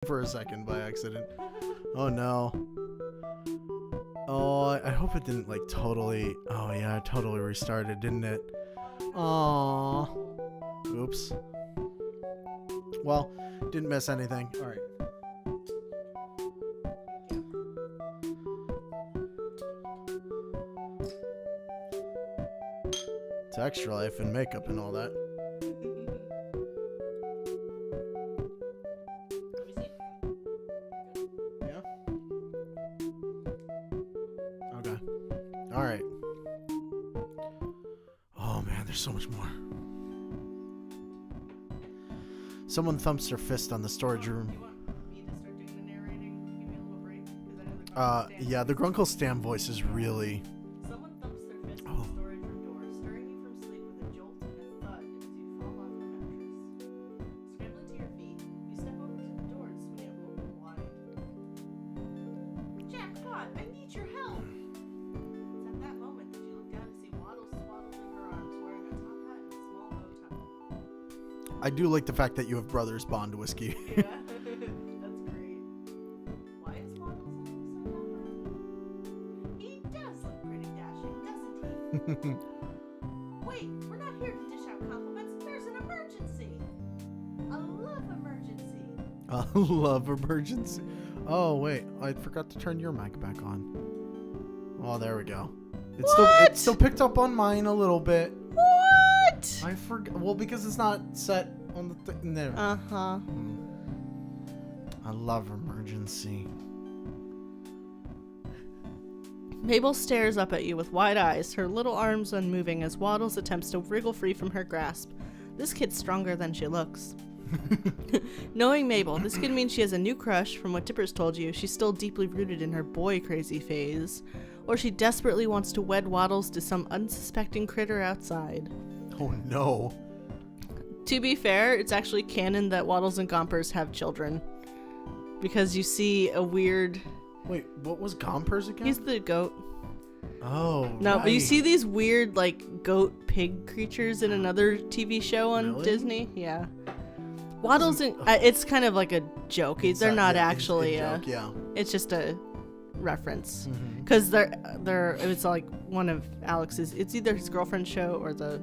for a second by accident. Oh no. Oh, I hope it didn't like totally. Oh yeah, it totally restarted, didn't it? Aww. Oops. Well, didn't miss anything. All right. It's Extra Life and makeup and all that. Yeah. Okay. All right. Oh man, there's so much more. Someone thumps their fist on the storage room. You want me to start doing the narrating? Give me a little break? Because I know the Yeah, the Grunkle Stam voice is really. Someone thumps their fist on the storage room door, stirring you from sleep with a jolt and a thud as you fall off the mattress. Scrambling to your feet, you step over to the door and swing it open wide. Jackpot! I need your help! It's at that moment that you look down to see Waddle swaddled in her arms, wearing a top hat and a small bow tie. I do like the fact that you have Brothers Bond whiskey. Yeah, that's great. Why is Waddle so dapper? He does look pretty dashing, doesn't he? Wait, we're not here to dish out compliments. There's an emergency. A love emergency. Love emergency. Oh wait, I forgot to turn your mic back on. Oh, there we go. It still picked up on mine a little bit. What? I forgot. Well, because it's not set on the thing there. Uh-huh. I love emergency. Mabel stares up at you with wide eyes, her little arms unmoving as Waddles attempts to wriggle free from her grasp. This kid's stronger than she looks. Knowing Mabel, this could mean she has a new crush. From what Dipper's told you, she's still deeply rooted in her boy crazy phase. Or she desperately wants to wed Waddles to some unsuspecting critter outside. Oh no. To be fair, it's actually canon that Waddles and Gompers have children. Because you see a weird... Wait, what was Gompers again? He's the goat. Oh, No, right. but you see these weird, like, goat pig creatures in another TV show on Really? Disney? Yeah. Waddles and... it's kind of like a joke. It's They're not yeah, actually... a joke, yeah. It's just a reference. Mhm. Because it's like one of Alex's... It's either his girlfriend's show or the...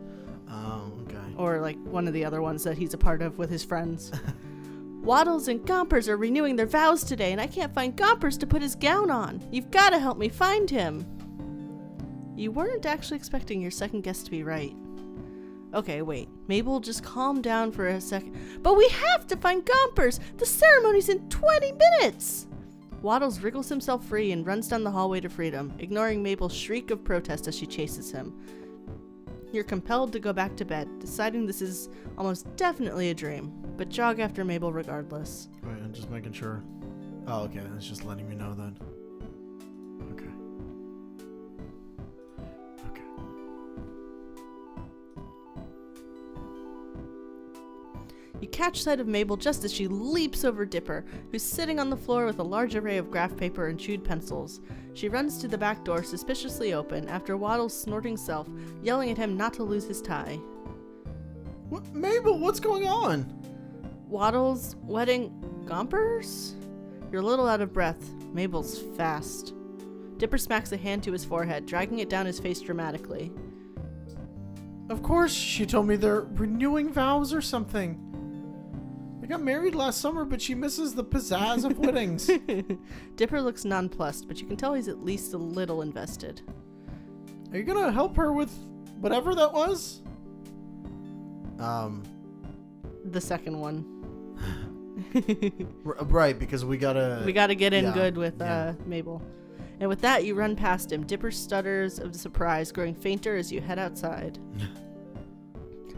Oh, okay. Or like one of the other ones that he's a part of with his friends. Waddles and Gompers are renewing their vows today, and I can't find Gompers to put his gown on. You've got to help me find him. You weren't actually expecting your second guess to be right. Okay, wait. Mabel, just calm down for a second. But we have to find Gompers! The ceremony's in 20 minutes! Waddles wriggles himself free and runs down the hallway to freedom, ignoring Mabel's shriek of protest as she chases him. You're compelled to go back to bed, deciding this is almost definitely a dream, but jog after Mabel regardless. Wait, I'm just making sure. Oh, okay. That's just letting me know then. Okay. Okay. You catch sight of Mabel just as she leaps over Dipper, who's sitting on the floor with a large array of graph paper and chewed pencils. She runs to the back door, suspiciously open, after Waddle's snorting self, yelling at him not to lose his tie. What, Mabel? What's going on? Waddle's wedding Gompers? You're a little out of breath. Mabel's fast. Dipper smacks a hand to his forehead, dragging it down his face dramatically. Of course, she told me they're renewing vows or something. They got married last summer, but she misses the pizzazz of weddings. Dipper looks nonplussed, but you can tell he's at least a little invested. Are you gonna help her with whatever that was? The second one. Right, because we gotta get in yeah, good with yeah. Mabel. And with that, you run past him, Dipper stutters of surprise growing fainter as you head outside.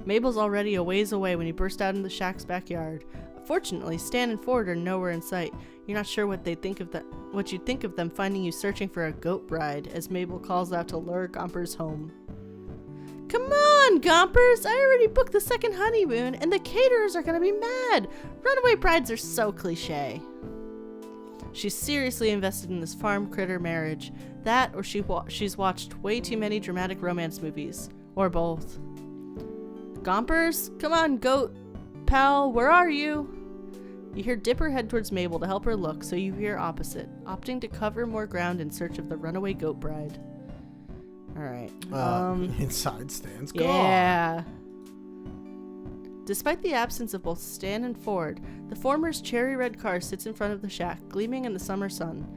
Mabel's already a ways away when you burst out in the shack's backyard. Fortunately, Stan and Ford are nowhere in sight. You're not sure what you'd think of them finding you searching for a goat bride, as Mabel calls out to lure Gompers home. Come on, Gompers! I already booked the second honeymoon, and the caterers are gonna be mad! Runaway brides are so cliche. She's seriously invested in this farm critter marriage. That, or she's watched way too many dramatic romance movies. Or both. Gompers? Come on, goat pal, where are you? You hear Dipper head towards Mabel to help her look, so you veer opposite, opting to cover more ground in search of the runaway goat bride. Alright. Inside stands guard. Yeah. Despite the absence of both Stan and Ford, the former's cherry red car sits in front of the shack, gleaming in the summer sun.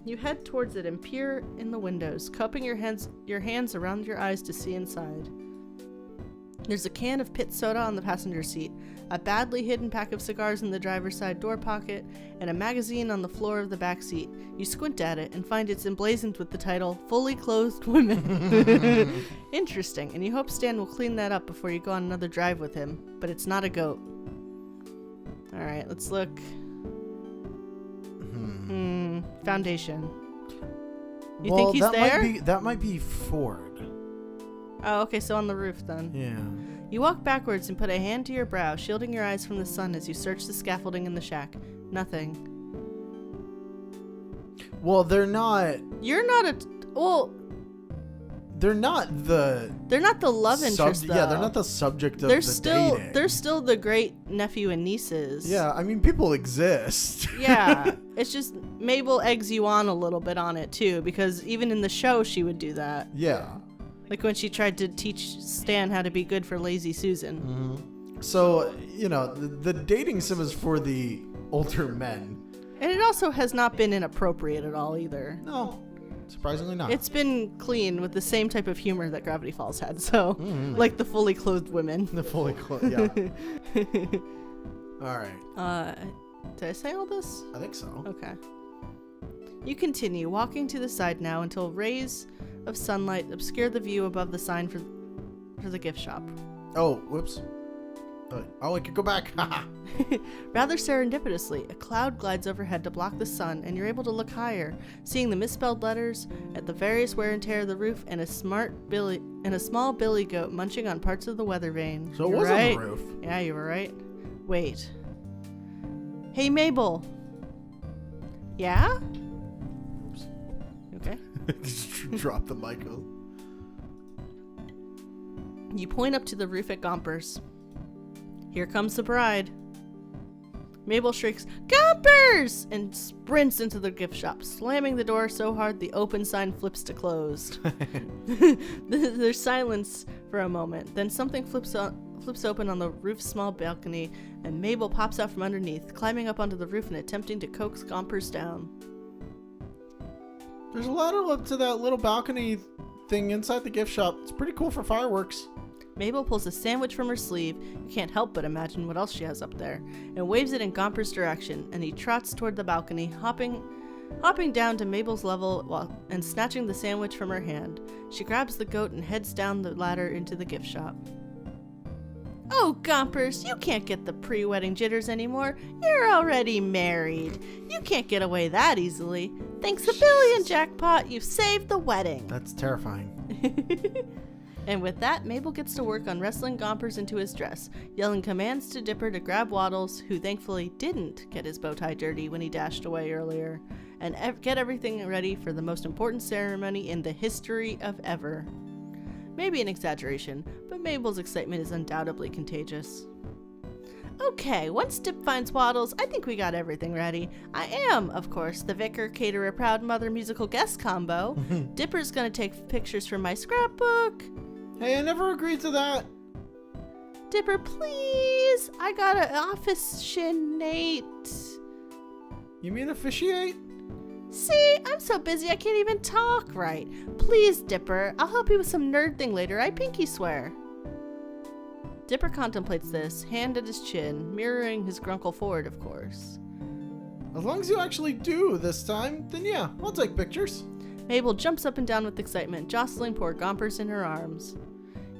You head towards it and peer in the windows, cupping your hands around your eyes to see inside. There's a can of pit soda on the passenger seat, a badly hidden pack of cigars in the driver's side door pocket, and a magazine on the floor of the back seat. You squint at it and find it's emblazoned with the title, Fully Clothed Women. Interesting, and you hope Stan will clean that up before you go on another drive with him, but it's not a goat. Alright, let's look. Foundation. You think he's there? That might be Ford. Oh, okay, so on the roof then. Yeah. You walk backwards and put a hand to your brow, shielding your eyes from the sun as you search the scaffolding in the shack. Nothing. Well, they're not. You're not a. Well. They're not the. They're not the love interest, though. Yeah, they're not the subject of they're the still, dating. They're still the great nephew and nieces. Yeah, I mean, people exist. Yeah, it's just Mabel eggs you on a little bit on it, too, because even in the show, she would do that. Yeah. Like when she tried to teach Stan how to be good for Lazy Susan. Mm-hmm. So, you know, the dating sim is for the older men. And it also has not been inappropriate at all either. No, surprisingly not. It's been clean with the same type of humor that Gravity Falls had. So, like the fully clothed women. The fully clothed, yeah. All right. Did I say all this? I think so. Okay. You continue, walking to the side now until rays of sunlight obscure the view above the sign for the gift shop. Oh, whoops. I could go back. Rather serendipitously, a cloud glides overhead to block the sun, and you're able to look higher, seeing the misspelled letters at the various wear and tear of the roof, and a small billy goat munching on parts of the weather vane. So it You're was right. on the roof. Yeah, you were right. Wait. Hey, Mabel. Yeah? Oops. Okay. Just drop the mic. You point up to the roof at Gompers. Here comes the bride. Mabel shrieks, Gompers! And sprints into the gift shop, slamming the door so hard the open sign flips to closed. There's silence for a moment. Then something flips open on the roof's small balcony, and Mabel pops out from underneath, climbing up onto the roof and attempting to coax Gompers down. There's a ladder up to that little balcony thing inside the gift shop. It's pretty cool for fireworks. Mabel pulls a sandwich from her sleeve, you can't help but imagine what else she has up there, and waves it in Gomper's direction, and he trots toward the balcony, hopping down to Mabel's level and snatching the sandwich from her hand. She grabs the goat and heads down the ladder into the gift shop. Oh, Gompers, you can't get the pre-wedding jitters anymore. You're already married. You can't get away that easily. Thanks a billion, Jackpot, you've saved the wedding. That's terrifying. And with that, Mabel gets to work on wrestling Gompers into his dress, yelling commands to Dipper to grab Waddles, who thankfully didn't get his bow tie dirty when he dashed away earlier, and get everything ready for the most important ceremony in the history of ever. Maybe an exaggeration, but Mabel's excitement is undoubtedly contagious. Okay, once Dip finds Waddles, I think we got everything ready. I am, of course, the Vicar, Caterer, Proud Mother musical guest combo. Dipper's gonna take pictures from my scrapbook. Hey, I never agreed to that. Dipper, please! I gotta officiate. You mean officiate? See, I'm so busy I can't even talk right. Please, Dipper, I'll help you with some nerd thing later, I pinky swear. Dipper contemplates this, hand at his chin, mirroring his Grunkle Ford, of course. As long as you actually do this time, then yeah, I'll take pictures. Mabel jumps up and down with excitement, jostling poor Gompers in her arms.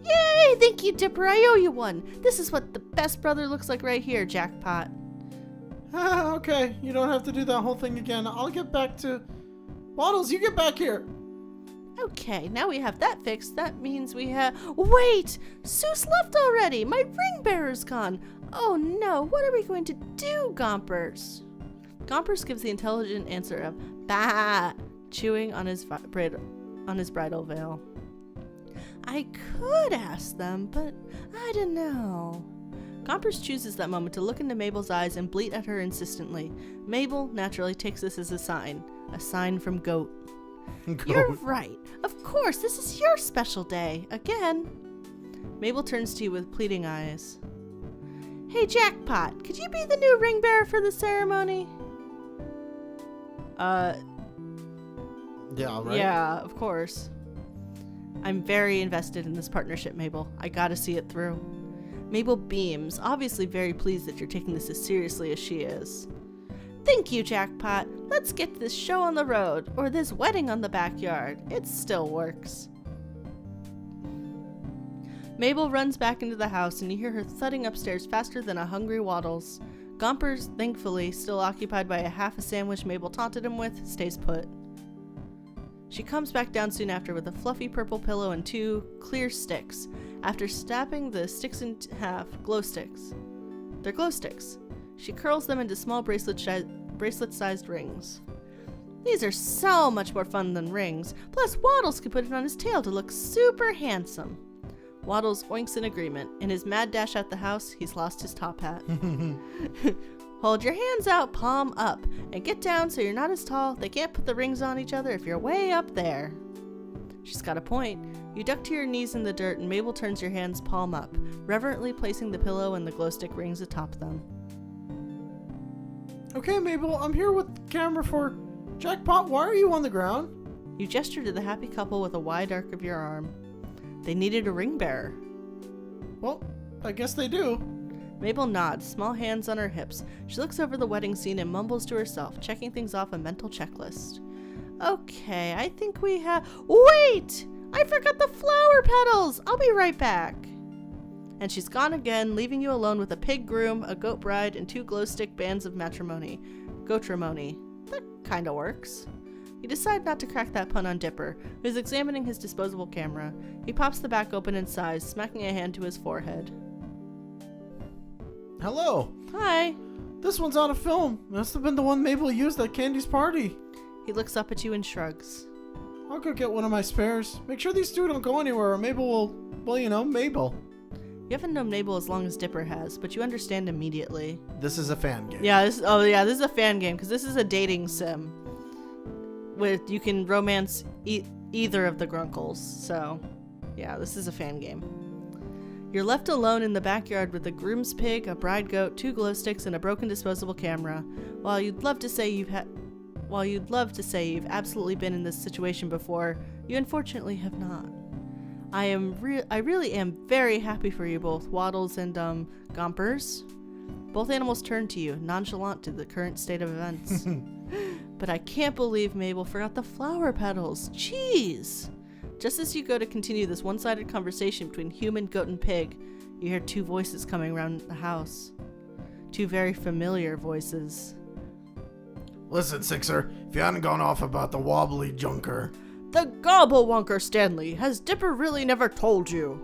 Yay! Thank you, Dipper, I owe you one. This is what the best brother looks like right here, Jackpot. Okay, you don't have to do that whole thing again. I'll get back to... Waddles, you get back here! Okay, now we have that fixed. That means we have... Wait! Seuss left already! My ring bearer's gone! Oh no, what are we going to do, Gompers? Gompers gives the intelligent answer of bah, chewing on his bridal veil. I could ask them, but I don't know. Gompers chooses that moment to look into Mabel's eyes and bleat at her insistently. Mabel naturally takes this as a sign from Goat. You're right. Of course, this is your special day. Again. Mabel turns to you with pleading eyes. Hey, Jackpot, could you be the new ring bearer for the ceremony? Yeah, right? Yeah, of course. I'm very invested in this partnership, Mabel. I gotta see it through. Mabel beams, obviously very pleased that you're taking this as seriously as she is. Thank you, Jackpot. Let's get this show on the road, or this wedding on the backyard. It still works. Mabel runs back into the house, and you hear her thudding upstairs faster than a hungry Waddles. Gompers, thankfully, still occupied by a half a sandwich Mabel taunted him with, stays put. She comes back down soon after with a fluffy purple pillow and 2 clear sticks. After snapping the sticks in half, glow sticks. They're glow sticks. She curls them into small bracelet-sized rings. These are so much more fun than rings. Plus, Waddles can put it on his tail to look super handsome. Waddles oinks in agreement. In his mad dash out the house, he's lost his top hat. Hold your hands out, palm up, and get down so you're not as tall. They can't put the rings on each other if you're way up there. She's got a point. You duck to your knees in the dirt, and Mabel turns your hands palm up, reverently placing the pillow and the glow stick rings atop them. Okay, Mabel, I'm here with the camera for Jackpot. Why are you on the ground? You gesture to the happy couple with a wide arc of your arm. They needed a ring bearer. Well, I guess they do. Mabel nods, small hands on her hips. She looks over the wedding scene and mumbles to herself, checking things off a mental checklist. Okay, I think we have... Wait! I forgot the flower petals! I'll be right back. And she's gone again, leaving you alone with a pig groom, a goat bride, and 2 glow stick bands of matrimony. Goatrimony. That kinda works. You decide not to crack that pun on Dipper, who's examining his disposable camera. He pops the back open and sighs, smacking a hand to his forehead. Hello. Hi. This one's on a film. Must have been the one Mabel used at Candy's party. He looks up at you and shrugs. I'll go get one of my spares. Make sure these 2 don't go anywhere or Mabel will, well, you know, Mabel. You haven't known Mabel as long as Dipper has, but you understand immediately. This is a fan game. Yeah, this is a fan game, because this is a dating sim. With you can romance either of the Grunkles, so yeah, this is a fan game. You're left alone in the backyard with a groom's pig, a bride goat, 2 glow sticks, and a broken disposable camera. While you'd love to say you've absolutely been in this situation before, you unfortunately have not. I really am very happy for you both, Waddles and Gompers. Both animals turn to you, nonchalant to the current state of events. But I can't believe Mabel forgot the flower petals. Jeez! Just as you go to continue this one-sided conversation between human, goat, and pig, you hear 2 voices coming around the house. 2 very familiar voices. Listen, Sixer, if you hadn't gone off about the wobbly junker... The gobblewonker, Stanley! Has Dipper really never told you?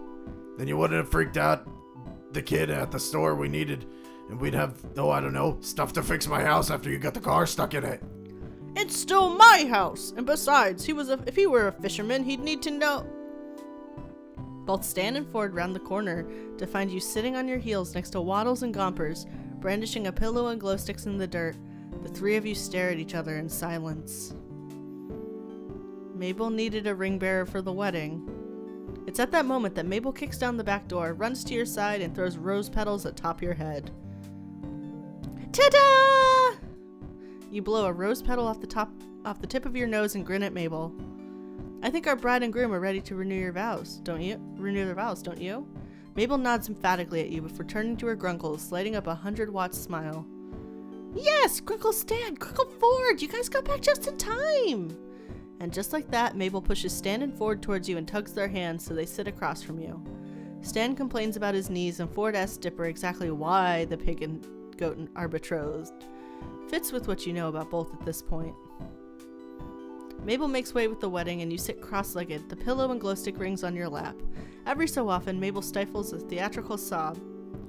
Then you wouldn't have freaked out the kid at the store we needed, and we'd have, oh, I don't know, stuff to fix my house after you got the car stuck in it. It's still my house! And besides, if he were a fisherman, he'd need to know... Both Stan and Ford round the corner to find you sitting on your heels next to Waddles and Gompers, brandishing a pillow and glow sticks in the dirt. The 3 of you stare at each other in silence. Mabel needed a ring bearer for the wedding. It's at that moment that Mabel kicks down the back door, runs to your side, and throws rose petals atop your head. Ta-da! You blow a rose petal off the tip of your nose and grin at Mabel. I think our bride and groom are ready to renew their vows, don't you? Mabel nods emphatically at you before turning to her Grunkles, lighting up a 100-watt smile. Yes, Grunkle Stan, Grunkle Ford, you guys got back just in time! And just like that, Mabel pushes Stan and Ford towards you and tugs their hands so they sit across from you. Stan complains about his knees, and Ford asks Dipper exactly why the pig and goat are betrothed. Fits with what you know about both at this point. Mabel makes way with the wedding, and you sit cross-legged, the pillow and glow stick rings on your lap. Every so often, Mabel stifles a theatrical sob,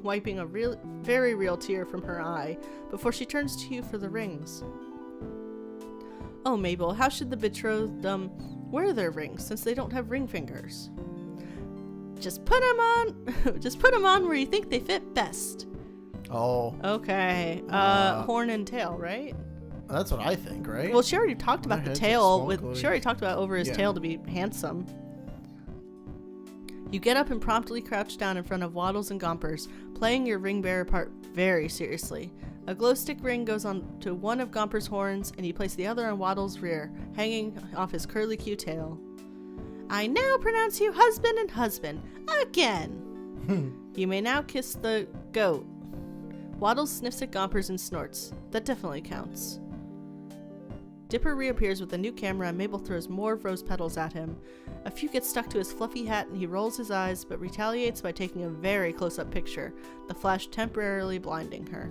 wiping a very real tear from her eye, before she turns to you for the rings. Oh, Mabel, how should the betrothed, wear their rings, since they don't have ring fingers? Just put 'em on. Just put 'em on where you think they fit best. Oh, Okay. Horn and tail, right? that's what I think, right? Well, she already talked about the heads tail. are smoke She already talked about over his Yeah. tail to be handsome. You get up and promptly crouch down in front of Waddles and Gompers, playing your ring bearer part very seriously. A glow stick ring goes on to one of Gomper's horns, and you place the other on Waddles' rear, hanging off his curly-Q tail. I now pronounce you husband and husband. Again! You may now kiss the goat. Waddles sniffs at Gompers and snorts. That definitely counts. Dipper reappears with a new camera and Mabel throws more rose petals at him. A few get stuck to his fluffy hat and he rolls his eyes but retaliates by taking a very close-up picture, the flash temporarily blinding her.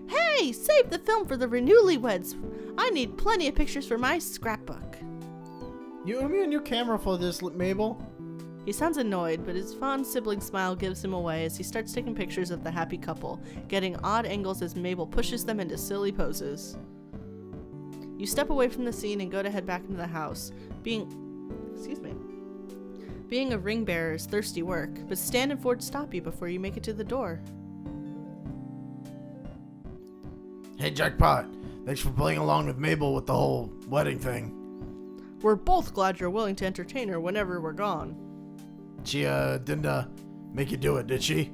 Hey, save the film for the newlyweds! I need plenty of pictures for my scrapbook. You owe me a new camera for this, Mabel. He sounds annoyed, but his fond sibling smile gives him away as he starts taking pictures of the happy couple, getting odd angles as Mabel pushes them into silly poses. You step away from the scene and go to head back into the house. Being a ring bearer is thirsty work, but Stan and Ford stop you before you make it to the door. Hey, Jackpot. Thanks for playing along with Mabel with the whole wedding thing. We're both glad you're willing to entertain her whenever we're gone. She, didn't, make you do it, did she?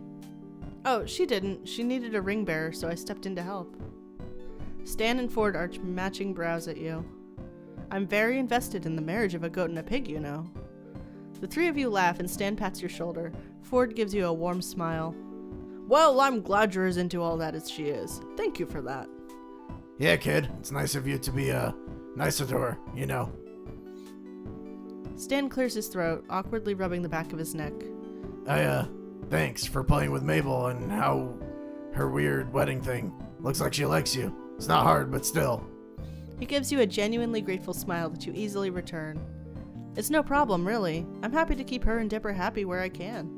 Oh, she didn't. She needed a ring bearer, so I stepped in to help. Stan and Ford arch matching brows at you. I'm very invested in the marriage of a goat and a pig, you know. The three of you laugh and Stan pats your shoulder. Ford gives you a warm smile. Well, I'm glad you're as into all that as she is. Thank you for that. Yeah, kid. It's nice of you to be, nicer to her, you know. Stan clears his throat, awkwardly rubbing the back of his neck. Thanks for playing with Mabel and how her weird wedding thing. Looks like she likes you. It's not hard, but still. He gives you a genuinely grateful smile that you easily return. It's no problem, really. I'm happy to keep her and Dipper happy where I can.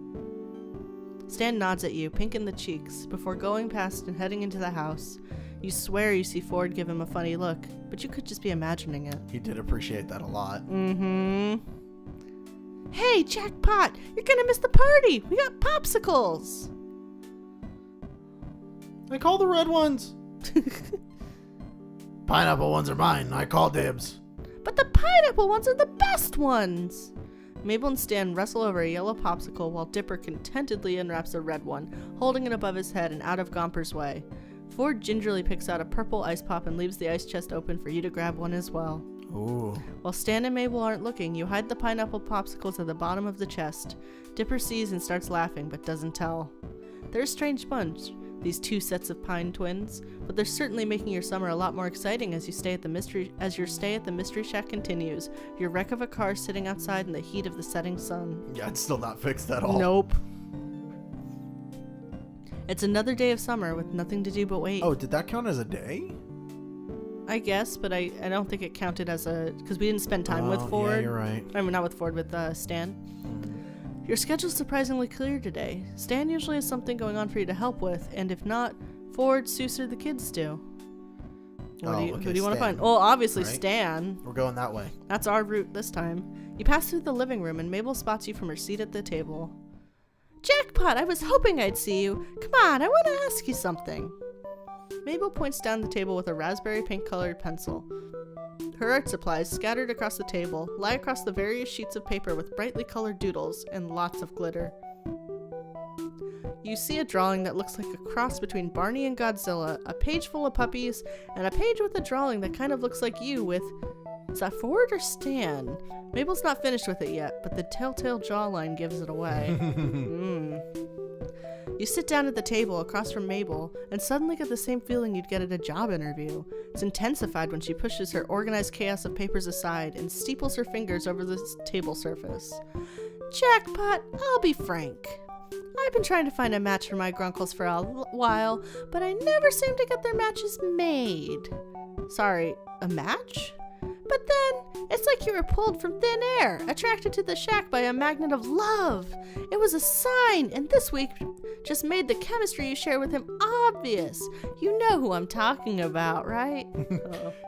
Stan nods at you, pink in the cheeks, before going past and heading into the house. You swear you see Ford give him a funny look, but you could just be imagining it. He did appreciate that a lot. Mm-hmm. Hey, Jackpot! You're gonna miss the party! We got popsicles! I call the red ones. Pineapple ones are mine. I call dibs. But the pineapple ones are the best ones! Mabel and Stan wrestle over a yellow popsicle while Dipper contentedly unwraps a red one, holding it above his head and out of Gomper's way. Ford gingerly picks out a purple ice pop and leaves the ice chest open for you to grab one as well. Ooh. While Stan and Mabel aren't looking, you hide the pineapple popsicles at the bottom of the chest. Dipper sees and starts laughing, but doesn't tell. They're a strange bunch, these two sets of pine twins, but they're certainly making your summer a lot more exciting as your stay at the Mystery Shack continues, your wreck of a car sitting outside in the heat of the setting sun. Yeah, it's still not fixed at all. Nope. It's another day of summer with nothing to do but wait. Oh, did that count as a day? I guess, but I don't think it counted as a... because we didn't spend time with Ford. Yeah, you're right. I mean, not with Ford, with Stan. Your schedule's surprisingly clear today. Stan usually has something going on for you to help with, and if not, Ford, Seuss, or the kids do. Who do you want to find? Well, obviously right? Stan. We're going that way. That's our route this time. You pass through the living room, and Mabel spots you from her seat at the table. Jackpot, I was hoping I'd see you. Come on, I want to ask you something. Mabel points down the table with a raspberry pink colored pencil. Her art supplies, scattered across the table, lie across the various sheets of paper with brightly colored doodles and lots of glitter. You see a drawing that looks like a cross between Barney and Godzilla, a page full of puppies, and a page with a drawing that kind of looks like you with... Is that Ford or Stan? Mabel's not finished with it yet, but the telltale jawline gives it away. You sit down at the table across from Mabel and suddenly get the same feeling you'd get at a job interview. It's intensified when she pushes her organized chaos of papers aside and steeples her fingers over the table surface. Jackpot, I'll be frank. I've been trying to find a match for my grunkles for a while, but I never seem to get their matches made. Sorry, a match? But then, it's like you were pulled from thin air, attracted to the shack by a magnet of love. It was a sign, and this week just made the chemistry you share with him obvious. You know who I'm talking about, right?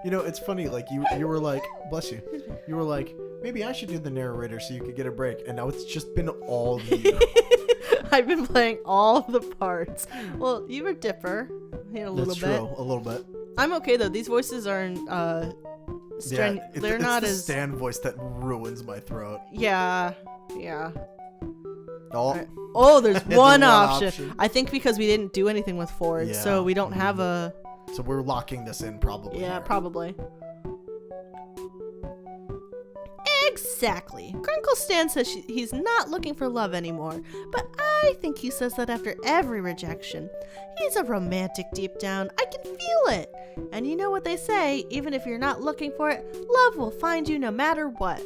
You know, it's funny, like, you were like, bless you, you were like, maybe I should do the narrator so you could get a break, and now it's just been all you. I've been playing all of the parts. Well, you were Dipper, a little That's bit. true, a little bit. I'm okay though. These voices aren't they're not it's as the Stan voice that ruins my throat. yeah. Oh, Right. Oh, there's There's one one option. option. I think because we didn't do anything with Ford, Yeah. so we don't have a so we're locking this in probably. yeah, here. probably. Exactly. Grunkle Stan says he's not looking for love anymore, but I think he says that after every rejection. He's a romantic deep down. I can feel it. And you know what they say, even if you're not looking for it, love will find you no matter what.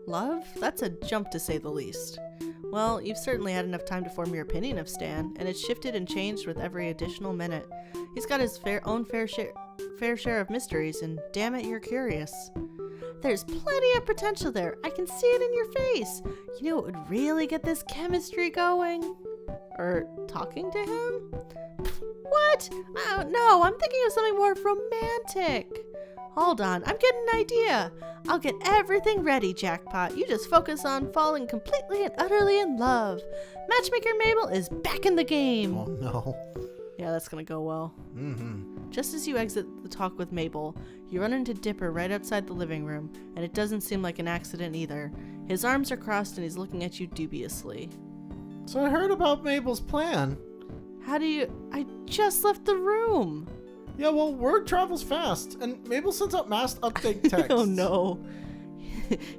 Love? That's a jump to say the least. Well, you've certainly had enough time to form your opinion of Stan, and it's shifted and changed with every additional minute. He's got his own fair share of mysteries, and damn it, you're curious. There's plenty of potential there. I can see it in your face. You know what would really get this chemistry going? Or talking to him? What? No, I'm thinking of something more romantic. Hold on, I'm getting an idea. I'll get everything ready, Jackpot. You just focus on falling completely and utterly in love. Matchmaker Mabel is back in the game. Oh no. Yeah, that's gonna go well. Mm-hmm. Just as you exit the talk with Mabel, you run into Dipper right outside the living room, and it doesn't seem like an accident either. His arms are crossed and he's looking at you dubiously. So I heard about Mabel's plan. How do you... I just left the room. Yeah, well, word travels fast, and Mabel sends out mass update texts. Oh no.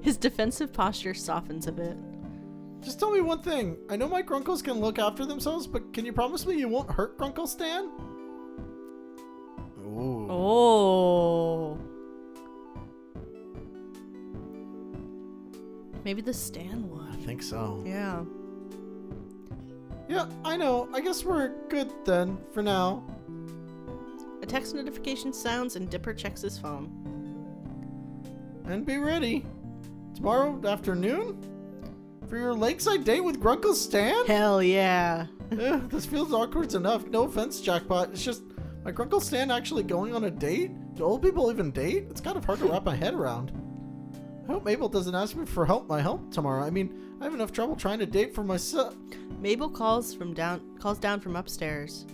His defensive posture softens a bit. Just tell me one thing. I know my Grunkles can look after themselves, but can you promise me you won't hurt Grunkle Stan? Ooh. Oh. Maybe the Stan I one. think so. Yeah. Yeah, I know. I guess we're good then, for now. A text notification sounds and Dipper checks his phone. And be ready. Tomorrow afternoon? For your lakeside date with Grunkle Stan? Hell yeah. This feels awkward enough. No offense, Jackpot. It's just, my Grunkle Stan actually going on a date? Do old people even date? It's kind of hard to wrap my head around. I hope Mabel doesn't ask me for my help tomorrow. I mean, I have enough trouble trying to date for myself. Mabel calls down from upstairs.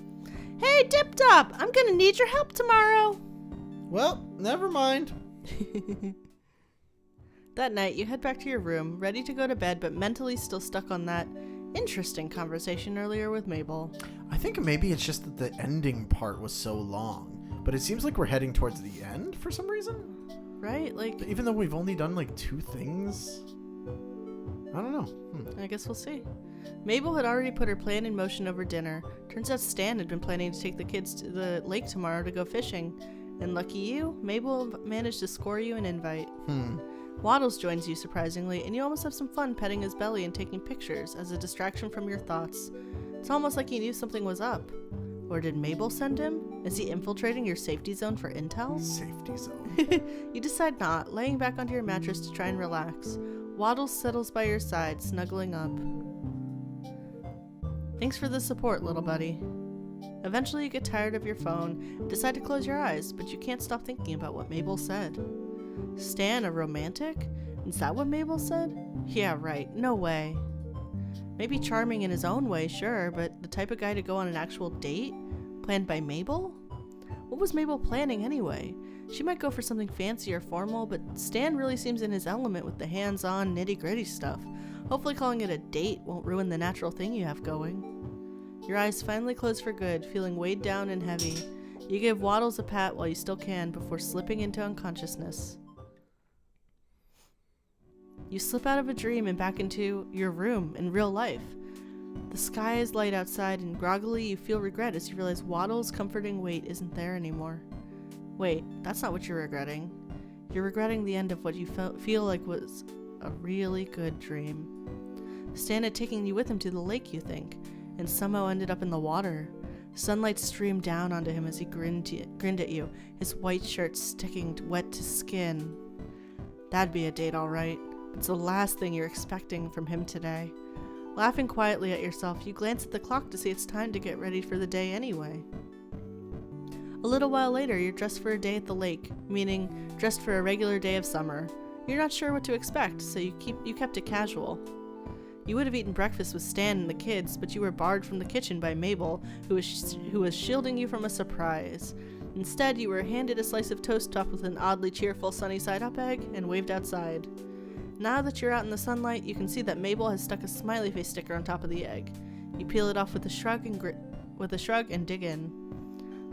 Hey, Dip Top! I'm gonna need your help tomorrow! Well, never mind. That night, you head back to your room, ready to go to bed, but mentally still stuck on that interesting conversation earlier with Mabel. I think maybe it's just that the ending part was so long, but it seems like we're heading towards the end for some reason. Right? Like, Even though we've only done like 2 things. I don't know. I guess we'll see. Mabel had already put her plan in motion over dinner. Turns out Stan had been planning to take the kids to the lake tomorrow to go fishing. And lucky you, Mabel managed to score you an invite. Waddles joins you surprisingly, and you almost have some fun petting his belly and taking pictures as a distraction from your thoughts. It's almost like he knew something was up. Or did Mabel send him? Is he infiltrating your safety zone for intel? Safety zone. You decide not, laying back onto your mattress to try and relax. Waddles settles by your side, snuggling up. Thanks for the support, little buddy. Eventually you get tired of your phone and decide to close your eyes, but you can't stop thinking about what Mabel said. Stan, a romantic? Is that what Mabel said? Yeah, right. No way. Maybe charming in his own way, sure, but the type of guy to go on an actual date? Planned by Mabel? What was Mabel planning anyway? She might go for something fancy or formal, but Stan really seems in his element with the hands-on, nitty-gritty stuff. Hopefully calling it a date won't ruin the natural thing you have going. Your eyes finally close for good, feeling weighed down and heavy. You give Waddles a pat while you still can before slipping into unconsciousness. You slip out of a dream and back into your room in real life. The sky is light outside, and groggily you feel regret as you realize Waddles' comforting weight isn't there anymore. Wait, that's not what you're regretting. You're regretting the end of what you feel like was a really good dream. Stan had taken you with him to the lake, you think, and somehow ended up in the water. Sunlight streamed down onto him as he grinned at you, his white shirt sticking wet to skin. That'd be a date, all right. It's the last thing you're expecting from him today. Laughing quietly at yourself, you glance at the clock to see it's time to get ready for the day anyway. A little while later, you're dressed for a day at the lake, meaning dressed for a regular day of summer. You're not sure what to expect, so you kept it casual. You would have eaten breakfast with Stan and the kids, but you were barred from the kitchen by Mabel, who was shielding you from a surprise. Instead, you were handed a slice of toast topped with an oddly cheerful sunny side up egg and waved outside. Now that you're out in the sunlight, you can see that Mabel has stuck a smiley face sticker on top of the egg. You peel it off with a shrug and dig in.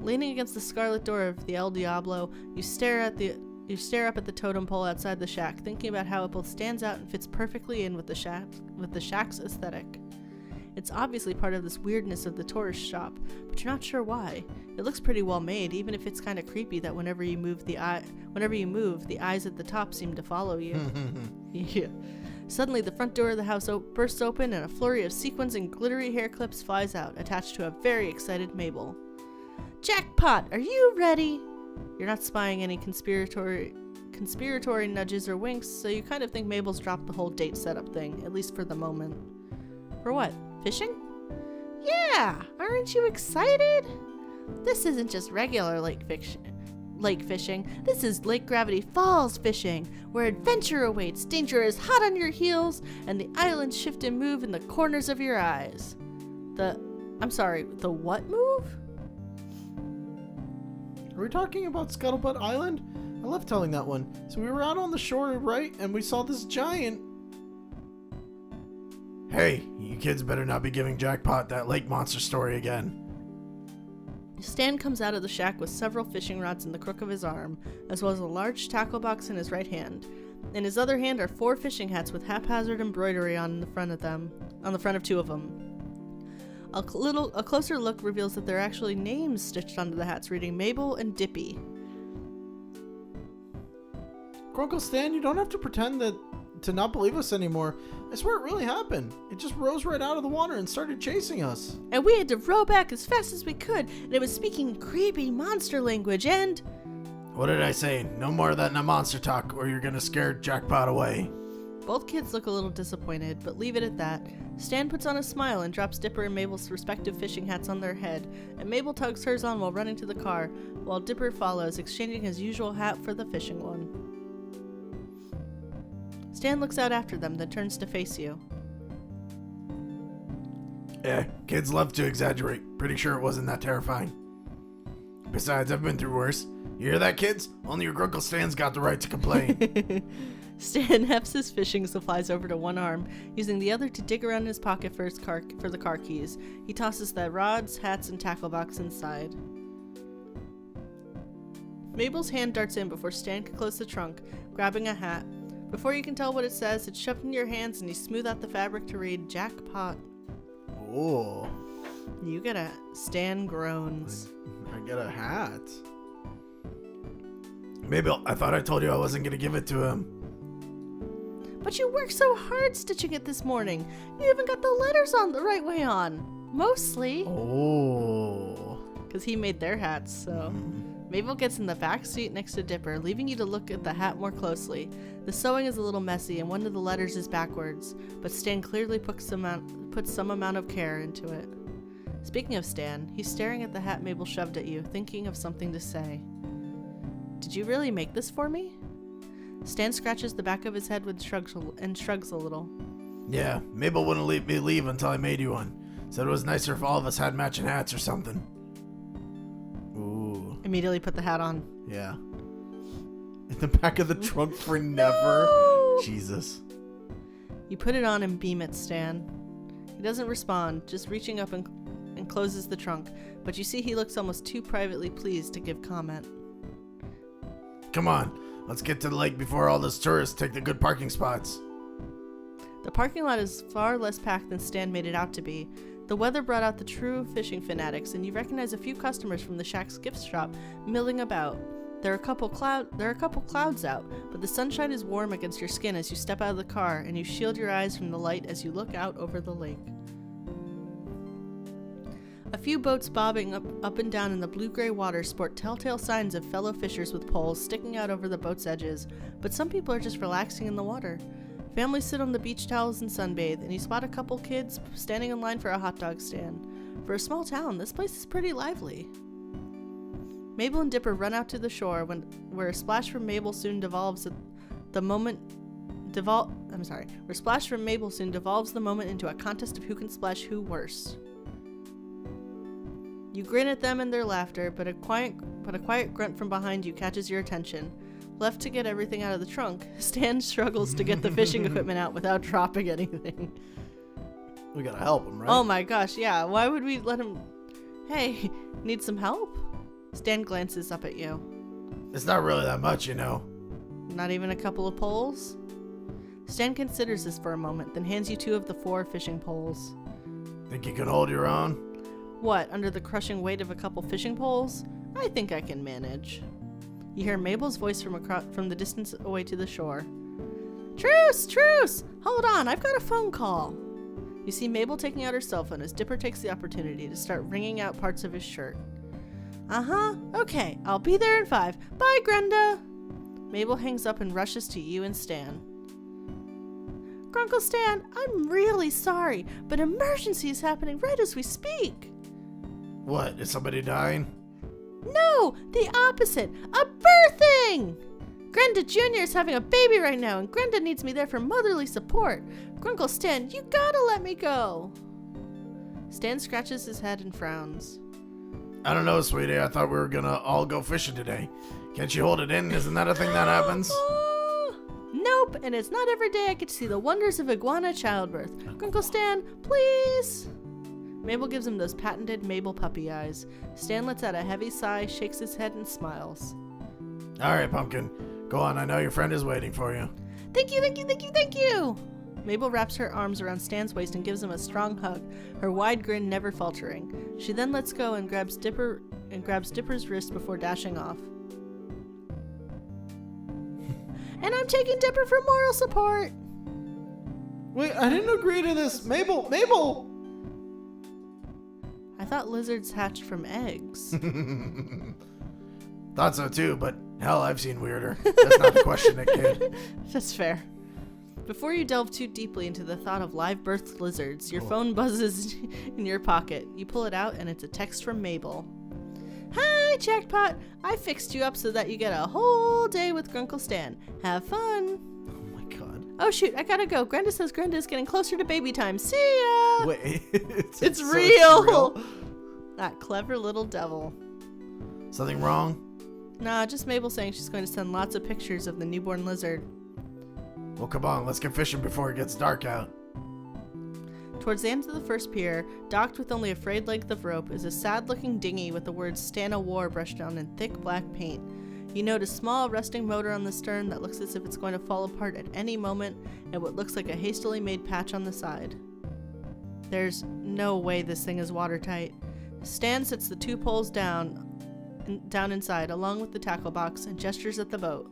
Leaning against the scarlet door of the El Diablo, you stare up at the totem pole outside the shack, thinking about how it both stands out and fits perfectly in with the shack's aesthetic. It's obviously part of this weirdness of the tourist shop, but you're not sure why. It looks pretty well made, even if it's kind of creepy that whenever you move, the eyes at the top seem to follow you. Yeah. Suddenly, the front door of the house bursts open, and a flurry of sequins and glittery hair clips flies out, attached to a very excited Mabel. Jackpot, are you ready? You're not spying any conspiratory nudges or winks, so you kind of think Mabel's dropped the whole date setup thing, at least for the moment. For what? Fishing? Yeah! Aren't you excited? This isn't just regular lake fishing. This is Lake Gravity Falls fishing, where adventure awaits, danger is hot on your heels, and the islands shift and move in the corners of your eyes. The what move? Are we talking about Scuttlebutt Island? I love telling that one. So we were out on the shore, right? And we saw this giant... Hey, you kids better not be giving Jackpot that lake monster story again. Stan comes out of the shack with several fishing rods in the crook of his arm, as well as a large tackle box in his right hand. In his other hand are 4 fishing hats with haphazard embroidery on the front of 2 of them. A closer look reveals that there are actually names stitched onto the hats reading Mabel and Dippy. Grunkle Stan, you don't have to pretend to not believe us anymore. I swear it really happened. It just rose right out of the water and started chasing us. And we had to row back as fast as we could, and it was speaking creepy monster language and... What did I say? No more of that monster talk or you're gonna scare Jackpot away. Both kids look a little disappointed, but leave it at that. Stan puts on a smile and drops Dipper and Mabel's respective fishing hats on their head, and Mabel tugs hers on while running to the car, while Dipper follows, exchanging his usual hat for the fishing one. Stan looks out after them, then turns to face you. Kids love to exaggerate. Pretty sure it wasn't that terrifying. Besides, I've been through worse. You hear that, kids? Only your Grunkle Stan's got the right to complain. Stan hefts his fishing supplies over to one arm, using the other to dig around in his pocket for the car keys. He tosses the rods, hats, and tackle box inside. Mabel's hand darts in before Stan can close the trunk, grabbing a hat. Before you can tell what it says, it's shoved in your hands and you smooth out the fabric to read Jackpot. Oh. You get a Stan groans. I get a hat. Mabel, I thought I told you I wasn't going to give it to him. But you worked so hard stitching it this morning. You even got the letters on the right way on. Mostly. Oh. Because he made their hats, so... Mabel gets in the back seat next to Dipper, leaving you to look at the hat more closely. The sewing is a little messy and one of the letters is backwards, but Stan clearly puts some amount of care into it. Speaking of Stan, he's staring at the hat Mabel shoved at you, thinking of something to say. Did you really make this for me? Stan scratches the back of his head and shrugs a little. Yeah, Mabel wouldn't let me leave until I made you one. Said it was nicer if all of us had matching hats or something. Ooh. Immediately put the hat on. Yeah. In the back of the trunk for never. No! Jesus. You put it on and beam at Stan. He doesn't respond, just reaching up and closes the trunk, but you see he looks almost too privately pleased to give comment. Come on, let's get to the lake before all those tourists take the good parking spots. The parking lot is far less packed than Stan made it out to be. The weather brought out the true fishing fanatics, and you recognize a few customers from the shack's gift shop milling about. There are a couple clouds out, but the sunshine is warm against your skin as you step out of the car, and you shield your eyes from the light as you look out over the lake. A few boats bobbing up and down in the blue-gray water sport telltale signs of fellow fishers with poles sticking out over the boat's edges, but some people are just relaxing in the water. families sit on the beach towels and sunbathe, and you spot a couple kids standing in line for a hot dog stand. For a small town, this place is pretty lively. Mabel and Dipper run out to the shore where a splash from Mabel soon devolves the moment where splash from Mabel soon devolves the moment into a contest of who can splash who worse. You grin at them and their laughter, but a quiet grunt from behind you catches your attention. Left to get everything out of the trunk, Stan struggles to get the fishing equipment out without dropping anything. We gotta help him, right? Oh my gosh, yeah. Why would we let him... Hey, need some help? Stan glances up at you. It's not really that much, you know. Not even a couple of poles? Stan considers this for a moment, then hands you 2 of the 4 fishing poles. Think you can hold your own? What, under the crushing weight of a couple fishing poles? I think I can manage. You hear Mabel's voice from the distance away to the shore. Truce! Truce! Hold on, I've got a phone call. You see Mabel taking out her cell phone as Dipper takes the opportunity to start wringing out parts of his shirt. Uh-huh, okay, I'll be there in 5. Bye, Grenda! Mabel hangs up and rushes to you and Stan. Grunkle Stan, I'm really sorry, but emergency is happening right as we speak. What, is somebody dying? No, the opposite. A birthing! Grenda Jr. is having a baby right now, and Grenda needs me there for motherly support. Grunkle Stan, you gotta let me go. Stan scratches his head and frowns. I don't know, sweetie. I thought we were gonna all go fishing today. Can't you hold it in? Isn't that a thing that happens? Nope, and it's not every day I get to see the wonders of iguana childbirth. Grunkle Stan, please! Mabel gives him those patented Mabel puppy eyes. Stan lets out a heavy sigh, shakes his head, and smiles. All right, Pumpkin. Go on. I know your friend is waiting for you. Thank you, thank you, thank you, thank you! Mabel wraps her arms around Stan's waist and gives him a strong hug, her wide grin never faltering. She then lets go and grabs Dipper's wrist before dashing off. And I'm taking Dipper for moral support! Wait, I didn't agree to this. Mabel! Mabel! I thought lizards hatched from eggs. Thought so too, but hell, I've seen weirder. That's not the question, kid. That's fair. Before you delve too deeply into the thought of live-birthed lizards, your phone buzzes in your pocket. You pull it out, and it's a text from Mabel. Hi, Jackpot! I fixed you up so that you get a whole day with Grunkle Stan. Have fun! Oh my god. Oh shoot, I gotta go. Grenda says Grenda is getting closer to baby time. See ya! Wait, It's so real! That clever little devil. Something wrong? Nah, just Mabel saying she's going to send lots of pictures of the newborn lizard. Well, come on, let's get fishing before it gets dark out. Towards the end of the first pier, docked with only a frayed length of rope, is a sad-looking dinghy with the words Stan of War brushed down in thick black paint. You note a small rusting motor on the stern that looks as if it's going to fall apart at any moment, and what looks like a hastily made patch on the side. There's no way this thing is watertight. Stan sets the 2 poles down inside, along with the tackle box, and gestures at the boat.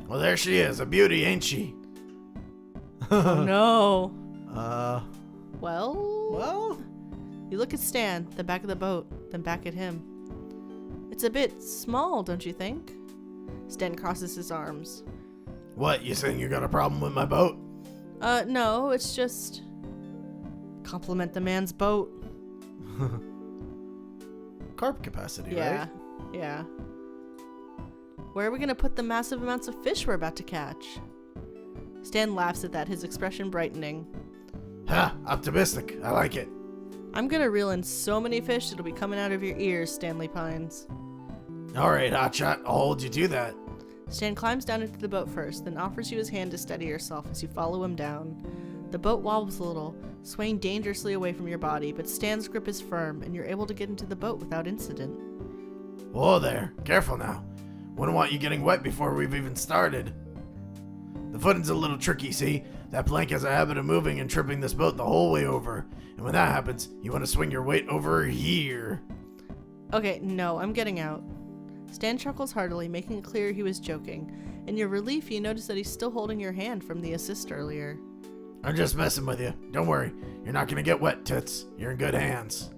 Well, there she is, a beauty, ain't she? Oh no. Well? Well? You look at Stan, then back at the boat, then back at him. It's a bit small, don't you think? Stan crosses his arms. What, you saying you got a problem with my boat? No, it's just... compliment the man's boat. Carp capacity, Yeah, right? yeah. Where are we gonna put the massive amounts of fish we're about to catch? Stan laughs at that, his expression brightening. Ha! Optimistic. I like it. I'm gonna reel in so many fish it'll be coming out of your ears, Stanley pines. Alright, Hotshot. I'll hold you to that. Stan climbs down into the boat first, then offers you his hand to steady yourself as you follow him down. The boat wobbles a little, swaying dangerously away from your body, but Stan's grip is firm, and you're able to get into the boat without incident. Whoa there. Careful now. Wouldn't want you getting wet before we've even started. The footing's a little tricky, see? That plank has a habit of moving and tripping this boat the whole way over. And when that happens, you want to swing your weight over here. Okay, no, I'm getting out. Stan chuckles heartily, making it clear he was joking. In your relief, you notice that he's still holding your hand from the assist earlier. I'm just messing with you. Don't worry. You're not going to get wet, Toots. You're in good hands.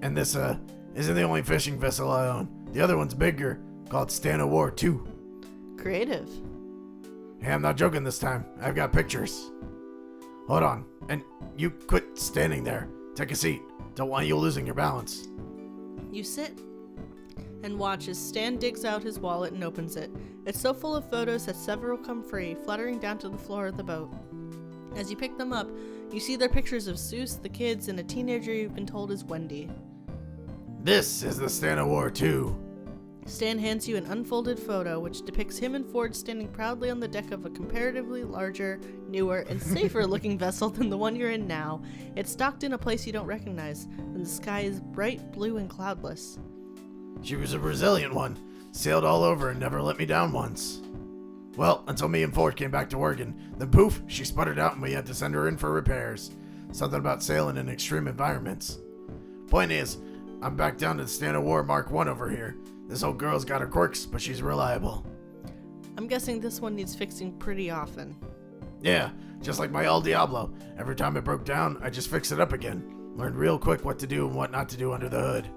And this, isn't the only fishing vessel I own. The other one's bigger, called Stan of War 2. Creative. Hey, I'm not joking this time. I've got pictures. Hold on. And you quit standing there. Take a seat. Don't want you losing your balance. You sit and watch as Stan digs out his wallet and opens it. It's so full of photos that several come free, fluttering down to the floor of the boat. As you pick them up, you see their pictures of Seuss, the kids, and a teenager you've been told is Wendy. This is the Stan of War 2. Stan hands you an unfolded photo which depicts him and Ford standing proudly on the deck of a comparatively larger, newer, and safer looking vessel than the one you're in now. It's docked in a place you don't recognize, and the sky is bright blue and cloudless. She was a Brazilian one. Sailed all over and never let me down once. Well, until me and Ford came back to Oregon. Then poof, she sputtered out and we had to send her in for repairs. Something about sailing in extreme environments. Point is, I'm back down to the Stan of War Mark 1 over here. This old girl's got her quirks, but she's reliable. I'm guessing this one needs fixing pretty often. Yeah, just like my El Diablo. Every time it broke down, I just fix it up again. Learned real quick what to do and what not to do under the hood.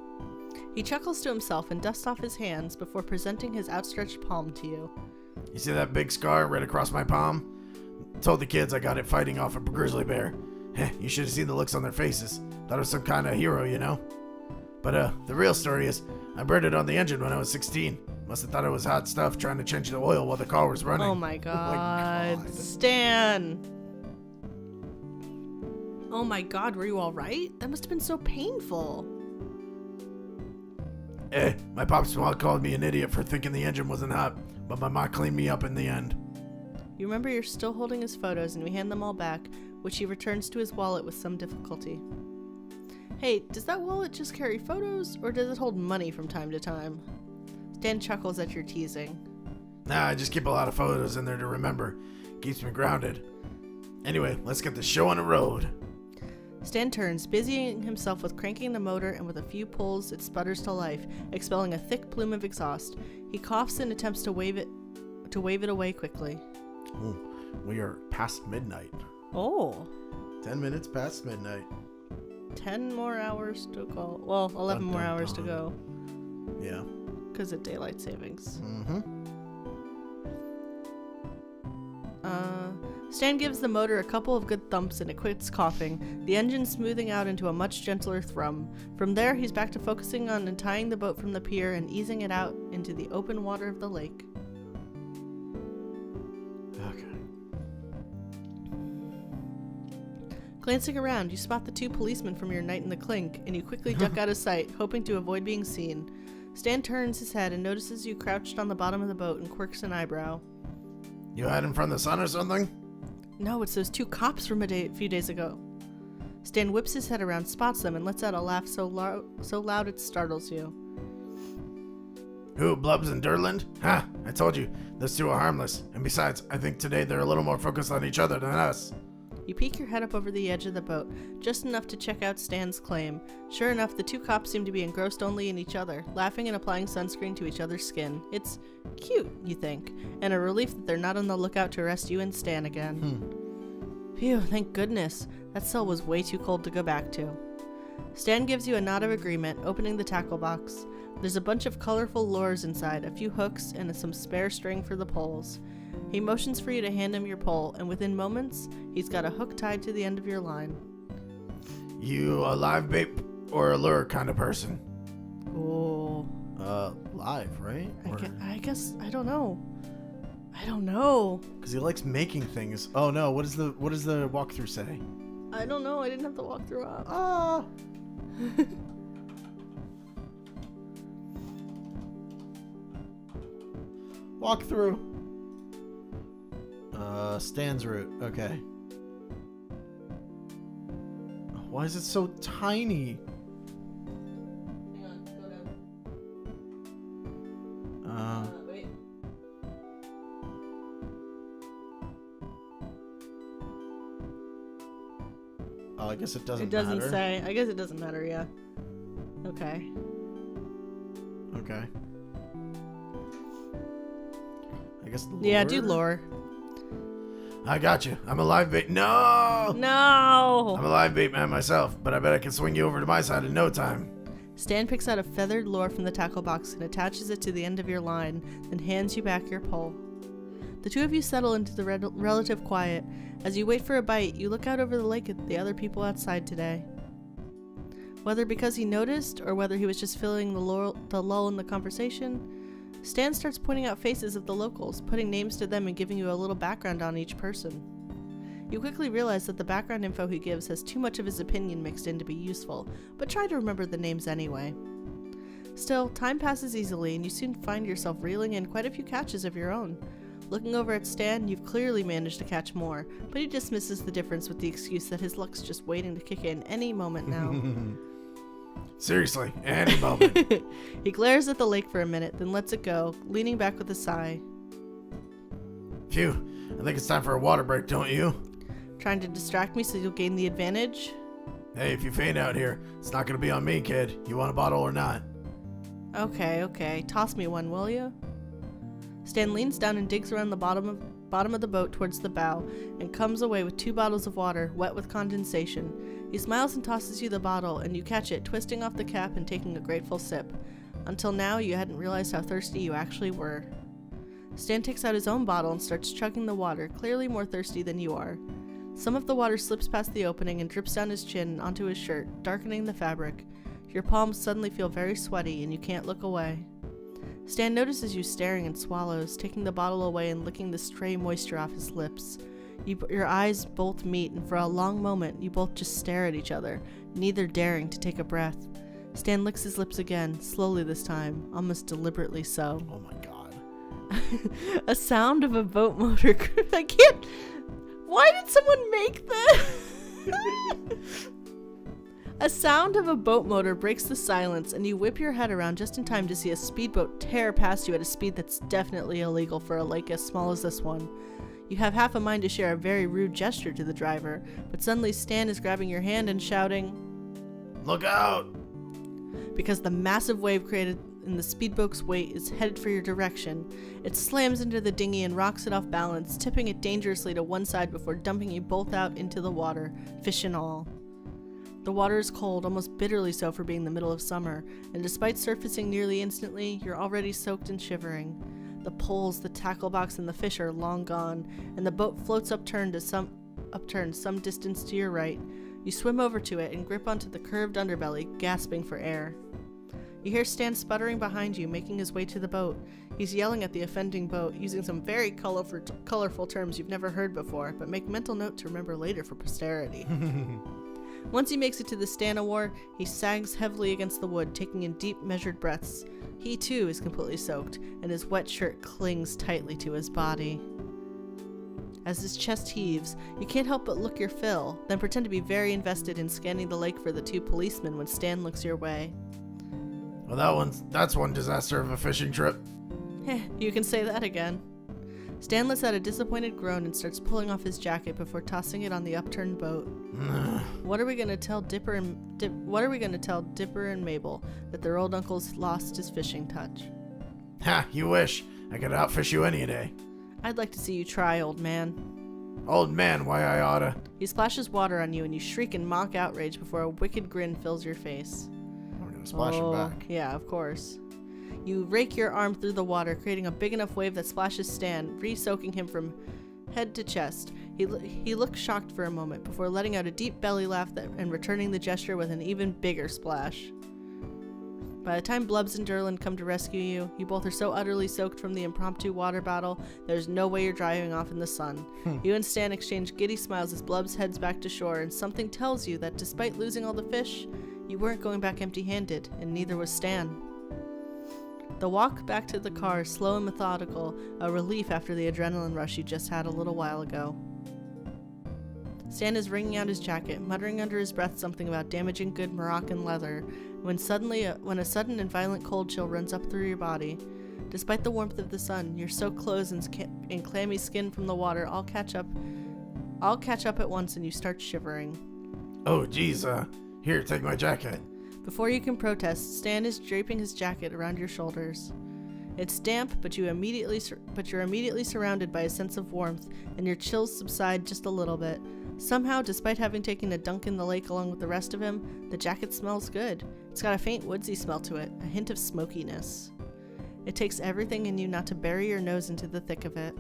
He chuckles to himself and dusts off his hands before presenting his outstretched palm to you. You see that big scar right across my palm? Told the kids I got it fighting off a grizzly bear. Heh, you should have seen the looks on their faces. Thought I was some kind of hero, you know? But the real story is, I burned it on the engine when I was 16. Must have thought it was hot stuff trying to change the oil while the car was running. Oh my god. Stan! Oh my god, were you alright? That must have been so painful. My pop's mom called me an idiot for thinking the engine wasn't hot, but my mom cleaned me up in the end. You remember you're still holding his photos and we hand them all back, which he returns to his wallet with some difficulty. Hey, does that wallet just carry photos, or does it hold money from time to time? Stan chuckles at your teasing. Nah, I just keep a lot of photos in there to remember. Keeps me grounded. Anyway, let's get the show on the road. Stan turns, busying himself with cranking the motor, and with a few pulls, it sputters to life, expelling a thick plume of exhaust. He coughs and attempts to wave it away quickly. Ooh, we are past midnight. Oh. 10 minutes past midnight. 10 more hours to go. Well, 11 more hours to go. Yeah. Because of daylight savings. Mm-hmm. Stan gives the motor a couple of good thumps and it quits coughing, the engine smoothing out into a much gentler thrum. From there, he's back to focusing on untying the boat from the pier and easing it out into the open water of the lake. Okay. Glancing around, you spot the two policemen from your night in the clink, and you quickly duck out of sight, hoping to avoid being seen. Stan turns his head and notices you crouched on the bottom of the boat and quirks an eyebrow. You hiding from the sun or something? No, it's those two cops from a few days ago. Stan whips his head around, spots them, and lets out a laugh so loud it startles you. Who, Blubs and Durland? Ha! I told you, those two are harmless. And besides, I think today they're a little more focused on each other than us. You peek your head up over the edge of the boat, just enough to check out Stan's claim. Sure enough, the two cops seem to be engrossed only in each other, laughing and applying sunscreen to each other's skin. It's cute, you think, and a relief that they're not on the lookout to arrest you and Stan again. Phew, thank goodness. That cell was way too cold to go back to. Stan gives you a nod of agreement, opening the tackle box. There's a bunch of colorful lures inside, a few hooks, and some spare string for the poles. He motions for you to hand him your pole, and within moments, he's got a hook tied to the end of your line. You a live bait or a lure kind of person? Oh. Live, right? I guess, I don't know. I don't know. Because he likes making things. Oh no, what does the walkthrough say? I don't know, I didn't have the walkthrough up. Ah. Walkthrough. Stan's route. Okay. Why is it so tiny? Hang on, go down. Wait. Oh, I guess it doesn't It doesn't matter. say. I guess it doesn't matter, yeah. Okay. Okay. I guess lure? Yeah, do lore. I got you. I'm a live bait. No! I'm No! a live bait man myself, but I bet I can swing you over to my side in no time. Stan picks out a feathered lure from the tackle box and attaches it to the end of your line, then hands you back your pole. The two of you settle into the relative quiet. As you wait for a bite, you look out over the lake at the other people outside today. Whether because he noticed, or whether he was just feeling the lull in the conversation, Stan starts pointing out faces of the locals, putting names to them and giving you a little background on each person. You quickly realize that the background info he gives has too much of his opinion mixed in to be useful, but try to remember the names anyway. Still, time passes easily and you soon find yourself reeling in quite a few catches of your own. Looking over at Stan, you've clearly managed to catch more, but he dismisses the difference with the excuse that his luck's just waiting to kick in any moment now. Seriously, any moment. He glares at the lake for a minute, then lets it go, leaning back with a sigh. Phew, I think it's time for a water break, don't you? Trying to distract me so you'll gain the advantage? Hey, if you faint out here, it's not gonna be on me, kid. You want a bottle or not? Okay. Toss me one, will you? Stan leans down and digs around the bottom of the boat towards the bow and comes away with 2 bottles of water, wet with condensation. He smiles and tosses you the bottle, and you catch it, twisting off the cap and taking a grateful sip. Until now, you hadn't realized how thirsty you actually were. Stan takes out his own bottle and starts chugging the water, clearly more thirsty than you are. Some of the water slips past the opening and drips down his chin and onto his shirt, darkening the fabric. Your palms suddenly feel very sweaty, and you can't look away. Stan notices you staring and swallows, taking the bottle away and licking the stray moisture off his lips. Your eyes both meet, and for a long moment, you both just stare at each other, neither daring to take a breath. Stan licks his lips again, slowly this time, almost deliberately so. Oh my god. A sound of a boat motor. I can't. Why did someone make this? A sound of a boat motor breaks the silence, and you whip your head around just in time to see a speedboat tear past you at a speed that's definitely illegal for a lake as small as this one. You have half a mind to share a very rude gesture to the driver, but suddenly Stan is grabbing your hand and shouting, Look out! Because the massive wave created in the speedboat's weight is headed for your direction. It slams into the dinghy and rocks it off balance, tipping it dangerously to one side before dumping you both out into the water, fish and all. The water is cold, almost bitterly so for being the middle of summer, and despite surfacing nearly instantly, you're already soaked and shivering. The poles, the tackle box, and the fish are long gone, and the boat floats upturned some distance to your right. You swim over to it and grip onto the curved underbelly, gasping for air. You hear Stan sputtering behind you, making his way to the boat. He's yelling at the offending boat, using some very colorful terms you've never heard before, but make mental note to remember later for posterity. Once he makes it to the Stan-O-War, he sags heavily against the wood, taking in deep, measured breaths. He, too, is completely soaked, and his wet shirt clings tightly to his body. As his chest heaves, you can't help but look your fill, then pretend to be very invested in scanning the lake for the 2 policemen when Stan looks your way. Well, that's one disaster of a fishing trip. You can say that again. Stan lets out a disappointed groan and starts pulling off his jacket before tossing it on the upturned boat. What are we gonna tell Dipper and Mabel? That their old uncle's lost his fishing touch? Ha, you wish. I could outfish you any day. I'd like to see you try, old man. Old man, why I oughta. He splashes water on you and you shriek in mock outrage before a wicked grin fills your face. We're gonna splash him back. Yeah, of course. You rake your arm through the water, creating a big enough wave that splashes Stan, re-soaking him from head to chest. He looks shocked for a moment before letting out a deep belly laugh and returning the gesture with an even bigger splash. By the time Blubs and Durlin come to rescue you, you both are so utterly soaked from the impromptu water battle, there's no way you're driving off in the sun. You and Stan exchange giddy smiles as Blubs heads back to shore, and something tells you that despite losing all the fish, you weren't going back empty-handed, and neither was Stan. The walk back to the car is slow and methodical, a relief after the adrenaline rush you just had a little while ago. Stan is wringing out his jacket, muttering under his breath something about damaging good Moroccan leather, when a sudden and violent cold chill runs up through your body. Despite the warmth of the sun, your soaked clothes and clammy skin from the water all catch up at once and you start shivering. Oh, geez, here, take my jacket. Before you can protest, Stan is draping his jacket around your shoulders. It's damp, but you're immediately surrounded by a sense of warmth, and your chills subside just a little bit. Somehow, despite having taken a dunk in the lake along with the rest of him, the jacket smells good. It's got a faint woodsy smell to it, a hint of smokiness. It takes everything in you not to bury your nose into the thick of it.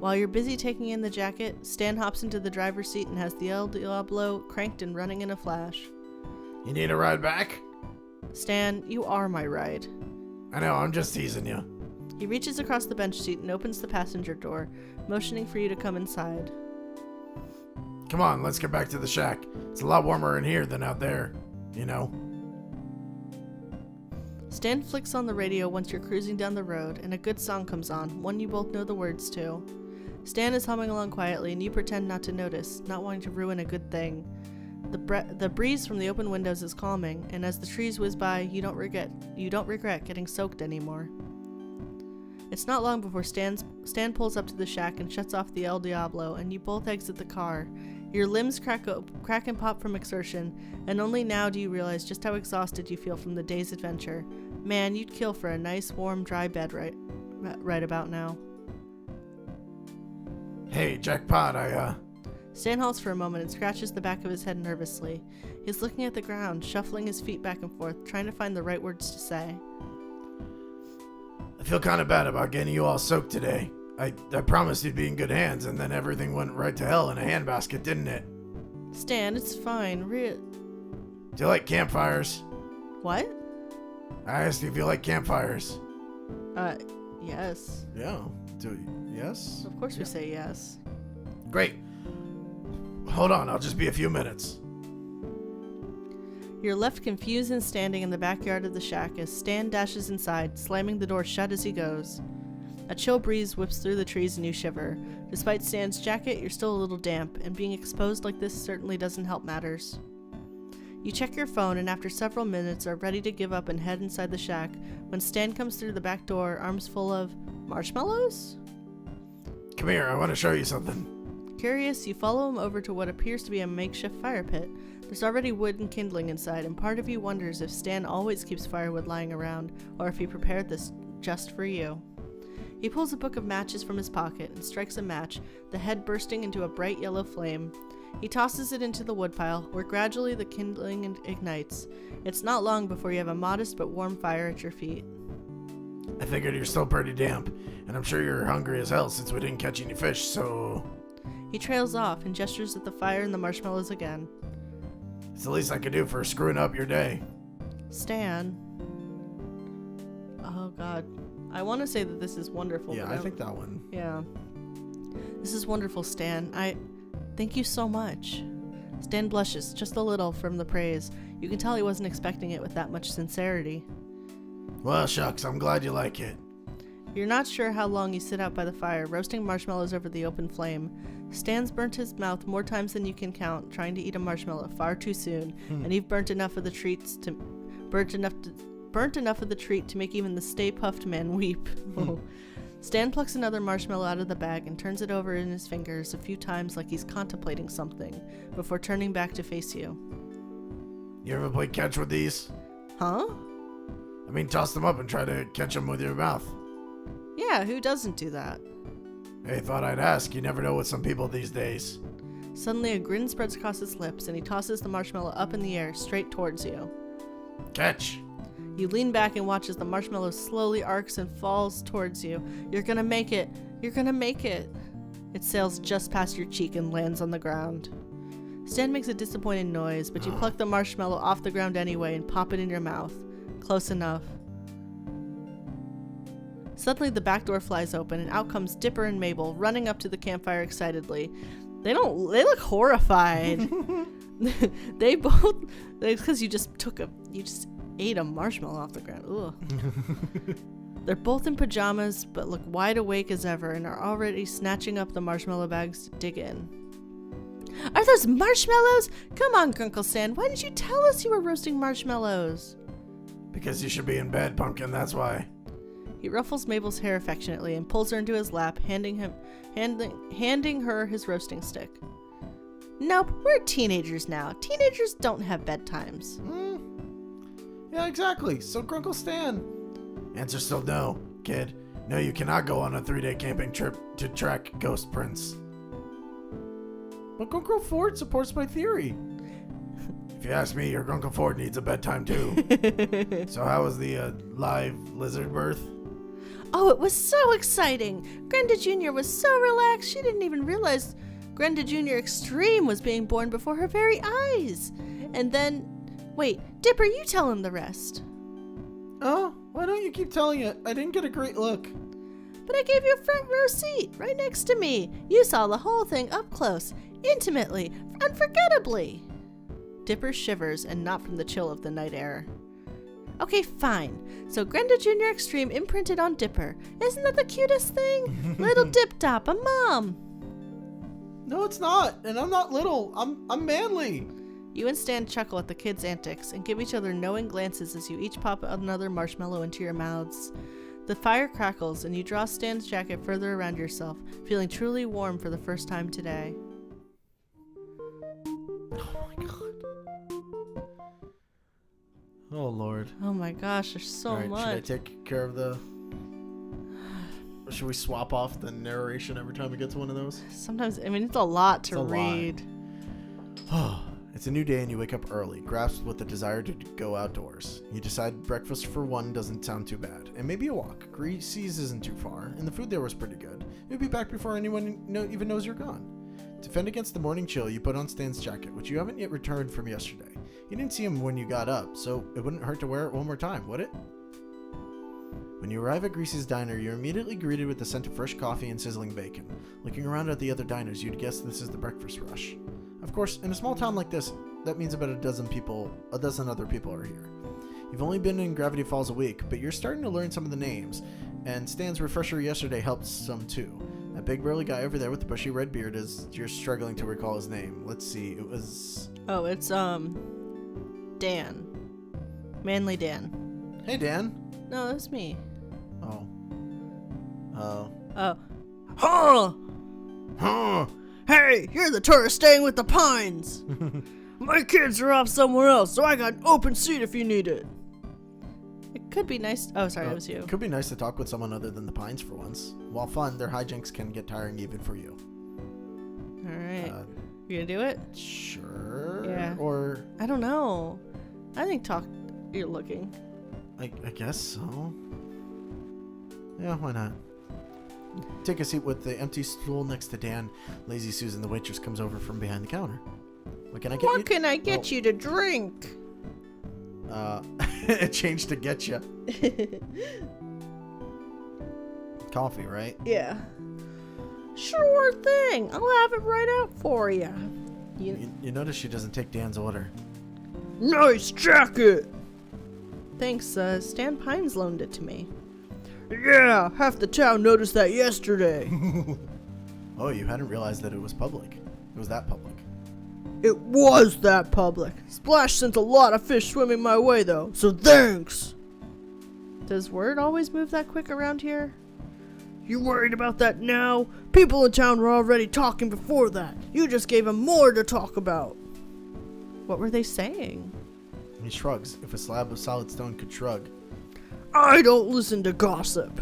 While you're busy taking in the jacket, Stan hops into the driver's seat and has the El Diablo cranked and running in a flash. You need a ride back? Stan, you are my ride. I know, I'm just teasing you. He reaches across the bench seat and opens the passenger door, motioning for you to come inside. Come on, let's get back to the shack. It's a lot warmer in here than out there, you know. Stan flicks on the radio once you're cruising down the road, and a good song comes on, one you both know the words to. Stan is humming along quietly, and you pretend not to notice, not wanting to ruin a good thing. The breeze from the open windows is calming, and as the trees whiz by, you don't regret getting soaked anymore. It's not long before Stan pulls up to the shack and shuts off the El Diablo, and you both exit the car. Your limbs crack and pop from exertion, and only now do you realize just how exhausted you feel from the day's adventure. Man, you'd kill for a nice, warm, dry bed right about now. Hey, Jackpot, Stan halts for a moment and scratches the back of his head nervously. He's looking at the ground, shuffling his feet back and forth, trying to find the right words to say. I feel kind of bad about getting you all soaked today. I promised you'd be in good hands, and then everything went right to hell in a handbasket, didn't it? Stan, it's fine. Do you like campfires? What? I asked you if you like campfires. Yes. Yeah. Yes? Of course we say yes. Great. Hold on, I'll just be a few minutes. You're left confused and standing in the backyard of the shack as Stan dashes inside, slamming the door shut as he goes. A chill breeze whips through the trees and you shiver. Despite Stan's jacket, you're still a little damp, and being exposed like this certainly doesn't help matters. You check your phone and after several minutes are ready to give up and head inside the shack when Stan comes through the back door, arms full of marshmallows? Come here, I want to show you something. Curious, you follow him over to what appears to be a makeshift fire pit. There's already wood and kindling inside, and part of you wonders if Stan always keeps firewood lying around, or if he prepared this just for you. He pulls a book of matches from his pocket and strikes a match, the head bursting into a bright yellow flame. He tosses it into the woodpile, where gradually the kindling ignites. It's not long before you have a modest but warm fire at your feet. I figured you're still pretty damp, and I'm sure you're hungry as hell since we didn't catch any fish, so... He trails off and gestures at the fire and the marshmallows again. It's the least I could do for screwing up your day. Stan. Oh god. I want to say that this is wonderful. Yeah, but I think that one. Yeah. This is wonderful, Stan. Thank you so much. Stan blushes just a little from the praise. You can tell he wasn't expecting it with that much sincerity. Well, shucks, I'm glad you like it. You're not sure how long you sit out by the fire, roasting marshmallows over the open flame. Stan's burnt his mouth more times than you can count, trying to eat a marshmallow far too soon, and you've burnt enough of the treat to make even the Stay Puffed Man weep. Stan plucks another marshmallow out of the bag and turns it over in his fingers a few times like he's contemplating something, before turning back to face you. You ever play catch with these? Huh? I mean, toss them up and try to catch them with your mouth. Yeah, who doesn't do that? Hey, thought I'd ask. You never know with some people these days. Suddenly a grin spreads across his lips and he tosses the marshmallow up in the air, straight towards you. Catch! You lean back and watch as the marshmallow slowly arcs and falls towards you. You're gonna make it! You're gonna make it! It sails just past your cheek and lands on the ground. Stan makes a disappointed noise, but you pluck the marshmallow off the ground anyway and pop it in your mouth. Close enough. Suddenly the back door flies open and out comes Dipper and Mabel, running up to the campfire excitedly. They look horrified. It's because you just ate a marshmallow off the ground. Ugh. They're both in pajamas, but look wide awake as ever and are already snatching up the marshmallow bags to dig in. Are those marshmallows? Come on, Grunkle Stan, why didn't you tell us you were roasting marshmallows? Because you should be in bed, Pumpkin, that's why. He ruffles Mabel's hair affectionately and pulls her into his lap, handing her his roasting stick. Nope, we're teenagers now. Teenagers don't have bedtimes. Yeah, exactly. So Grunkle Stan. Answer still no, kid. No, you cannot go on a 3-day camping trip to track Ghost Prince. But Grunkle Ford supports my theory. If you ask me, your Grunkle Ford needs a bedtime too. So how was the live lizard birth? Oh, it was so exciting! Grenda Jr. was so relaxed she didn't even realize Grenda Jr. Extreme was being born before her very eyes. And then... Wait, Dipper, you tell him the rest. Oh, why don't you keep telling it? I didn't get a great look. But I gave you a front row seat, right next to me. You saw the whole thing up close, intimately, unforgettably. Dipper shivers, and not from the chill of the night air. Okay, fine. So Grenda Jr. Extreme imprinted on Dipper. Isn't that the cutest thing? Little Dip Top, a mom. No, it's not. And I'm not little. I'm manly. You and Stan chuckle at the kids' antics and give each other knowing glances as you each pop another marshmallow into your mouths. The fire crackles and you draw Stan's jacket further around yourself, feeling truly warm for the first time today. Oh my god. Oh lord. Oh my gosh, there's so All right, much. should I take care of the... Should we swap off the narration every time we get to one of those? Sometimes, I mean, it's a lot to It's a lot. read. It's a new day and you wake up early, grasped with the desire to go outdoors. You decide breakfast for one doesn't sound too bad, and maybe a walk. Greasy's isn't too far, and the food there was pretty good. You'll be back before anyone even knows you're gone. To fend against the morning chill, you put on Stan's jacket, which you haven't yet returned from yesterday. You didn't see him when you got up, so it wouldn't hurt to wear it one more time, would it? When you arrive at Greasy's diner, you're immediately greeted with the scent of fresh coffee and sizzling bacon. Looking around at the other diners, you'd guess this is the breakfast rush. Of course, in a small town like this, that means about a dozen other people are here. You've only been in Gravity Falls a week, but you're starting to learn some of the names, and Stan's refresher yesterday helped some too. That big burly guy over there with the bushy red beard is you're struggling to recall his name. Let's see, it was... Oh, it's, Dan. Manly Dan. Hey, Dan. No, that's me. Oh. Oh. Oh. Huh! Huh! Hey, you're the tourist staying with the Pines! My kids are off somewhere else, so I got an open seat if you need it. It could be nice. Oh, sorry, it was you. It could be nice to talk with someone other than the Pines for once. While fun, their hijinks can get tiring even for you. Alright. You gonna do it? Sure. Yeah. Or... I don't know. I think you're looking. I guess so. Yeah, why not? Take a seat with the empty stool next to Dan. Lazy Susan, the waitress, comes over from behind the counter. What can I get you? What can I get you to drink? It changed to get you. Coffee, right? Yeah. Sure thing. I'll have it right out for you. You notice she doesn't take Dan's order. Nice jacket! Thanks, Stan Pines loaned it to me. Yeah, half the town noticed that yesterday. Oh, you hadn't realized that it was public. It was that public. It was that public. Splash sent a lot of fish swimming my way, though, so thanks! Does word always move that quick around here? You worried about that now? People in town were already talking before that. You just gave them more to talk about. What were they saying? He shrugs. If a slab of solid stone could shrug. I don't listen to gossip.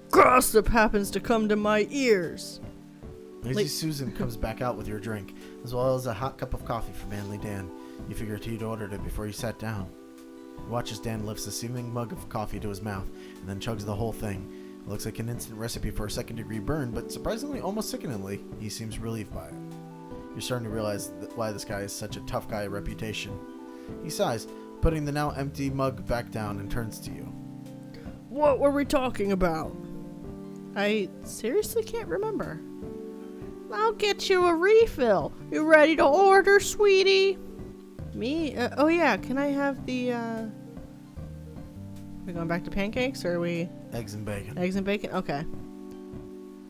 Gossip happens to come to my ears. Lazy Susan comes back out with your drink, as well as a hot cup of coffee for Manly Dan. You figured he'd ordered it before you sat down. You watch as Dan lifts a seeming mug of coffee to his mouth, and then chugs the whole thing. It looks like an instant recipe for a second-degree burn, but surprisingly, almost sickeningly, he seems relieved by it. You're starting to realize why this guy is such a tough guy reputation. He sighs, putting the now empty mug back down, and turns to you. What were we talking about? I seriously can't remember. I'll get you a refill. You ready to order, sweetie? Me? Oh yeah, can I have the, Are we going back to pancakes, or are we... Eggs and bacon. Eggs and bacon? Okay.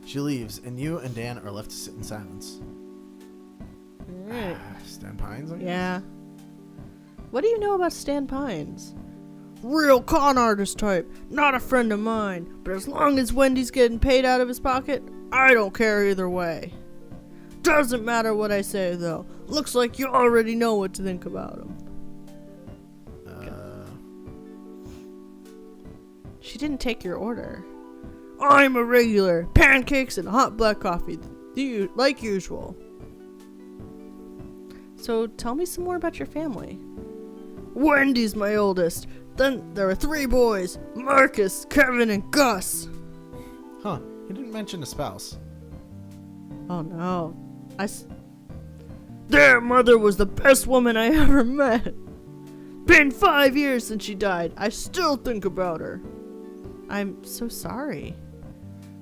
She leaves, and you and Dan are left to sit in silence. Alright. Stan Pines, I guess? Yeah. What do you know about Stan Pines? Real con artist type. Not a friend of mine. But as long as Wendy's getting paid out of his pocket, I don't care either way. Doesn't matter what I say, though. Looks like you already know what to think about him. She didn't take your order. I'm a regular. Pancakes and hot black coffee. Like usual. So tell me some more about your family. Wendy's my oldest. Then there were 3 boys, Marcus, Kevin, and Gus. Huh, he didn't mention a spouse. Oh no. Their mother was the best woman I ever met. Been 5 years since she died. I still think about her. I'm so sorry.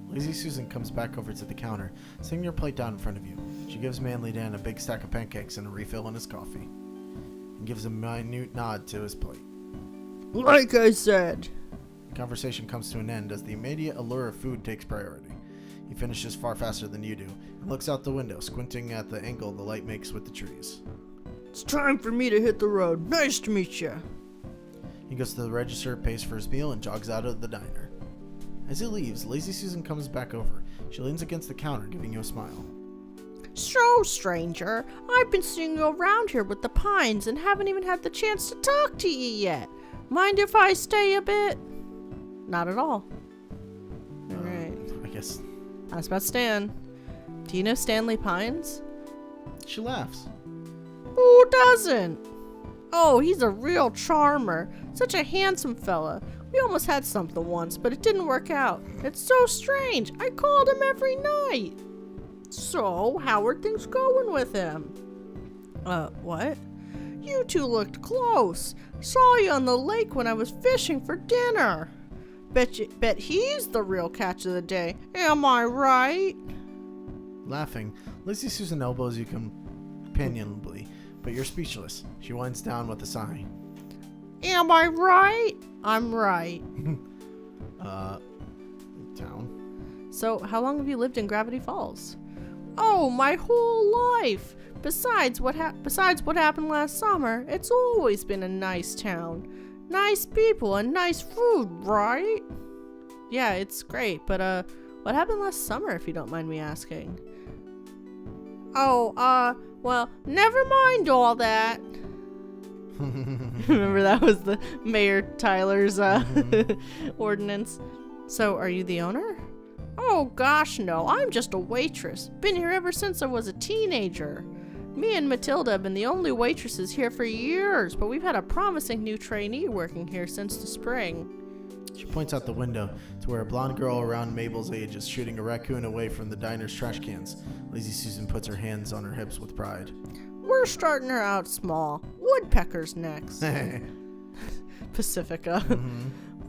Lazy Susan comes back over to the counter, setting your plate down in front of you. She gives Manly Dan a big stack of pancakes and a refill on his coffee, and gives a minute nod to his plate. Like I said. The conversation comes to an end as the immediate allure of food takes priority. He finishes far faster than you do, and looks out the window, squinting at the angle the light makes with the trees. It's time for me to hit the road. Nice to meet you. He goes to the register, pays for his meal, and jogs out of the diner. As he leaves, Lazy Susan comes back over. She leans against the counter, giving you a smile. So, stranger, I've been seeing you around here with the Pines and haven't even had the chance to talk to you yet. Mind if I stay a bit? Not at all. Alright. I guess. Ask about Stan. Do you know Stanley Pines? She laughs. Who doesn't? Oh, he's a real charmer. Such a handsome fella. We almost had something once, but it didn't work out. It's so strange. I called him every night. So, how are things going with him? What? You two looked close. Saw you on the lake when I was fishing for dinner. Bet he's the real catch of the day. Am I right? Laughing, Lazy Susan elbows you companionably, but you're speechless. She winds down with a sigh. Am I right? I'm right. Town. So, how long have you lived in Gravity Falls? Oh, my whole life. Besides what happened last summer, it's always been a nice town. Nice people and nice food, right? Yeah, it's great, but what happened last summer, if you don't mind me asking? Oh, well, never mind all that. Remember that was the Mayor Tyler's ordinance. So, are you the owner? Oh gosh, no, I'm just a waitress. Been here ever since I was a teenager. Me and Matilda have been the only waitresses here for years, but we've had a promising new trainee working here since the spring. She points out the window to where a blonde girl around Mabel's age is shooting a raccoon away from the diner's trash cans. Lazy Susan puts her hands on her hips with pride. We're starting her out small. Woodpeckers next. Pacifica.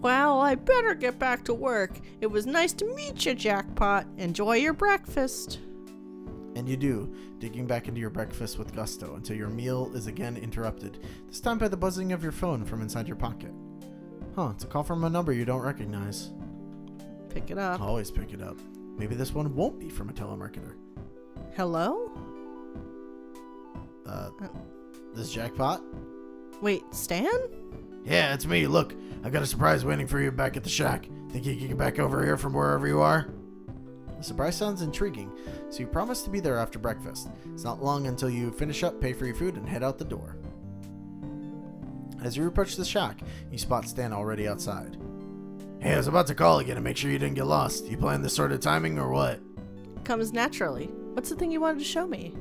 Well, I better get back to work. It was nice to meet you, Jackpot. Enjoy your breakfast. And you do, digging back into your breakfast with gusto until your meal is again interrupted, this time by the buzzing of your phone from inside your pocket. Huh, it's a call from a number you don't recognize. Pick it up. Always pick it up. Maybe this one won't be from a telemarketer. Hello? This Jackpot? Wait, Stan? Yeah, it's me. Look, I got a surprise waiting for you back at the shack. Think you can get back over here from wherever you are? The surprise sounds intriguing, so you promise to be there after breakfast. It's not long until you finish up, pay for your food, and head out the door. As you approach the shack, you spot Stan already outside. Hey, I was about to call again to make sure you didn't get lost. You plan this sort of timing or what? Comes naturally. What's the thing you wanted to show me?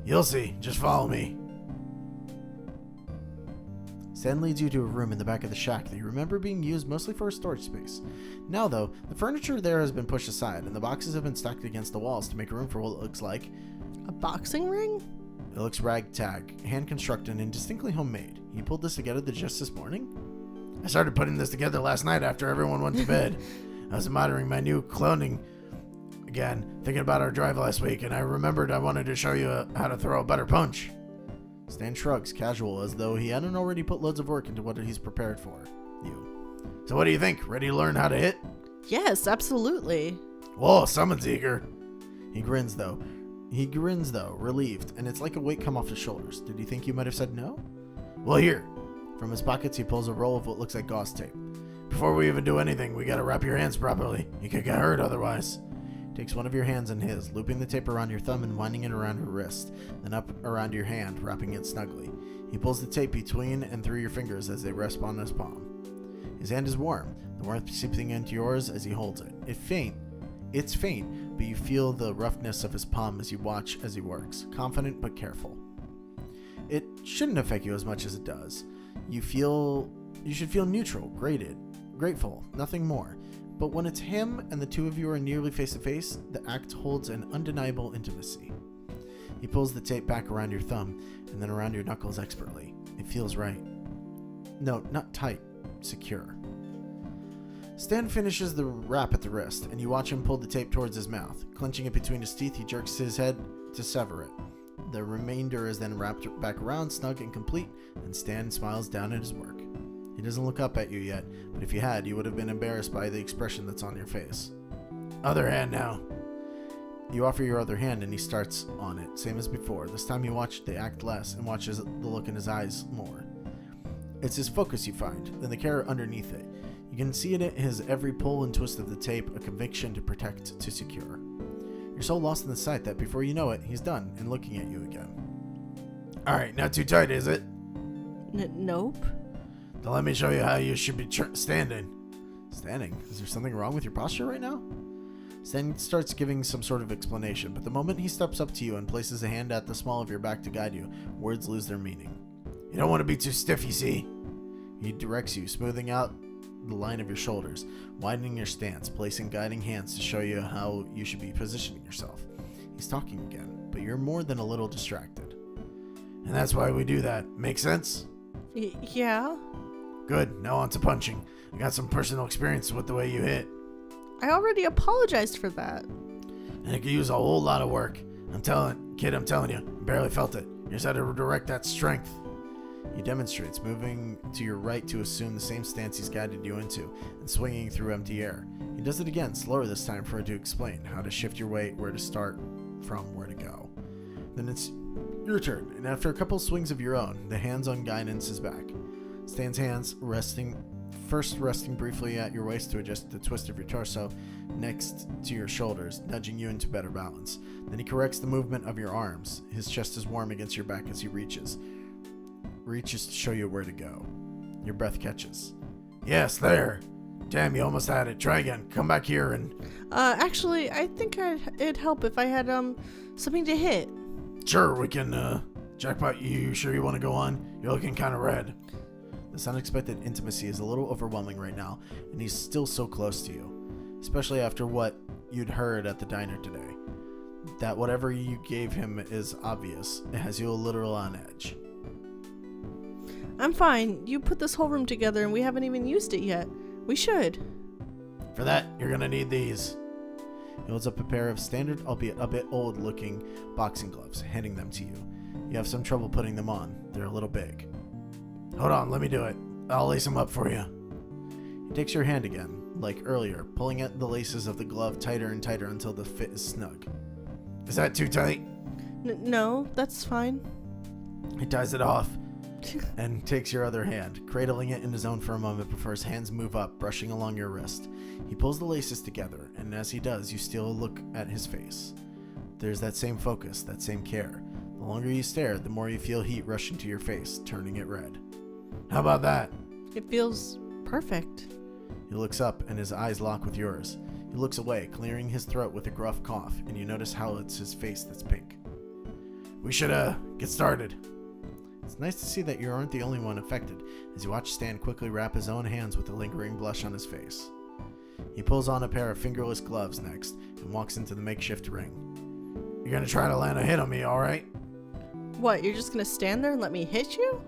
You'll see. Just follow me. Stan leads you to a room in the back of the shack that you remember being used mostly for a storage space. Now, though, the furniture there has been pushed aside, and the boxes have been stacked against the walls to make room for what looks like A boxing ring? It looks ragtag, hand-constructed, and distinctly homemade. You pulled this together just this morning? I started putting this together last night after everyone went to bed. I was admiring my new clothing again, thinking about our drive last week, and I remembered I wanted to show you how to throw a better punch. Stan shrugs, casual, as though he hadn't already put loads of work into what he's prepared for you. So what do you think? Ready to learn how to hit? Yes, absolutely. Whoa, someone's eager. He grins, though, relieved, and it's like a weight come off his shoulders. Did he think you might have said no? Well, here. From his pockets, he pulls a roll of what looks like gauze tape. Before we even do anything, we gotta wrap your hands properly. You could get hurt otherwise. Takes one of your hands in his, looping the tape around your thumb and winding it around your wrist, then up around your hand, wrapping it snugly. He pulls the tape between and through your fingers as they rest on his palm. His hand is warm, the warmth seeping into yours as he holds it. It's faint, but you feel the roughness of his palm as you watch as he works, confident but careful. It shouldn't affect you as much as it does. You feel You should feel neutral, grateful, nothing more. But when it's him and the two of you are nearly face to face, the act holds an undeniable intimacy. He pulls the tape back around your thumb and then around your knuckles expertly. It feels right. No, not tight, secure. Stan finishes the wrap at the wrist, and you watch him pull the tape towards his mouth. Clenching it between his teeth, he jerks his head to sever it. The remainder is then wrapped back around, snug and complete, and Stan smiles down at his work. He doesn't look up at you yet, but if you had, you would have been embarrassed by the expression that's on your face. Other hand now. You offer your other hand and he starts on it, same as before. This time you watch the act less and watches the look in his eyes more. It's his focus you find, then the care underneath it. You can see it in his every pull and twist of the tape, a conviction to protect, to secure. You're so lost in the sight that before you know it, he's done and looking at you again. Alright, not too tight, is it? Nope. Then let me show you how you should be standing. Standing? Is there something wrong with your posture right now? Stan starts giving some sort of explanation, but the moment he steps up to you and places a hand at the small of your back to guide you, words lose their meaning. You don't want to be too stiff, you see. He directs you, smoothing out the line of your shoulders, widening your stance, placing guiding hands to show you how you should be positioning yourself. He's talking again, but you're more than a little distracted. And that's why we do that. Make sense? Yeah. Good, now on to punching. I got some personal experience with the way you hit. I already apologized for that. And it could use a whole lot of work. I'm telling you, I barely felt it. You just had to direct that strength. He demonstrates, moving to your right to assume the same stance he's guided you into, and swinging through empty air. He does it again, slower this time for it to explain how to shift your weight, where to start from, where to go. Then it's your turn, and after a couple swings of your own, the hands-on guidance is back. Stan's hands resting briefly at your waist to adjust the twist of your torso, next to your shoulders, nudging you into better balance. Then he corrects the movement of your arms. His chest is warm against your back as he reaches to show you where to go. Your breath catches. Yes, there. Damn, you almost had it. Try again. Come back here and... Actually, I think it'd help if I had, something to hit. Sure, we can, Jackpot, you sure you want to go on? You're looking kind of red. This unexpected intimacy is a little overwhelming right now, and he's still so close to you. Especially after what you'd heard at the diner today. That whatever you gave him is obvious. It has you a little on edge. I'm fine. You put this whole room together and we haven't even used it yet. We should. For that, you're gonna need these. He holds up a pair of standard, albeit a bit old-looking, boxing gloves, handing them to you. You have some trouble putting them on. They're a little big. Hold on, let me do it. I'll lace them up for you. He takes your hand again, like earlier, pulling at the laces of the glove tighter and tighter until the fit is snug. Is that too tight? No, that's fine. He ties it off and takes your other hand, cradling it in his own for a moment before his hands move up, brushing along your wrist. He pulls the laces together, and as he does, you steal a look at his face. There's that same focus, that same care. The longer you stare, the more you feel heat rushing to your face, turning it red. How about that? It feels perfect. He looks up, and his eyes lock with yours. He looks away, clearing his throat with a gruff cough, and you notice how it's his face that's pink. We should, get started. It's nice to see that you aren't the only one affected, as you watch Stan quickly wrap his own hands with a lingering blush on his face. He pulls on a pair of fingerless gloves next, and walks into the makeshift ring. You're gonna try to land a hit on me, alright? What, you're just gonna stand there and let me hit you?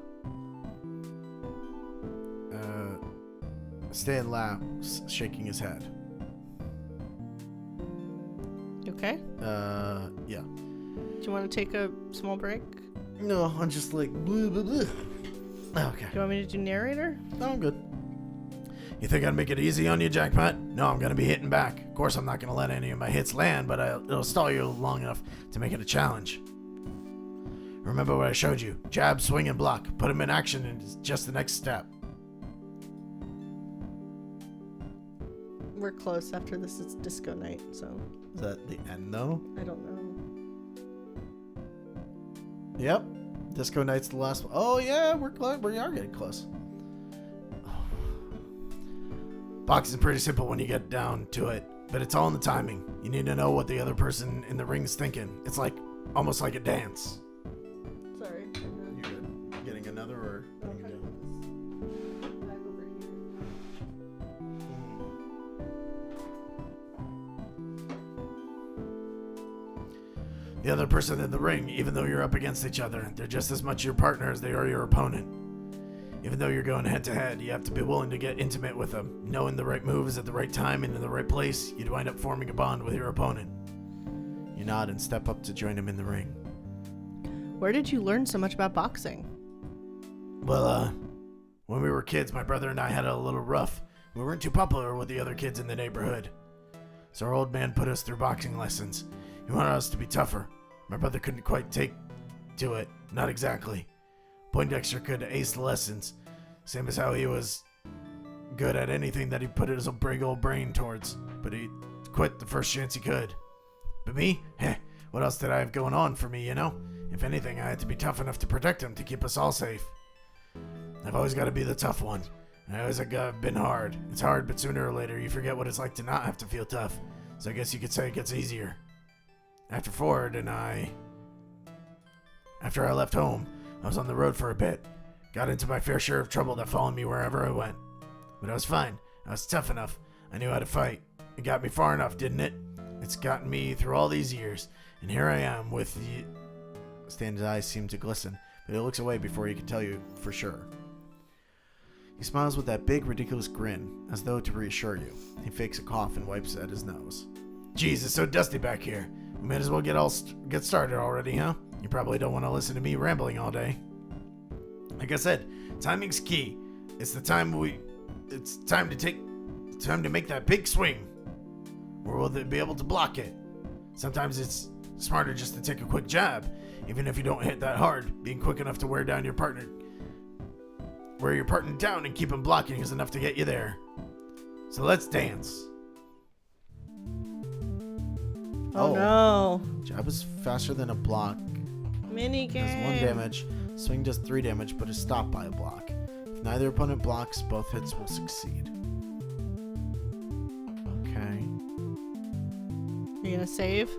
Stan laughs, shaking his head. You okay? Yeah. Do you want to take a small break? No, I'm just like, blah, blah, blah. Okay. Do you want me to do narrator? No, I'm good. You think I'd make it easy on you, Jackpot? No, I'm gonna be hitting back. Of course, I'm not gonna let any of my hits land, but it'll stall you long enough to make it a challenge. Remember what I showed you. Jab, swing, and block. Put them in action, and it's just the next step. We're close after this is disco night, so Is that the end, though? I don't know. Yep. Disco Night's the last one. Oh, yeah, we're close. We are getting close. Boxing's pretty simple when you get down to it, but it's all in the timing. You need to know what the other person in the ring's thinking. It's like, almost like a dance. Sorry. You good? Getting another or? I'll try to put this back over the other person in the ring, even though you're up against each other. They're just as much your partner as they are your opponent. Even though you're going head to head, you have to be willing to get intimate with them. Knowing the right moves at the right time and in the right place, you'd wind up forming a bond with your opponent. You nod and step up to join him in the ring. Where did you learn so much about boxing? Well, when we were kids, my brother and I had it a little rough. We weren't too popular with the other kids in the neighborhood. So our old man put us through boxing lessons. He wanted us to be tougher. My brother couldn't quite take to it. Not exactly. Poindexter could ace the lessons. Same as how he was good at anything that he put his big old brain towards. But he quit the first chance he could. But me? What else did I have going on for me, you know? If anything, I had to be tough enough to protect him, to keep us all safe. I've always got to be the tough one. And I always have been hard. It's hard, but sooner or later you forget what it's like to not have to feel tough. So I guess you could say it gets easier. After I left home, I was on the road for a bit. Got into my fair share of trouble that followed me wherever I went. But I was fine. I was tough enough. I knew how to fight. It got me far enough, didn't it? It's gotten me through all these years. And here I am with the... Stan's eyes seem to glisten, but he looks away before he can tell you for sure. He smiles with that big, ridiculous grin, as though to reassure you. He fakes a cough and wipes at his nose. Jeez, it's so dusty back here. We might as well get started already, huh? You probably don't want to listen to me rambling all day. Like I said, timing's key. It's time to make that big swing. Or we'll be able to block it. Sometimes it's smarter just to take a quick jab, even if you don't hit that hard. Being quick enough to wear your partner down and keep him blocking is enough to get you there. So let's dance. Oh no. Jab is faster than a block. Mini game. Does 1 damage. Swing does 3 damage, but is stopped by a block. If neither opponent blocks, both hits will succeed. Okay. You gonna save?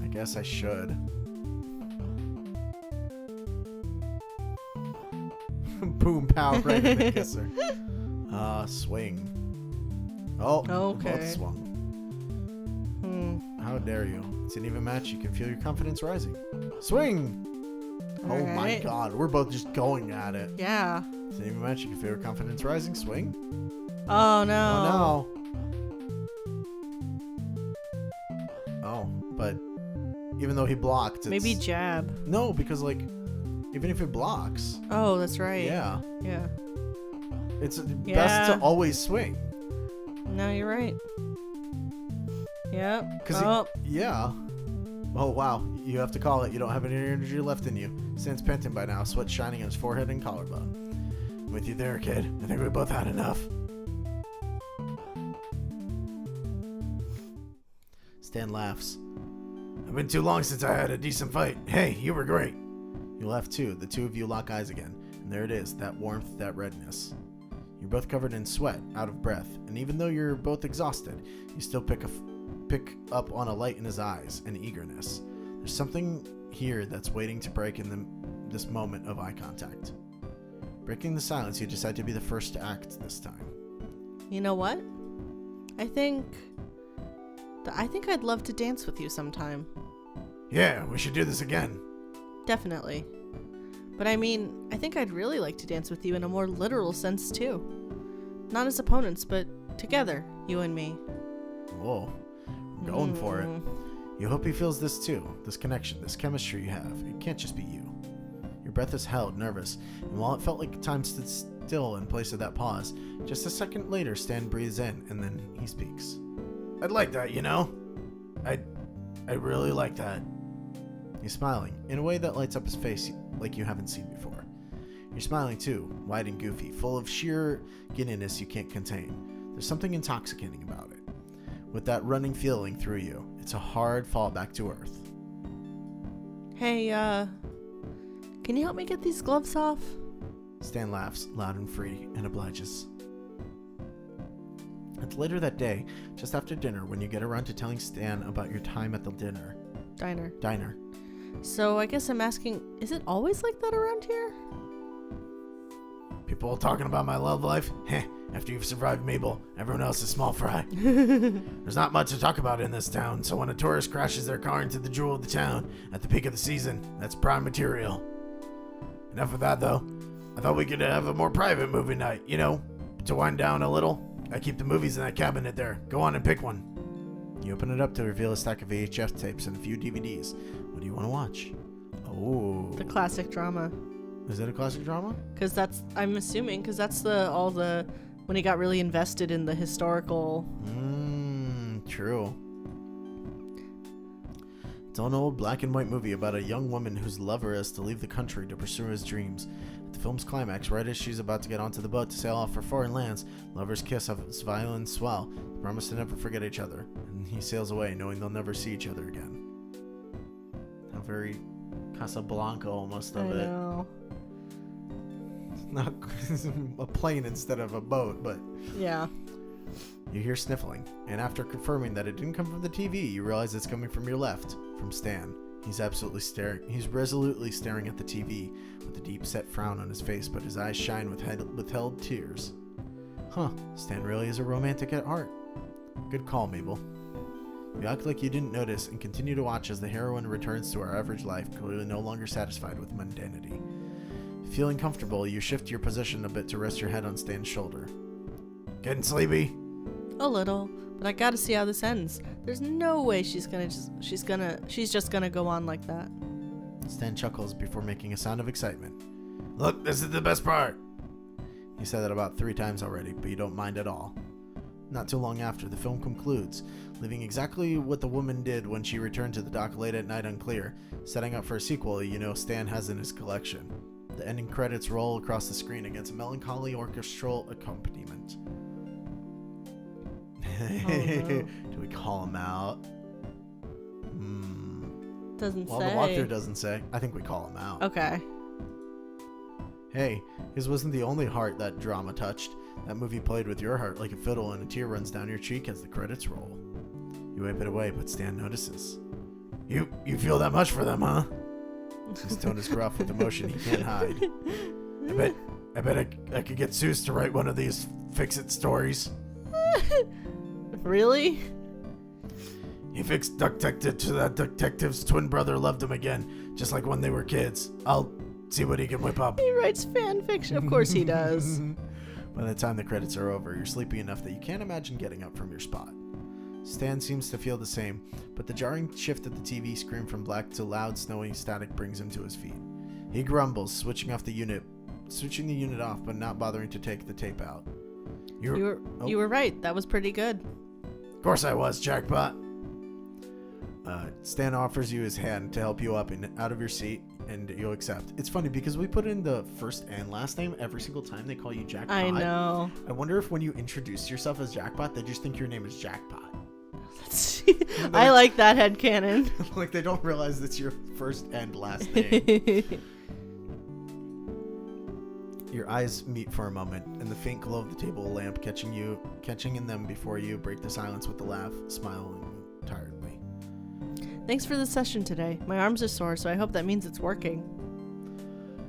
I guess I should. Boom, pow, right in the kisser. Swing. Oh, Okay. both swung. How dare you? It's an even match. You can feel your confidence rising. Swing! Oh my Alright. god, we're both just going at it. Yeah. It's an even match. You can feel your confidence rising. Swing. Oh no. Oh no. Oh, but even though he blocked, it's... Maybe jab. No, because like, even if he blocks, Oh, that's right. yeah, Yeah. it's best Yeah. to always swing. No, you're right. Yep. Cause Oh. yeah. Oh wow, you have to call it. You don't have any energy left in you. Stan's panting by now, sweat shining on his forehead and collarbone. I'm with you there, kid. I think we both had enough. Stan laughs. It's been too long since I had a decent fight. Hey, you were great. You laugh too. The two of you lock eyes again, and there it is, that warmth, that redness. You're both covered in sweat, out of breath, and even though you're both exhausted, you still pick up on a light in his eyes, an eagerness. There's something here that's waiting to break in this moment of eye contact. Breaking the silence, you decide to be the first to act this time. You know what? I think I'd love to dance with you sometime. Yeah, we should do this again. Definitely. But I mean, I think I'd really like to dance with you in a more literal sense too. Not as opponents, but together, you and me. Whoa, I'm going for it. You hope he feels this too, this connection, this chemistry you have. It can't just be you. Your breath is held, nervous, and while it felt like time stood still in place of that pause, just a second later Stan breathes in, and then he speaks. I'd like that, you know? I really like that. He's smiling, in a way that lights up his face like you haven't seen before. You're smiling too, wide and goofy, full of sheer giddiness you can't contain. There's something intoxicating about it. With that running feeling through you, it's a hard fall back to earth. Hey, can you help me get these gloves off? Stan laughs, loud and free, and obliges. It's later that day, just after dinner, when you get around to telling Stan about your time at the diner. So I guess I'm asking, is it always like that around here? People talking about my love life? After you've survived Mabel, everyone else is small fry. There's not much to talk about in this town, so when a tourist crashes their car into the jewel of the town at the peak of the season, that's prime material. Enough of that, though. I thought we could have a more private movie night, to wind down a little. I keep the movies in that cabinet there. Go on and pick one. You open it up to reveal a stack of VHS tapes and a few DVDs. What do you want to watch? Oh. The classic drama. Is it a classic drama? Because I'm assuming, because that's when he got really invested in the historical. True. It's an old black and white movie about a young woman whose lover has to leave the country to pursue his dreams. At the film's climax, right as she's about to get onto the boat to sail off for foreign lands, lovers kiss of its violent swell, promise to never forget each other, and he sails away knowing they'll never see each other again. How very Casablanca almost of it. I know. Not a plane instead of a boat, but Yeah. you hear sniffling, and after confirming that it didn't come from the TV, you realize it's coming from your left, from Stan. He's resolutely staring at the TV with a deep-set frown on his face, but his eyes shine with withheld tears. Huh, Stan really is a romantic at heart. Good call, Mabel. You act like you didn't notice and continue to watch as the heroine returns to her average life, clearly no longer satisfied with mundanity. Feeling comfortable, you shift your position a bit to rest your head on Stan's shoulder. Getting sleepy? A little, but I gotta see how this ends. There's no way she's just gonna go on like that. Stan chuckles before making a sound of excitement. Look, this is the best part. He said that about 3 times already, but you don't mind at all. Not too long after, the film concludes, leaving exactly what the woman did when she returned to the dock late at night unclear, setting up for a sequel Stan has in his collection. The ending credits roll across the screen against a melancholy orchestral accompaniment. No. Do we call him out? Doesn't Well, say. the walkthrough doesn't say. I think we call him out. Okay. Hey, his wasn't the only heart that drama touched. That movie played with your heart like a fiddle, and a tear runs down your cheek as the credits roll. You wipe it away, but Stan notices. You feel that much for them, huh? His tone is gruff with emotion he can't hide. I bet I could get Seuss to write one of these fix-it stories. Really? He fixed Detective to that detective's twin brother loved him again, just like when they were kids. I'll see what he can whip up. He writes fan fiction. Of course he does. By the time the credits are over, you're sleepy enough that you can't imagine getting up from your spot. Stan seems to feel the same, but the jarring shift at the TV screen from black to loud, snowy static brings him to his feet. He grumbles, switching the unit off, but not bothering to take the tape out. You were right. That was pretty good. Of course I was, Jackpot. Stan offers you his hand to help you up and out of your seat, and you accept. It's funny because we put in the first and last name every single time they call you Jackpot. I know. I wonder if when you introduce yourself as Jackpot, they just think your name is Jackpot. I like that headcanon. Like they don't realize it's your first and last name. Your eyes meet for a moment, and the faint glow of the table lamp catching in them before you break the silence with a laugh, smiling tiredly. Thanks for the session today. My arms are sore, so I hope that means it's working.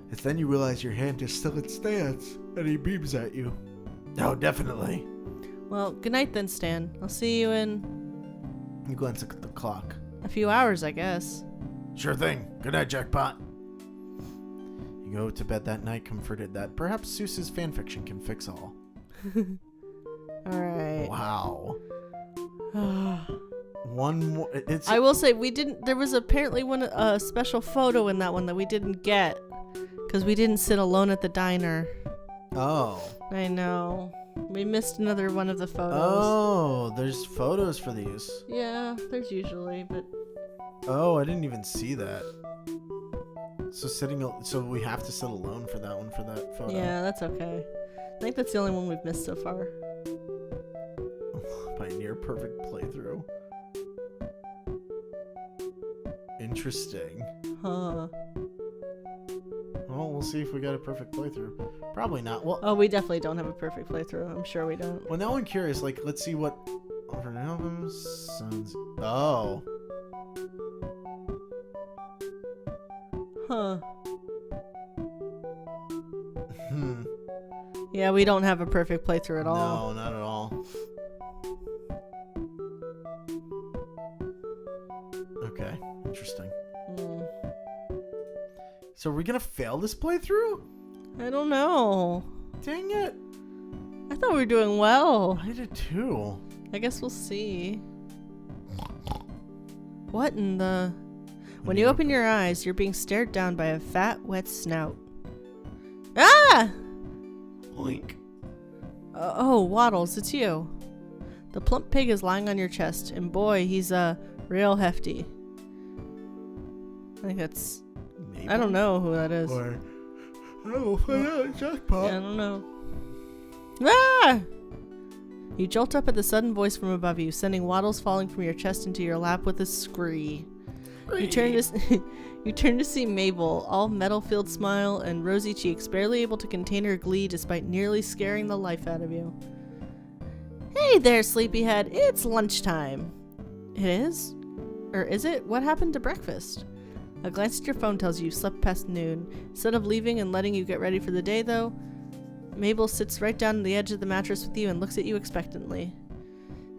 It's then you realize your hand is still at Stan's, and he beams at you. Oh, definitely. Well, good night then, Stan. I'll see you in You glance at the clock. a few hours, I guess. Sure thing. Good night, Jackpot. You go to bed that night comforted that perhaps Seuss's fanfiction can fix all. Alright. Wow. One more. I will say, there was apparently a special photo in that one that we didn't get. Because we didn't sit alone at the diner. Oh. I know. We missed another one of the photos. Oh, there's photos for these. Yeah, there's usually, but... Oh, I didn't even see that. So we have to sit alone for that one, for that photo. Yeah, that's okay. I think that's the only one we've missed so far. By near perfect playthrough. Interesting. Huh. Well, we'll see if we got a perfect playthrough. Probably not. Well, Oh, we definitely don't have a perfect playthrough. I'm sure we don't. well, now I'm curious. Like, let's see what. For now, sounds. Oh. Huh. Yeah, we don't have a perfect playthrough at all. No, not at all. Okay, interesting. Mm, So are we gonna fail this playthrough? I don't know. Dang it! I thought we were doing well. I did too. I guess we'll see. What in the... When you open your eyes, you're being stared down by a fat, wet snout. Ah! Oink. Oh, Waddles, it's you. The plump pig is lying on your chest, and boy, he's real hefty. I think that's... Maybe. I don't know who that is. Or oh, find out, jackpot. Yeah, I don't know. Ah! You jolt up at the sudden voice from above you, sending Waddles falling from your chest into your lap with a scree. You turn to see Mabel, all metal-filled smile and rosy cheeks, barely able to contain her glee despite nearly scaring the life out of you. Hey there, sleepyhead. It's lunchtime. It is? Or is it? What happened to breakfast? A glance at your phone tells you slept past noon. Instead of leaving and letting you get ready for the day, though, Mabel sits right down on the edge of the mattress with you and looks at you expectantly.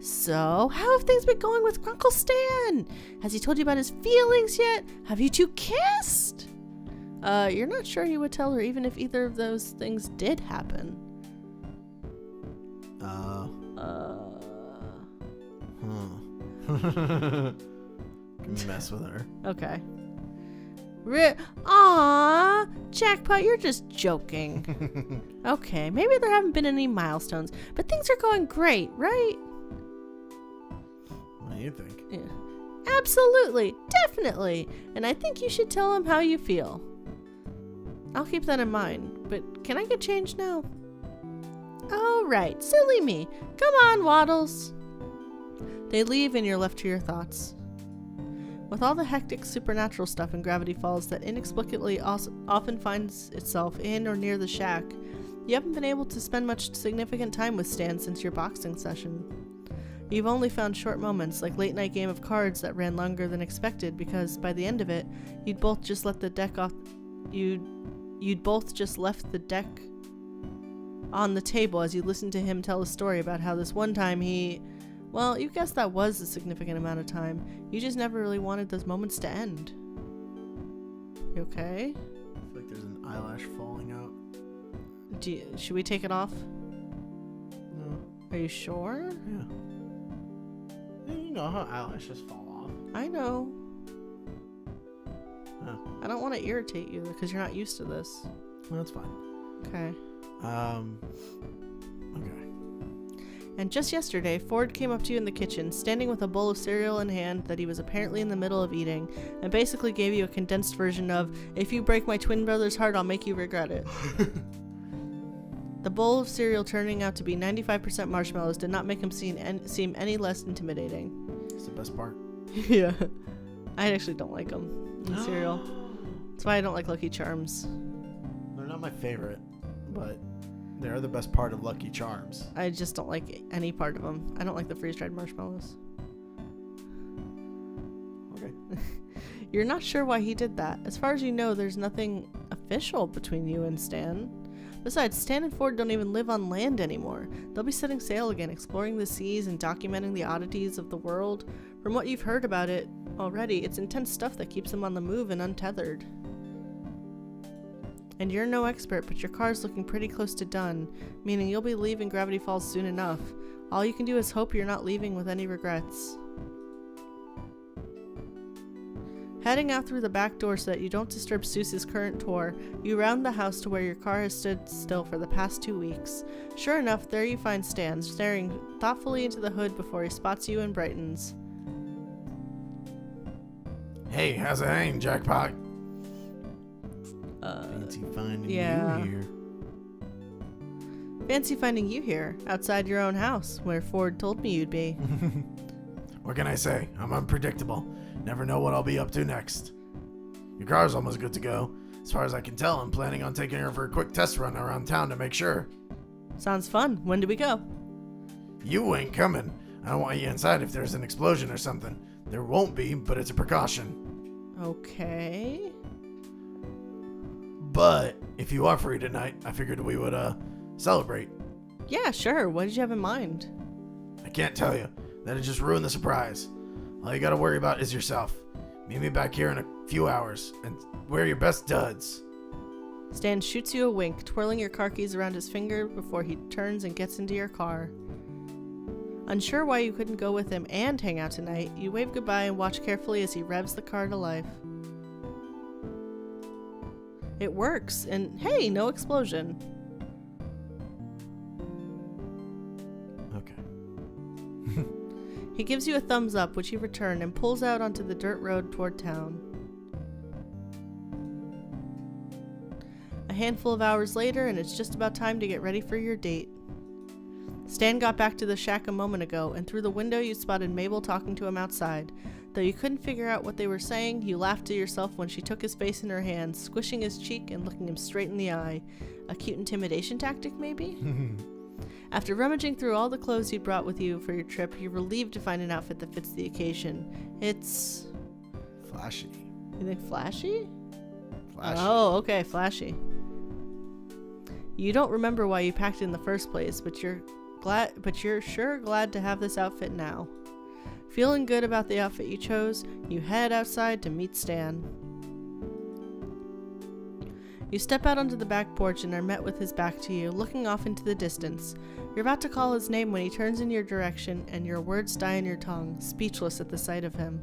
So, how have things been going with Grunkle Stan? Has he told you about his feelings yet? Have you two kissed? You're not sure he would tell her even if either of those things did happen. Can mess with her. Okay. Aww, Jackpot, you're just joking. Okay, maybe there haven't been any milestones, but things are going great, right? What do you think? Yeah. Absolutely, definitely. And I think you should tell him how you feel. I'll keep that in mind, but can I get changed now? All right, silly me. Come on, Waddles. They leave and you're left to your thoughts. With all the hectic supernatural stuff in Gravity Falls that inexplicably often finds itself in or near the shack, you haven't been able to spend much significant time with Stan since your boxing session. You've only found short moments, like late-night game of cards that ran longer than expected because, by the end of it, you'd both just left the deck on the table as you listened to him tell a story about how this one time he... Well, you guessed that was a significant amount of time. You just never really wanted those moments to end. You okay? I feel like there's an eyelash falling out. Should we take it off? No. Are you sure? Yeah. You know how eyelashes fall off. I know. Oh. I don't want to irritate you because you're not used to this. Well, that's fine. Okay. Okay. And just yesterday, Ford came up to you in the kitchen, standing with a bowl of cereal in hand that he was apparently in the middle of eating, and basically gave you a condensed version of, if you break my twin brother's heart, I'll make you regret it. The bowl of cereal turning out to be 95% marshmallows did not make him seem any less intimidating. It's the best part. Yeah. I actually don't like them in cereal. That's why I don't like Lucky Charms. They're not my favorite, but they're the best part of Lucky Charms. I just don't like any part of them. I don't like the freeze-dried marshmallows. Okay. You're not sure why he did that. As far as you know, there's nothing official between you and Stan. Besides, Stan and Ford don't even live on land anymore. They'll be setting sail again, exploring the seas and documenting the oddities of the world. From what you've heard about it already, it's intense stuff that keeps them on the move and untethered. And you're no expert, but your car's looking pretty close to done, meaning you'll be leaving Gravity Falls soon enough. All you can do is hope you're not leaving with any regrets. Heading out through the back door so that you don't disturb Seuss's current tour, you round the house to where your car has stood still for the past 2 weeks. Sure enough, there you find Stan, staring thoughtfully into the hood before he spots you and brightens. Hey, how's it hanging, Jackpot? Fancy finding yeah. you here. Fancy finding you here, outside your own house, where Ford told me you'd be. What can I say? I'm unpredictable. Never know what I'll be up to next. Your car's almost good to go. As far as I can tell, I'm planning on taking her for a quick test run around town to make sure. Sounds fun. When do we go? You ain't coming. I don't want you inside if there's an explosion or something. There won't be, but it's a precaution. Okay. But if you are free tonight, I figured we would Celebrate. Yeah, sure. What did you have in mind? I can't tell you. That'd just ruin the surprise. All you gotta worry about is yourself. Meet me back here in a few hours, and wear your best duds. Stan shoots you a wink, twirling your car keys around his finger before he turns and gets into your car. Unsure why you couldn't go with him and hang out tonight, you wave goodbye and watch carefully as he revs the car to life. It works, and hey, no explosion. Okay. He gives you a thumbs up, which you return, and pulls out onto the dirt road toward town. A handful of hours later, and it's just about time to get ready for your date. Stan got back to the shack a moment ago, and through the window you spotted Mabel talking to him outside. Though you couldn't figure out what they were saying, you laughed to yourself when she took his face in her hands, squishing his cheek and looking him straight in the eye. A cute intimidation tactic, maybe? After rummaging through all the clothes you'd brought with you for your trip, you're relieved to find an outfit that fits the occasion. It's... Flashy. You think flashy? Flashy. Oh, okay, flashy. You don't remember why you packed it in the first place, but you're sure glad to have this outfit now. Feeling good about the outfit you chose, you head outside to meet Stan. You step out onto the back porch and are met with his back to you, looking off into the distance. You're about to call his name when he turns in your direction and your words die in your tongue, speechless at the sight of him.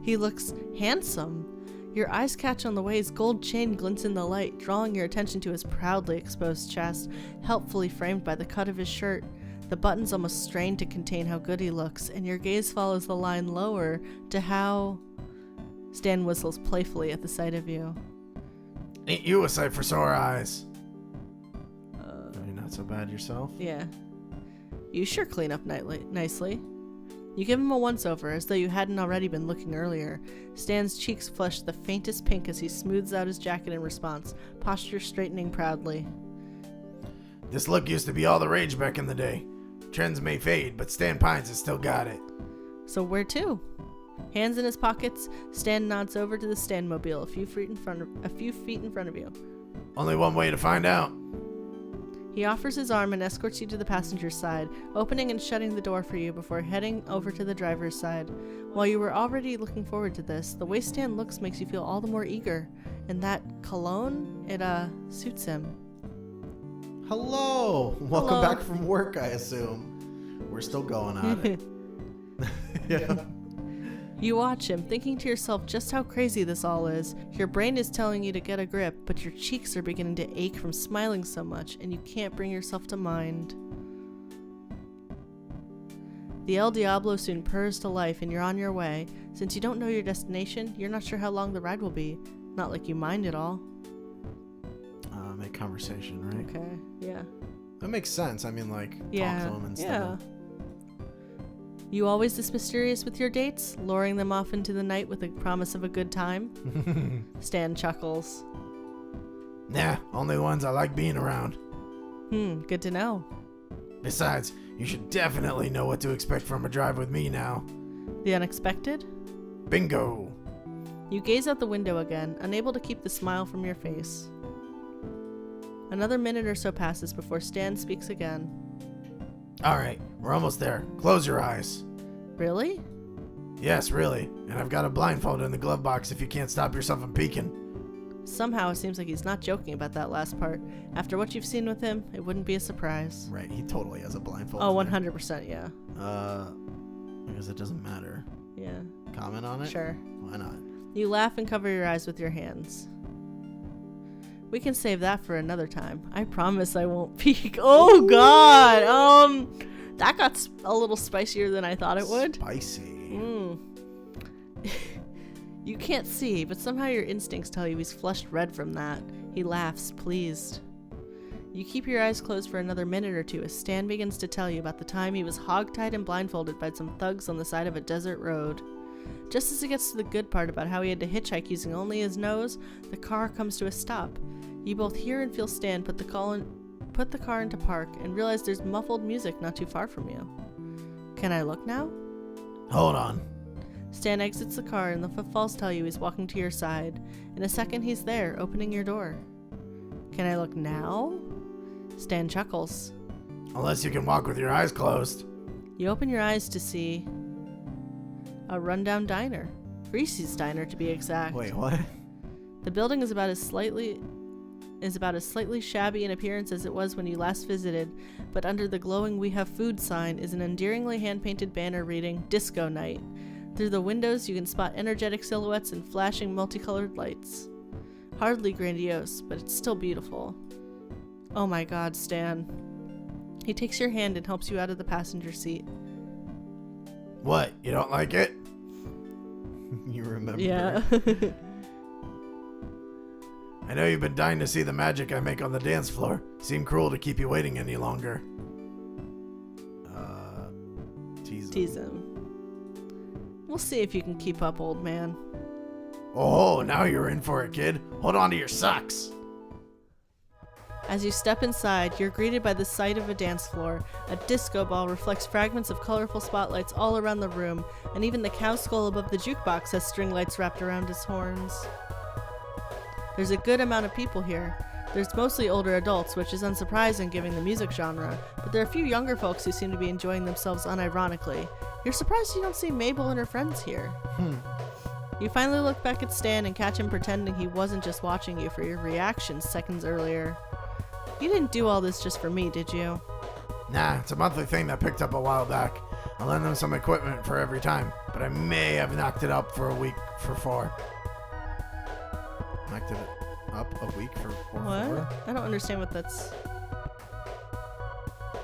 He looks handsome. Your eyes catch on the way his gold chain glints in the light, drawing your attention to his proudly exposed chest, helpfully framed by the cut of his shirt. The buttons almost strain to contain how good he looks, and your gaze follows the line lower to how... Stan whistles playfully at the sight of you. Ain't you a sight for sore eyes? You're not so bad yourself. Yeah. You sure clean up nicely. You give him a once-over, as though you hadn't already been looking earlier. Stan's cheeks flush the faintest pink as he smooths out his jacket in response, posture straightening proudly. This look used to be all the rage back in the day. Trends may fade, but Stan Pines has still got it. So where to? Hands in his pockets, Stan nods over to the Stanmobile a few feet in front of you. Only one way to find out. He offers his arm and escorts you to the passenger side, opening and shutting the door for you before heading over to the driver's side. While you were already looking forward to this, the way Stan looks makes you feel all the more eager. And that cologne, it suits him. Hello. Welcome Hello. back from work, I assume. We're still going at it. Yeah. You watch him, thinking to yourself just how crazy this all is. Your brain is telling you to get a grip, but your cheeks are beginning to ache from smiling so much, and you can't bring yourself to mind. The El Diablo soon purrs to life, and you're on your way. Since you don't know your destination, you're not sure how long the ride will be. Not like you mind at all. Make conversation, right? Okay, yeah. That makes sense. I mean, like, Yeah, talk to them and yeah. stuff. You always this mysterious with your dates, luring them off into the night with a promise of a good time? Stan chuckles. Nah, only ones I like being around. Good to know. Besides, you should definitely know what to expect from a drive with me now. The unexpected? Bingo! You gaze out the window again, unable to keep the smile from your face. Another minute or so passes before Stan speaks again. Alright, we're almost there. Close your eyes. Really? Yes, really. And I've got a blindfold in the glove box if you can't stop yourself from peeking. Somehow it seems like he's not joking about that last part. After what you've seen with him, it wouldn't be a surprise. Right, he totally has a blindfold. Oh, in there. 100%, yeah. I guess it doesn't matter. Yeah. Comment on it? Sure. Why not? You laugh and cover your eyes with your hands. We can save that for another time. I promise I won't peek. Oh, God! That got a little spicier than I thought it would. Spicy. You can't see, but somehow your instincts tell you he's flushed red from that. He laughs, pleased. You keep your eyes closed for another minute or two as Stan begins to tell you about the time he was hogtied and blindfolded by some thugs on the side of a desert road. Just as he gets to the good part about how he had to hitchhike using only his nose, the car comes to a stop. You both hear and feel Stan put the car into park and realize there's muffled music not too far from you. Can I look now? Hold on. Stan exits the car and the footfalls tell you he's walking to your side. In a second he's there, opening your door. Can I look now? Stan chuckles. Unless you can walk with your eyes closed. You open your eyes to see a rundown diner. Reese's Diner, to be exact. Wait, what? The building is about as slightly shabby in appearance as it was when you last visited, but under the glowing "We Have Food" sign is an endearingly hand-painted banner reading "Disco Night." Through the windows you can spot energetic silhouettes and flashing multicolored lights. Hardly grandiose, but it's still beautiful. Oh my god, Stan. He takes your hand and helps you out of the passenger seat. What? You don't like it? You remember? Yeah. I know you've been dying to see the magic I make on the dance floor. Seemed cruel to keep you waiting any longer. Tease him. Tease him. We'll see if you can keep up, old man. Oh, now you're in for it, kid. Hold on to your socks. As you step inside, you're greeted by the sight of a dance floor. A disco ball reflects fragments of colorful spotlights all around the room, and even the cow skull above the jukebox has string lights wrapped around his horns. There's a good amount of people here. There's mostly older adults, which is unsurprising given the music genre, but there are a few younger folks who seem to be enjoying themselves unironically. You're surprised you don't see Mabel and her friends here. You finally look back at Stan and catch him pretending he wasn't just watching you for your reactions seconds earlier. You didn't do all this just for me, did you? Nah, it's a monthly thing that picked up a while back. I lend them some equipment for every time, but I may have knocked it up for a week for 4. Knocked it up a week for What? 4? I don't understand what that's...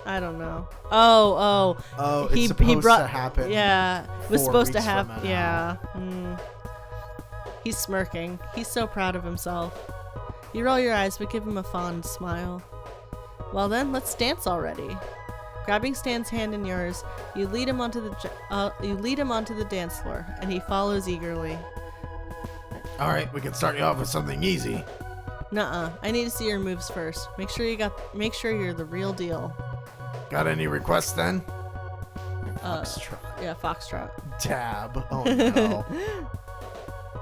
I don't know. Oh, Oh, He- it's supposed he brought- to happen. yeah. It was 4 supposed to weeks from have... now. Yeah. He's smirking. He's so proud of himself. You roll your eyes, but give him a fond smile. Well then, let's dance already. Grabbing Stan's hand in yours, you lead him onto the dance floor, and he follows eagerly. Alright, we can start you off with something easy. Nuh-uh. I need to see your moves first. Make sure you're the real deal. Got any requests then? Foxtrot. Yeah, foxtrot. Dab. Oh no.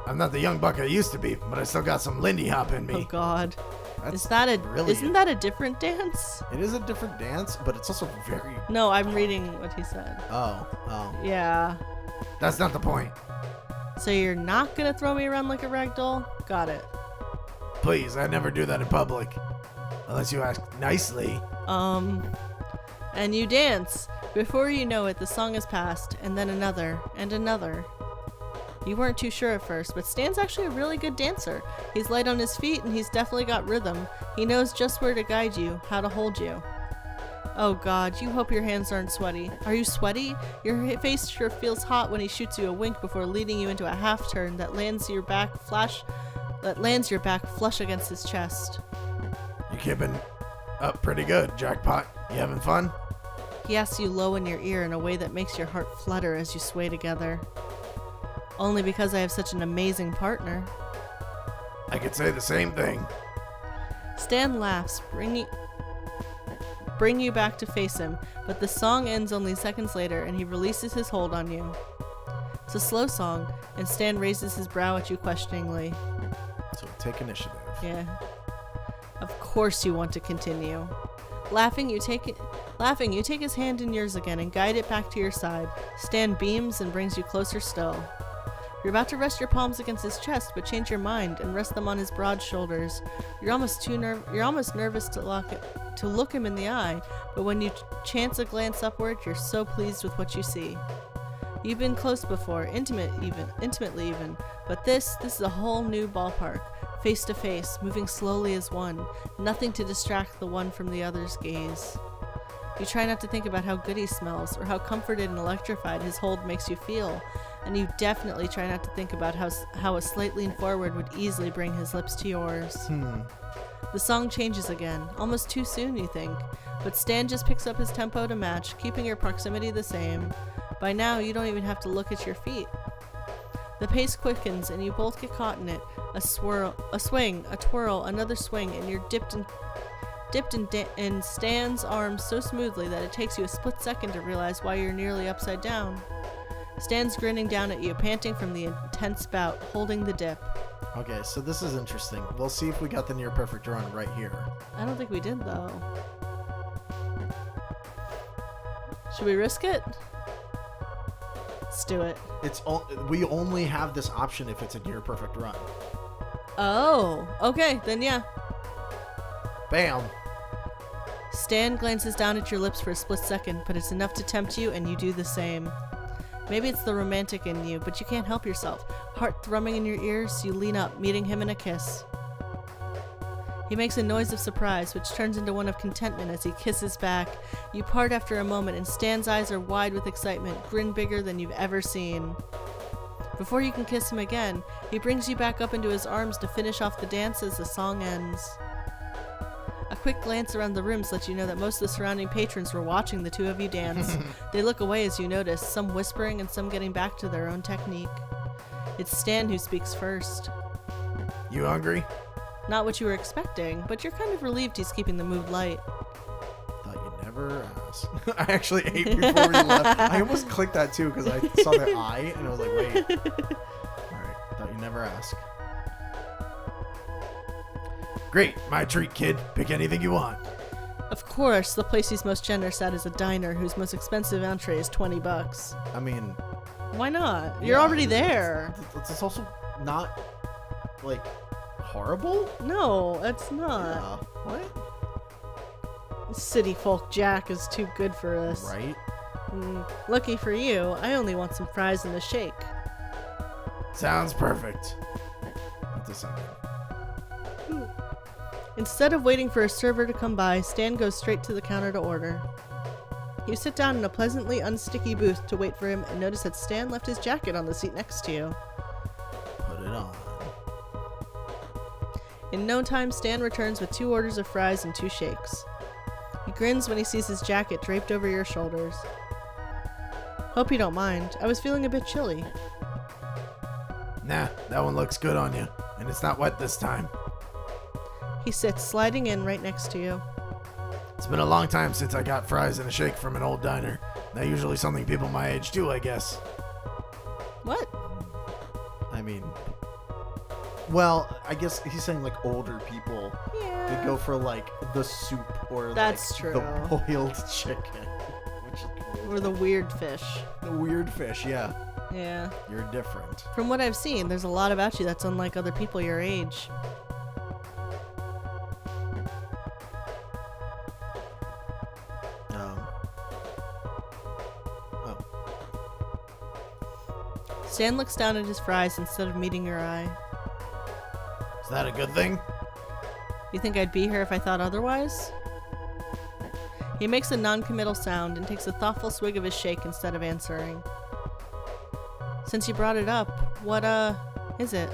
I'm not the young buck I used to be, but I still got some Lindy Hop in Oh me. God. That's Isn't that a different dance? It is a different dance, but it's also very. No, I'm reading what he said. Oh. Yeah. That's not the point. So you're not gonna throw me around like a rag doll? Got it. Please, I never do that in public. Unless you ask nicely. And you dance. Before you know it, the song has passed, and then another, and another. You weren't too sure at first, but Stan's actually a really good dancer. He's light on his feet, and he's definitely got rhythm. He knows just where to guide you, how to hold you. Oh God, you hope your hands aren't sweaty. Are you sweaty? Your face sure feels hot when he shoots you a wink before leading you into a half turn that lands your back flush against his chest. You keeping up pretty good, Jackpot. You having fun? He asks you low in your ear in a way that makes your heart flutter as you sway together. Only because I have such an amazing partner. I could say the same thing. Stan laughs, bring you back to face him, but the song ends only seconds later and he releases his hold on you. It's a slow song, and Stan raises his brow at you questioningly. So take initiative. Yeah. Of course you want to continue. Laughing, you take his hand in yours again and guide it back to your side. Stan beams and brings you closer still. You're about to rest your palms against his chest, but change your mind and rest them on his broad shoulders. You're almost nervous to look him in the eye, but when you chance a glance upward, you're so pleased with what you see. You've been close before, intimately even, but this is a whole new ballpark. Face to face, moving slowly as one, nothing to distract the one from the other's gaze. You try not to think about how good he smells or how comforted and electrified his hold makes you feel, and you definitely try not to think about how a slight lean forward would easily bring his lips to yours. The song changes again, almost too soon, you think, but Stan just picks up his tempo to match, keeping your proximity the same. By now, you don't even have to look at your feet. The pace quickens, and you both get caught in it. A swing, a twirl, another swing, and you're dipped in Stan's arms so smoothly that it takes you a split second to realize why you're nearly upside down. Stan's grinning down at you, panting from the intense bout, holding the dip. Okay, so this is interesting. We'll see if we got the near perfect run right here. I don't think we did, though. Should we risk it? Let's do it. We only have this option if it's a near perfect run. Oh, okay, then yeah. Bam. Stan glances down at your lips for a split second, but it's enough to tempt you, and you do the same. Maybe it's the romantic in you, but you can't help yourself. Heart thrumming in your ears, you lean up, meeting him in a kiss. He makes a noise of surprise, which turns into one of contentment as he kisses back. You part after a moment, and Stan's eyes are wide with excitement, grin bigger than you've ever seen. Before you can kiss him again, he brings you back up into his arms to finish off the dance as the song ends. A quick glance around the rooms lets you know that most of the surrounding patrons were watching the two of you dance. They look away as you notice, some whispering and some getting back to their own technique. It's Stan who speaks first. You hungry? Not what you were expecting, but you're kind of relieved he's keeping the mood light. Thought you'd never ask. I actually ate before we left. I almost clicked that too because I saw their eye and I was like, wait. Alright, thought you'd never ask. Great, my treat, kid. Pick anything you want. Of course, the place he's most generous at is a diner whose most expensive entree is $20. I mean, Why not? You're yeah, already there. It's also not, like, horrible? No, it's not. Yeah. What? City folk Jack is too good for us. Right? Lucky for you, I only want some fries and a shake. Sounds perfect. What does that mean? Instead of waiting for a server to come by, Stan goes straight to the counter to order. You sit down in a pleasantly unsticky booth to wait for him and notice that Stan left his jacket on the seat next to you. Put it on. In no time, Stan returns with 2 orders of fries and 2 shakes. He grins when he sees his jacket draped over your shoulders. Hope you don't mind. I was feeling a bit chilly. Nah, that one looks good on you. And it's not wet this time. He sits, sliding in right next to you. It's been a long time since I got fries and a shake from an old diner. Not usually something people my age do, I guess. What? I mean, well, I guess he's saying like older people. Yeah. They go for like the soup or That's like true. the boiled chicken, which is Or the weird fish. the weird fish. Yeah, Yeah. you're different. From what I've seen, there's a lot about you that's unlike other people your age. Oh. Stan looks down at his fries instead of meeting your eye. Is that a good thing? You think I'd be here if I thought otherwise? He makes a non-committal sound and takes a thoughtful swig of his shake instead of answering. Since you brought it up, what, is it?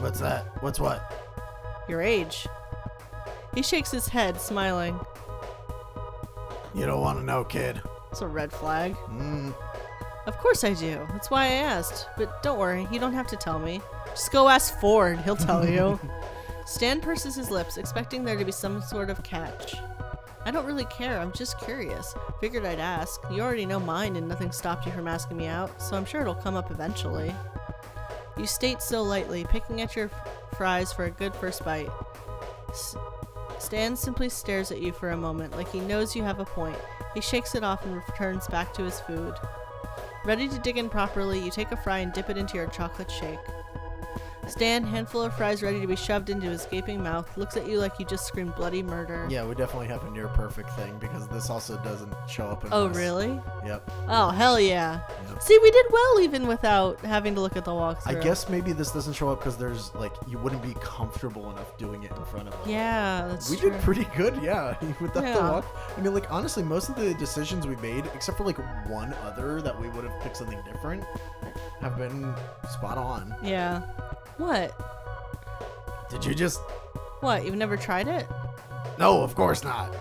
What's that? What's what? Your age. He shakes his head, smiling. You don't want to know, kid. It's a red flag. Mm. Of course I do. That's why I asked. But don't worry, you don't have to tell me. Just go ask Ford, he'll tell you. Stan purses his lips, expecting there to be some sort of catch. I don't really care, I'm just curious. Figured I'd ask. You already know mine and nothing stopped you from asking me out, so I'm sure it'll come up eventually. You state so lightly, picking at your fries for a good first bite. Stan simply stares at you for a moment, like he knows you have a point. He shakes it off and returns back to his food. Ready to dig in properly, you take a fry and dip it into your chocolate shake. Stan, handful of fries ready to be shoved into his gaping mouth, looks at you like you just screamed bloody murder. Yeah, we definitely have a near perfect thing because this also doesn't show up in Oh, this. really? Yep. Oh, hell yeah. Yep. See, we did well even without having to look at the walkthrough. I guess maybe this doesn't show up because there's like you wouldn't be comfortable enough doing it in front of us. Yeah, that's We true. did pretty good, yeah. Without the Yeah. walk, I mean, like honestly, most of the decisions we made, except for like one other that we would have picked something different, have been spot on. Yeah. What? Did you just... What, you've never tried it? No, of course not.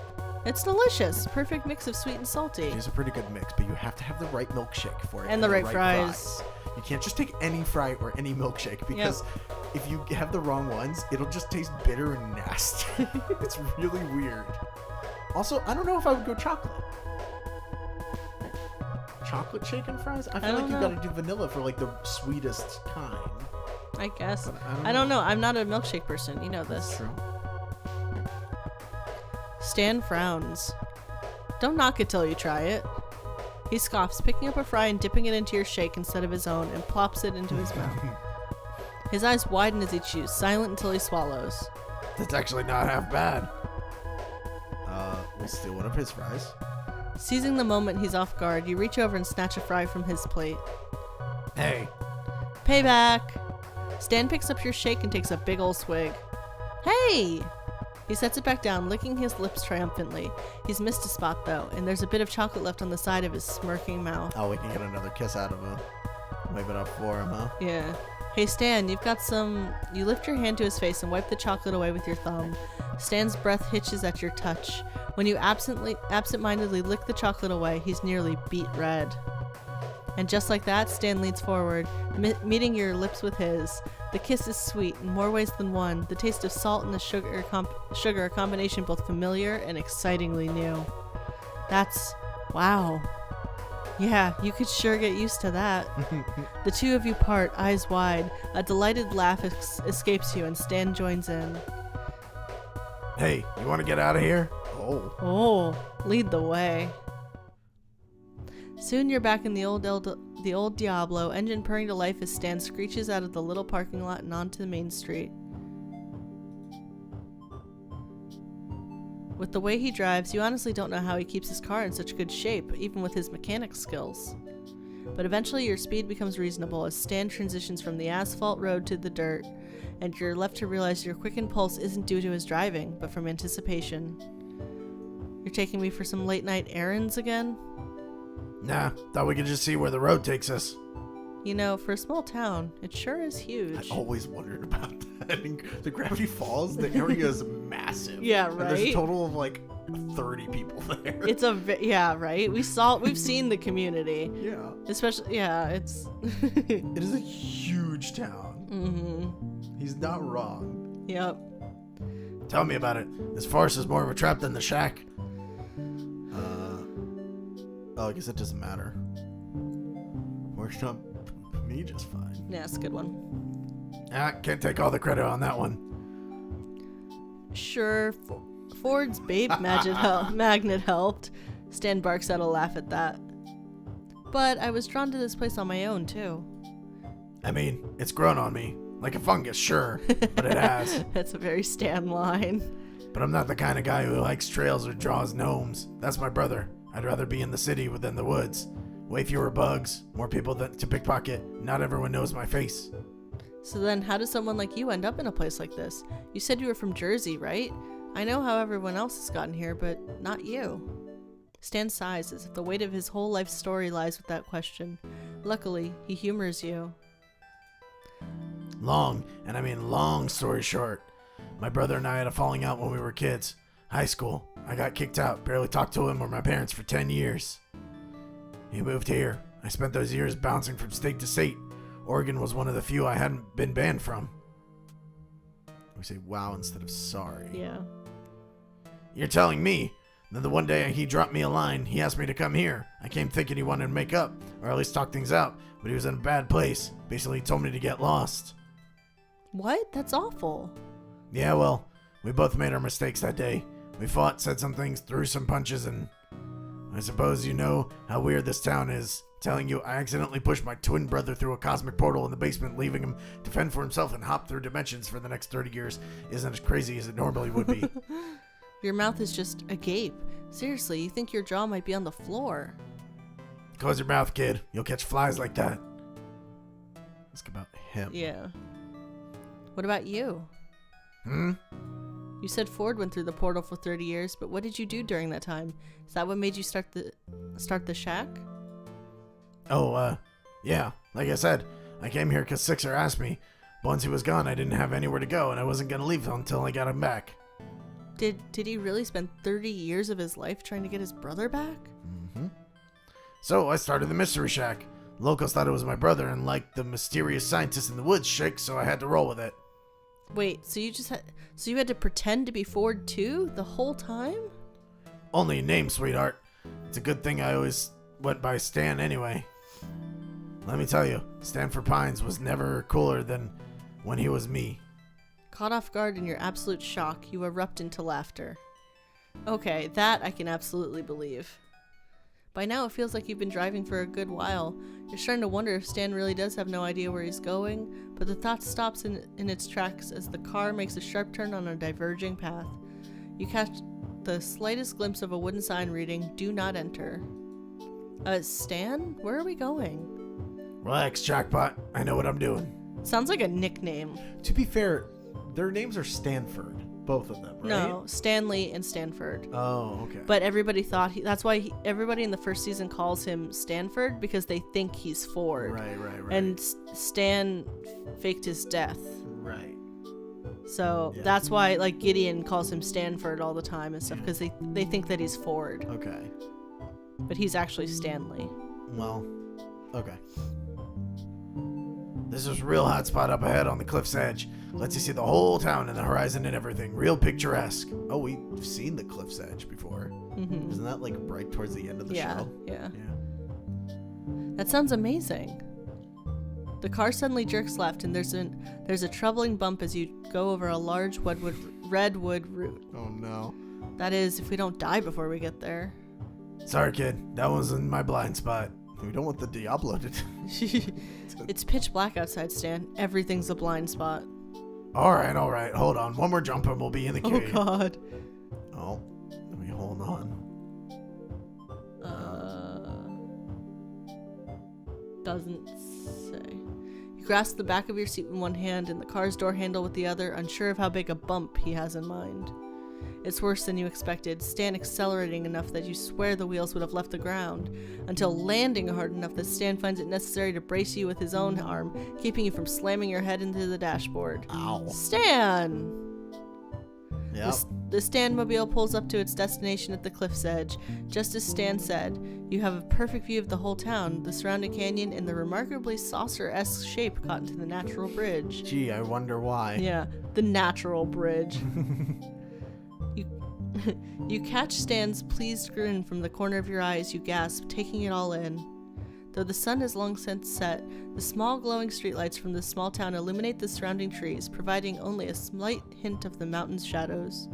It's delicious. Perfect mix of sweet and salty. It's a pretty good mix, but you have to have the right milkshake for it. And the right fries. You can't just take any fry or any milkshake because if you have the wrong ones, it'll just taste bitter and nasty. It's really weird. Also, I don't know if I would go chocolate. chocolate shake and fries? I feel don't like you know. gotta do vanilla for like the sweetest kind. I guess. But I don't know. I'm not a milkshake person. You know this. True. Stan frowns. Don't knock it till you try it. He scoffs, picking up a fry and dipping it into your shake instead of his own, and plops it into his mouth. His eyes widen as he chews, silent until he swallows. That's actually not half bad. We'll steal one of his fries. Seizing the moment he's off guard, you reach over and snatch a fry from his plate. Hey, Payback! Stan picks up your shake and takes a big ol' swig. Hey! He sets it back down, licking his lips triumphantly. He's missed a spot though, and there's a bit of chocolate left on the side of his smirking mouth. Oh, we can get another kiss out of him. Wipe it up for him, huh? Yeah. Hey Stan, you've got some... You lift your hand to his face and wipe the chocolate away with your thumb. Stan's breath hitches at your touch. When you absent-mindedly lick the chocolate away, he's nearly beet red. And just like that, Stan leans forward, meeting your lips with his. The kiss is sweet in more ways than one. The taste of salt and the sugar, a combination both familiar and excitingly new. That's... wow. Yeah, you could sure get used to that. The two of you part, eyes wide. A delighted laugh escapes you, and Stan joins in. hey, you want to get out of here? Oh. Oh, lead the way. Soon you're back in the old Diablo, engine purring to life as Stan screeches out of the little parking lot and onto the main street. With the way he drives, you honestly don't know how he keeps his car in such good shape, even with his mechanic skills. But eventually your speed becomes reasonable as Stan transitions from the asphalt road to the dirt, and you're left to realize your quickened pulse isn't due to his driving, but from anticipation. You're taking me for some late night errands again? Nah, thought we could just see where the road takes us. You know, for a small town, it sure is I huge. always wondered about that. In the Gravity Falls, the area is massive. Yeah, And there's a right? total of like 30 people there. It's yeah, right? We've seen the community. Yeah. Especially, yeah, it's... It is a huge town. Mm-hmm. He's not wrong. Yep. Tell me about it. This forest is more of a trap than the shack. Oh, I guess it doesn't matter. Worked on me just fine. Yeah, it's a good one. Ah, can't take all the credit on that one. Sure, Ford's babe magnet helped. Stan barks out a laugh at that. But I was drawn to this place on my own, too. I mean, it's grown on me. Like a fungus, sure, but it has. That's a very Stan line. But I'm not the kind of guy who likes trails or draws gnomes. That's my brother. I'd rather be in the city than the woods. Way fewer bugs, more people to pickpocket. Not everyone knows my face. So then, how does someone like you end up in a place like this? You said you were from Jersey, right? I know how everyone else has gotten here, but not you. Stan sighs as if the weight of his whole life story lies with that question. Luckily, he humors you. Long, and I mean long story short. My brother and I had a falling out when we were kids. High school. I got kicked out, barely talked to him or my parents for 10 years. He moved here. I spent those years bouncing from state to state. Oregon was one of the few I hadn't been banned from. We say wow instead of sorry. Yeah. You're telling me? Then the one day he dropped me a line, he asked me to come here. I came thinking he wanted to make up, or at least talk things out, but he was in a bad place. Basically, he told me to get lost. What? That's awful. Yeah, well, we both made our mistakes that day. We fought, said some things, threw some punches, and I suppose you know how weird this town is. Telling you I accidentally pushed my twin brother through a cosmic portal in the basement, leaving him to fend for himself and hop through dimensions for the next 30 years isn't as crazy as it normally would be. Your mouth is just agape. Seriously, you think your jaw might be on the floor. Close your mouth, kid. You'll catch flies like that. Ask about him. Yeah. What about you? Hmm? You said Ford went through the portal for 30 years, but what did you do during that time? Is that what made you start the shack? Oh, yeah. Like I said, I came here because Sixer asked me. Once he was gone, I didn't have anywhere to go, and I wasn't going to leave until I got him back. Did he really spend 30 years of his life trying to get his brother back? Mm-hmm. So I started the Mystery Shack. Locals thought it was my brother and liked the mysterious scientist in the woods shtick, so I had to roll with it. Wait, so you had to pretend to be Ford too the whole time? Only in name, sweetheart. It's a good thing I always went by Stan anyway. Let me tell you, Stanford Pines was never cooler than when he was me. Caught off guard in your absolute shock, you erupt into laughter. Okay, that I can absolutely believe. By now, it feels like you've been driving for a good while. You're starting to wonder if Stan really does have no idea where he's going, but the thought stops in its tracks as the car makes a sharp turn on a diverging path. You catch the slightest glimpse of a wooden sign reading, "Do not enter." Stan? Where are we going? Relax, Jackpot. I know what I'm doing. Sounds like a nickname. To be fair, their names are Stanford. Both of them, right? No, Stanley and Stanford. Oh, okay. But everybody thought that's why everybody in the first season calls him Stanford, because they think he's Ford. Right. And Stan faked his death. Right. So Yeah. that's why like Gideon calls him Stanford all the time and stuff, because they think that he's Ford, Okay. but he's actually Stanley. Well, okay. This is real hot spot up ahead on the cliff's edge. Lets you see the whole town and the horizon and everything. Real picturesque. Oh, we've seen the cliff's edge before. Mm-hmm. Isn't that like right towards the end of the show? Yeah. Yeah. That sounds amazing. The car suddenly jerks left, and there's a troubling bump as you go over a large redwood root. Oh no. That is, if we don't die before we get there. Sorry, kid. That was in my blind spot. We don't want the Diablo to. It's pitch black outside, Stan. Everything's a blind spot. All right. Hold on. One more jump and we'll be in the Oh cave. God. Oh, let me hold on. Doesn't say. You grasp the back of your seat in one hand and the car's door handle with the other, unsure of how big a bump he has in mind. It's worse than you expected, Stan accelerating enough that you swear the wheels would have left the ground, until landing hard enough that Stan finds it necessary to brace you with his own arm, keeping you from slamming your head into the dashboard. Ow. Stan! Yep. The Stanmobile pulls up to its destination at the cliff's edge. Just as Stan said, you have a perfect view of the whole town, the surrounding canyon, and the remarkably saucer-esque shape caught into the natural bridge. Gee, I wonder why. Yeah, the natural bridge. You catch Stan's pleased grin from the corner of your eye as you gasp, taking it all in. Though the sun has long since set, the small glowing streetlights from this small town illuminate the surrounding trees, providing only a slight hint of the mountain's shadows.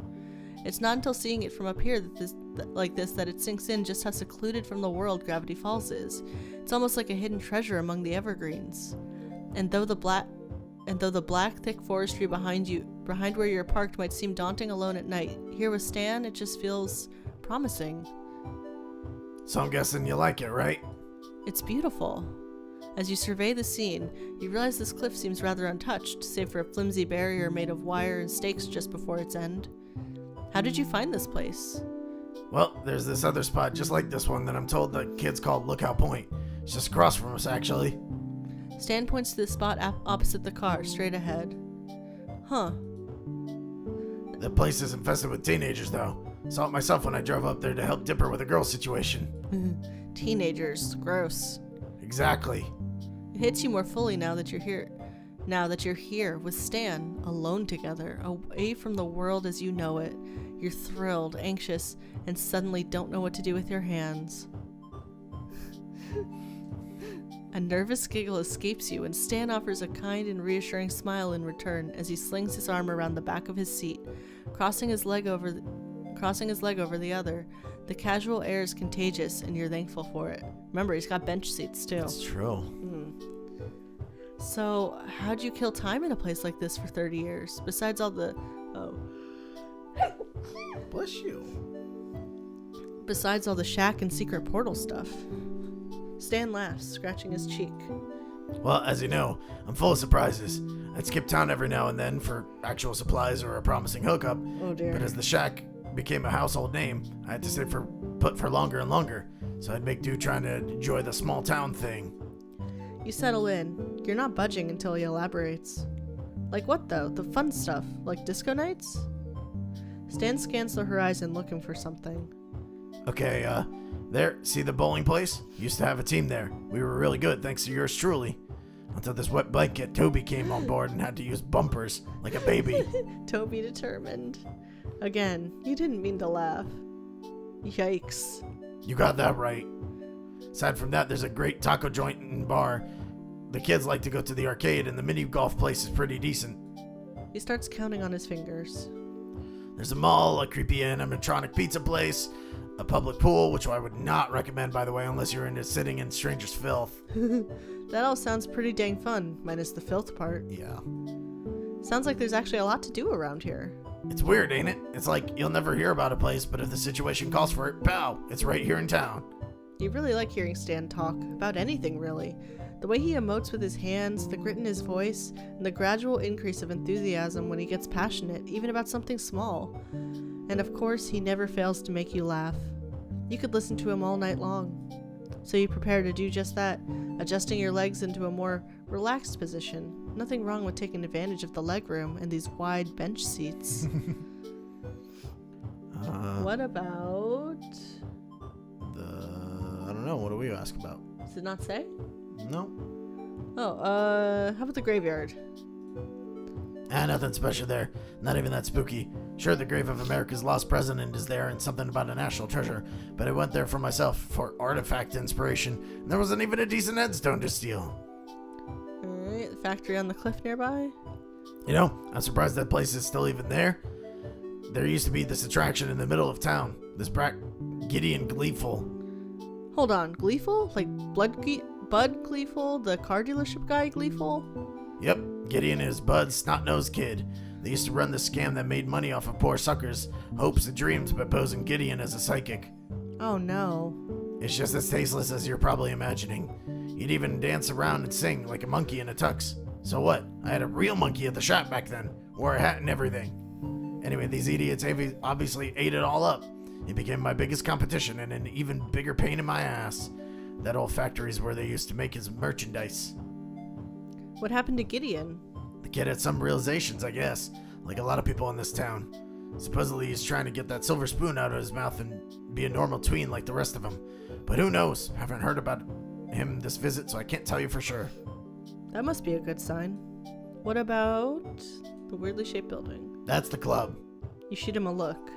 It's not until seeing it from up here that it sinks in just how secluded from the world Gravity Falls is. It's almost like a hidden treasure among the evergreens. And though the black, thick forestry behind where you're parked might seem daunting alone at night, here with Stan, it just feels promising. So I'm guessing you like it, right? It's beautiful. As you survey the scene, you realize this cliff seems rather untouched, save for a flimsy barrier made of wire and stakes just before its end. How did you find this place? Well, there's this other spot just like this one that I'm told the kids called Lookout Point. It's just across from us, actually. Stan points to the spot opposite the car, straight ahead. Huh. The place is infested with teenagers, though. Saw it myself when I drove up there to help Dipper with a girl situation. Teenagers. Gross. Exactly. It hits you more fully now that you're here. Now that you're here with Stan, alone together, away from the world as you know it. You're thrilled, anxious, and suddenly don't know what to do with your hands. A nervous giggle escapes you, and Stan offers a kind and reassuring smile in return as he slings his arm around the back of his seat, crossing his leg over the other. The casual air is contagious, and you're thankful for it. Remember, he's got bench seats too. That's true. So, how'd you kill time in a place like this for 30 years? Besides all the... Bless you. Besides all the shack and secret portal stuff. Stan laughs, scratching his cheek. Well, as you know, I'm full of surprises. I'd skip town every now and then for actual supplies or a promising hookup. Oh dear. But as the shack became a household name, I had to stay put for longer and longer. So I'd make do trying to enjoy the small town thing. You settle in. You're not budging until he elaborates. Like what though? The fun stuff? Like disco nights? Stan scans the horizon looking for something. Okay, there, see the bowling place? Used to have a team there. We were really good, thanks to yours truly. Until this wet blanket, Toby came on board and had to use bumpers like a baby. Toby determined. Again, you didn't mean to laugh. Yikes. You got that right. Aside from that, there's a great taco joint and bar. The kids like to go to the arcade, and the mini golf place is pretty decent. He starts counting on his fingers. There's a mall, a creepy animatronic pizza place, a public pool, which I would not recommend, by the way, unless you're into sitting in strangers' filth. That all sounds pretty dang fun, minus the filth part. Yeah. Sounds like there's actually a lot to do around here. It's weird, ain't it? It's like you'll never hear about a place, but if the situation calls for it, pow, it's right here in town. You really like hearing Stan talk, about anything really. The way he emotes with his hands, the grit in his voice, and the gradual increase of enthusiasm when he gets passionate, even about something small. And of course, he never fails to make you laugh. You could listen to him all night long. So you prepare to do just that, adjusting your legs into a more relaxed position. Nothing wrong with taking advantage of the legroom and these wide bench seats. What about... I don't know. What do we ask about? Does it not say? No. Oh, how about the graveyard? Nothing special there. Not even that spooky. Sure, the grave of America's lost president is there and something about a national treasure, but I went there for myself for artifact inspiration, and there wasn't even a decent headstone to steal. Alright, the factory on the cliff nearby? You know, I'm surprised that place is still even there. There used to be this attraction in the middle of town. This brat Gideon Gleeful. Hold on, Gleeful? Like Bud Gleeful, the car dealership guy Gleeful? Yep, Gideon and his bud, snot-nosed kid. They used to run the scam that made money off of poor suckers' hopes and dreams by posing Gideon as a psychic. Oh no. It's just as tasteless as you're probably imagining. He'd even dance around and sing like a monkey in a tux. So what? I had a real monkey at the shop back then. Wore a hat and everything. Anyway, these idiots obviously ate it all up. It became my biggest competition and an even bigger pain in my ass. That old factory's where they used to make his merchandise. What happened to Gideon? The kid had some realizations, I guess, like a lot of people in this town. Supposedly he's trying to get that silver spoon out of his mouth and be a normal tween like the rest of them. But who knows? Haven't heard about him this visit, so I can't tell you for sure. That must be a good sign. What about the weirdly shaped building? That's the club. You shoot him a look.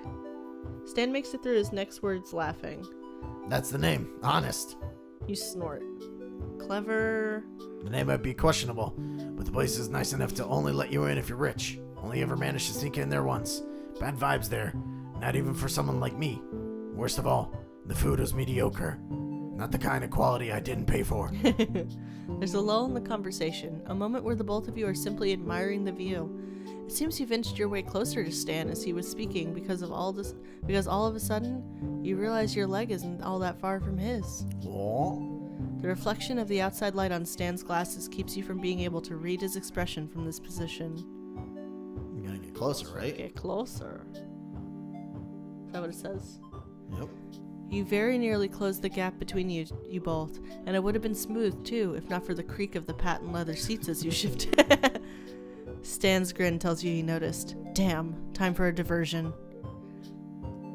Stan makes it through his next words laughing. That's the name. Honest. You snort. Clever. The name might be questionable, but the place is nice enough to only let you in if you're rich. Only ever managed to sneak in there once. Bad vibes there. Not even for someone like me. Worst of all, the food was mediocre. Not the kind of quality I didn't pay for. There's a lull in the conversation, a moment where the both of you are simply admiring the view. It seems you've inched your way closer to Stan as he was speaking because all of a sudden, you realize your leg isn't all that far from his. What? The reflection of the outside light on Stan's glasses keeps you from being able to read his expression from this position. I'm gonna get closer, right? Get closer. Is that what it says? Yep. You very nearly closed the gap between you both, and it would have been smooth too, if not for the creak of the patent leather seats as you shifted. Stan's grin tells you he noticed. Damn, time for a diversion.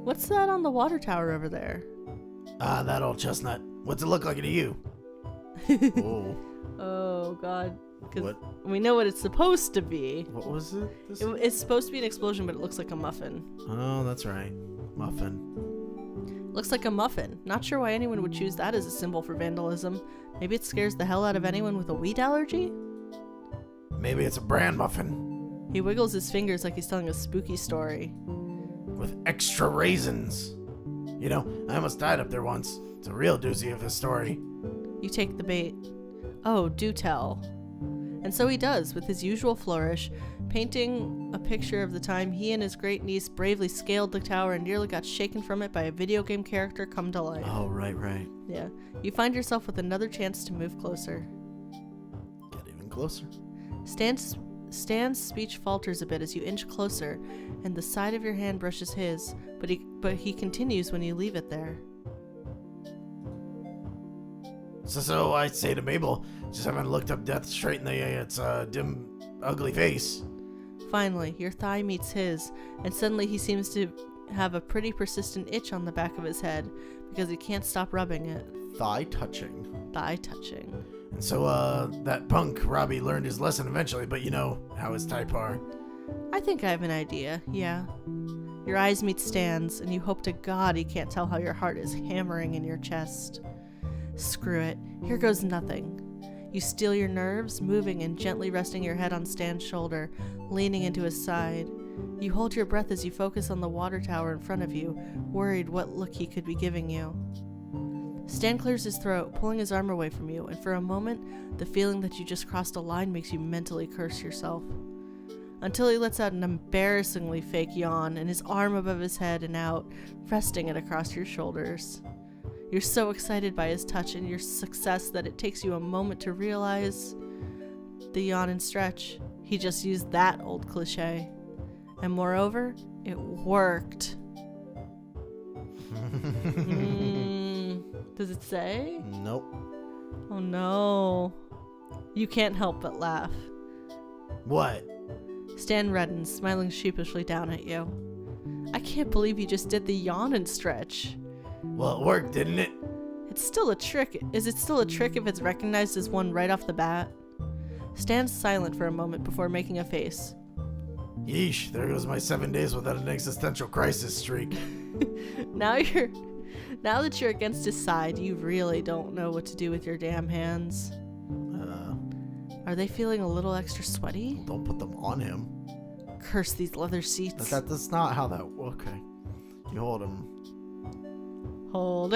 What's that on the water tower over there? That old chestnut. What's it look like to you? Oh. Oh, God. 'Cause What? we know what it's supposed to be. What was it? It's supposed to be an explosion, but it looks like a muffin. Oh, that's right. Muffin. Looks like a muffin. Not sure why anyone would choose that as a symbol for vandalism. Maybe it scares the hell out of anyone with a wheat allergy? Maybe it's a bran muffin. He wiggles his fingers like he's telling a spooky story. With extra raisins. You know, I almost died up there once. It's a real doozy of a story. You take the bait. Oh, do tell. And so he does, with his usual flourish, painting a picture of the time he and his great niece bravely scaled the tower and nearly got shaken from it by a video game character come to life. Oh, right. Yeah. You find yourself with another chance to move closer. Get even closer. Stan's speech falters a bit as you inch closer, and the side of your hand brushes his, but he continues when you leave it there. So I say to Mabel, just haven't looked up death straight in its dim, ugly face. Finally, your thigh meets his, and suddenly he seems to have a pretty persistent itch on the back of his head because he can't stop rubbing it. Thigh touching. Thigh touching. And so, that punk, Robbie, learned his lesson eventually, but you know how his type are. I think I have an idea, yeah. Your eyes meet Stan's, and you hope to God he can't tell how your heart is hammering in your chest. Screw it. Here goes nothing. You steel your nerves, moving and gently resting your head on Stan's shoulder, leaning into his side. You hold your breath as you focus on the water tower in front of you, worried what look he could be giving you. Stan clears his throat, pulling his arm away from you, and for a moment, the feeling that you just crossed a line makes you mentally curse yourself. Until he lets out an embarrassingly fake yawn and his arm above his head and out, resting it across your shoulders. You're so excited by his touch and your success that it takes you a moment to realize the yawn and stretch. He just used that old cliche. And moreover, it worked. Does it say? Nope. Oh no. You can't help but laugh. What? Stan reddens, smiling sheepishly down at you. I can't believe you just did the yawn and stretch. Well, it worked, didn't it? It's still a trick. Is it still a trick if it's recognized as one right off the bat? Stan's silent for a moment before making a face. Yeesh, there goes my 7 days without an existential crisis streak. Now that you're against his side, you really don't know what to do with your damn hands. Are they feeling a little extra sweaty? Don't put them on him. Curse these leather seats. That's not how that... Okay. You hold him. Hold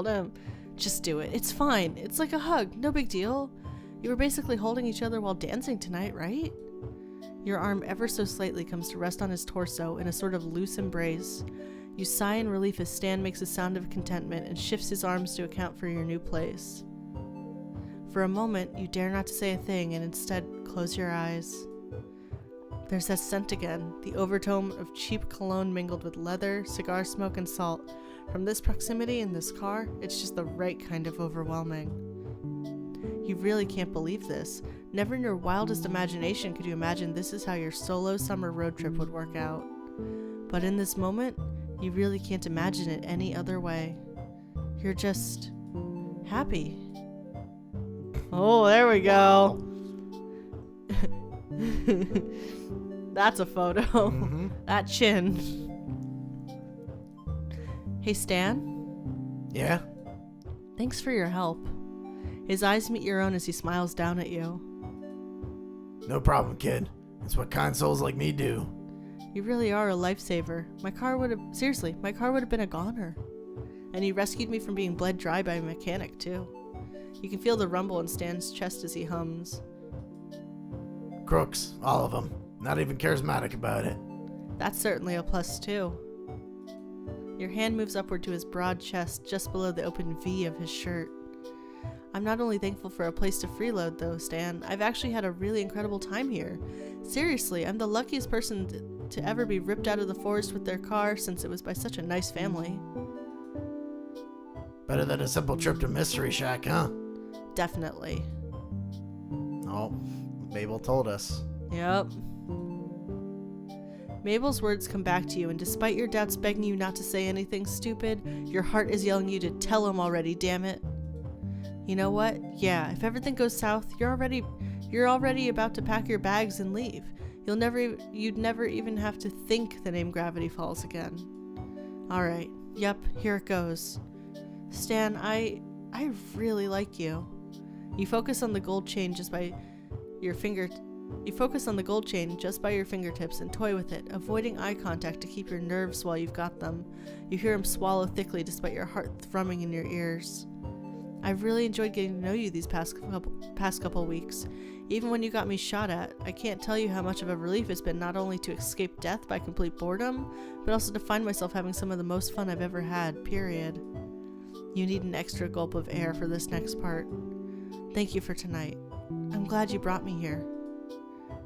him. Just do it. It's fine. It's like a hug. No big deal. You were basically holding each other while dancing tonight, right? Your arm ever so slightly comes to rest on his torso in a sort of loose embrace. You sigh in relief as Stan makes a sound of contentment and shifts his arms to account for your new place. For a moment, you dare not to say a thing and instead close your eyes. There's that scent again, the overtone of cheap cologne mingled with leather, cigar smoke, and salt. From this proximity in this car, it's just the right kind of overwhelming. You really can't believe this. Never in your wildest imagination could you imagine this is how your solo summer road trip would work out. But in this moment, you really can't imagine it any other way. You're just happy. Oh, there we go. That's a photo. Mm-hmm. That chin. Hey, Stan? Yeah? Thanks for your help. His eyes meet your own as he smiles down at you. No problem, kid. It's what kind souls like me do. You really are a lifesaver. My car would have been a goner. And you rescued me from being bled dry by a mechanic, too. You can feel the rumble in Stan's chest as he hums. Crooks, all of them. Not even charismatic about it. That's certainly a plus, too. Your hand moves upward to his broad chest just below the open V of his shirt. I'm not only thankful for a place to freeload, though, Stan. I've actually had a really incredible time here. Seriously, I'm the luckiest person to ever be ripped out of the forest with their car since it was by such a nice family. Better than a simple trip to Mystery Shack, huh? Definitely. Oh, Mabel told us. Yep. Mabel's words come back to you, and despite your doubts begging you not to say anything stupid, your heart is yelling you to tell him already, damn it. You know what? Yeah, if everything goes south, you're already about to pack your bags and leave. You'd never even have to think the name Gravity Falls again. Alright, yep, here it goes. Stan, I really like you. You focus on the gold chain just by your fingertips and toy with it, avoiding eye contact to keep your nerves while you've got them. You hear him swallow thickly despite your heart thrumming in your ears. I've really enjoyed getting to know you these past couple weeks. Even when you got me shot at, I can't tell you how much of a relief it's been not only to escape death by complete boredom, but also to find myself having some of the most fun I've ever had, period. You need an extra gulp of air for this next part. Thank you for tonight. I'm glad you brought me here.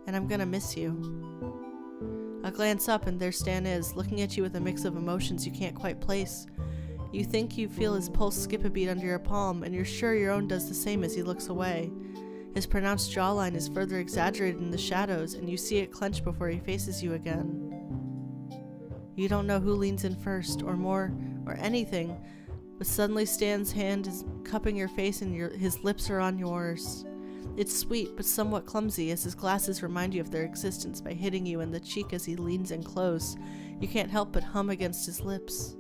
And I'm gonna miss you. I glance up and there Stan is, looking at you with a mix of emotions you can't quite place. You think you feel his pulse skip a beat under your palm, and you're sure your own does the same as he looks away. His pronounced jawline is further exaggerated in the shadows, and you see it clench before he faces you again. You don't know who leans in first, or more, or anything, but suddenly Stan's hand is cupping your face and his lips are on yours. It's sweet, but somewhat clumsy, as his glasses remind you of their existence by hitting you in the cheek as he leans in close. You can't help but hum against his lips.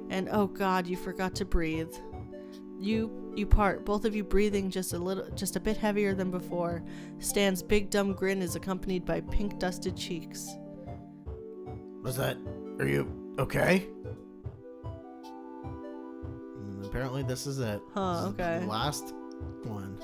And oh God, you forgot to breathe. You part, both of you breathing just a bit heavier than before. Stan's big dumb grin is accompanied by pink dusted cheeks. Are you okay? Apparently this is it. Huh, This is okay. the last one.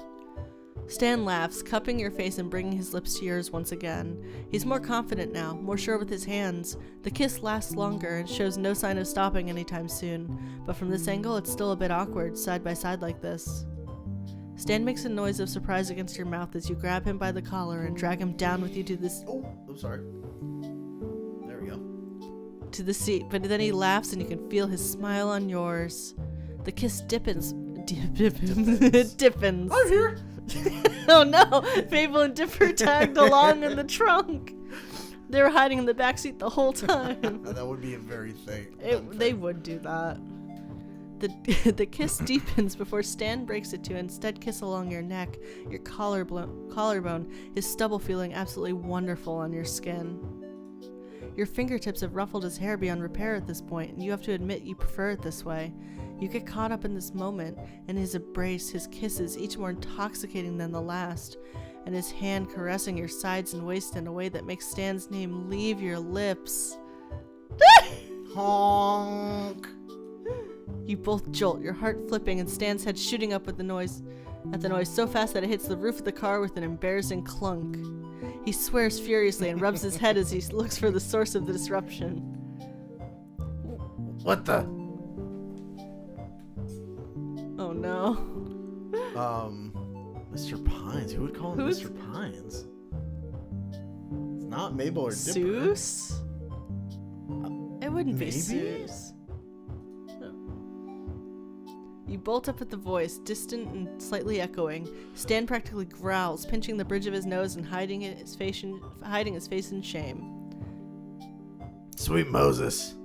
Stan laughs, cupping your face and bringing his lips to yours once again. He's more confident now, more sure with his hands. The kiss lasts longer and shows no sign of stopping anytime soon, but from this angle it's still a bit awkward, side by side like this. Stan makes a noise of surprise against your mouth as you grab him by the collar and drag him down with you to this Oh, I'm sorry. There we go. to the seat, but then he laughs and you can feel his smile on yours. The kiss dippens. Dippens. I'm here. Oh no! Mabel and Dipper tagged along in the trunk. They were hiding in the backseat the whole time. That would be a very thing. They would do that. The kiss deepens before Stan breaks it to instead kiss along your neck, your collarbone, his stubble feeling absolutely wonderful on your skin. Your fingertips have ruffled his hair beyond repair at this point, and you have to admit you prefer it this way. You get caught up in this moment, and his embrace, his kisses, each more intoxicating than the last, and his hand caressing your sides and waist in a way that makes Stan's name leave your lips. Honk. You both jolt, your heart flipping and Stan's head shooting up with the noise so fast that it hits the roof of the car with an embarrassing clunk. He swears furiously and rubs his head as he looks for the source of the disruption. What the? Oh no. Mr. Pines. Who would call him Who's- Mr. Pines? It's not Mabel or Dipper. Seuss? It wouldn't be maybe? Seuss. No. You bolt up at the voice, distant and slightly echoing. Stan practically growls, pinching the bridge of his nose and hiding his face in shame. Sweet Moses.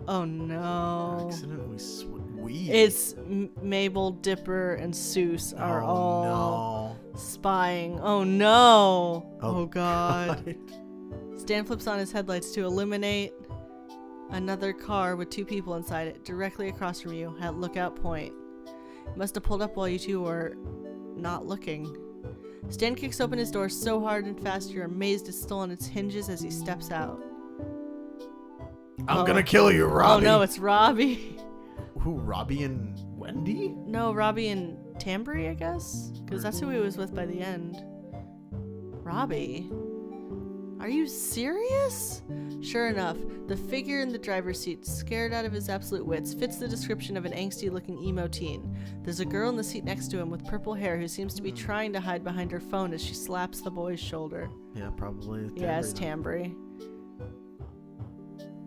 Oh no. Accidentally It's Mabel, Dipper, and Seuss are all No. spying. Oh no! Oh, Oh god. Stan flips on his headlights to illuminate another car with two people inside it, directly across from you at lookout point. It must have pulled up while you two were not looking. Stan kicks open his door so hard and fast you're amazed it's still on its hinges as he steps out. I'm gonna kill you, Robbie. Oh no, it's Robbie. Who, Robbie and Wendy? No, Robbie and Tambry, I guess? Because that's who he was with by the end. Robbie? Are you serious? Sure enough, the figure in the driver's seat, scared out of his absolute wits, fits the description of an angsty-looking emo teen. There's a girl in the seat next to him with purple hair who seems to be trying to hide behind her phone as she slaps the boy's shoulder. Yeah, probably. Yeah, it's Tambry.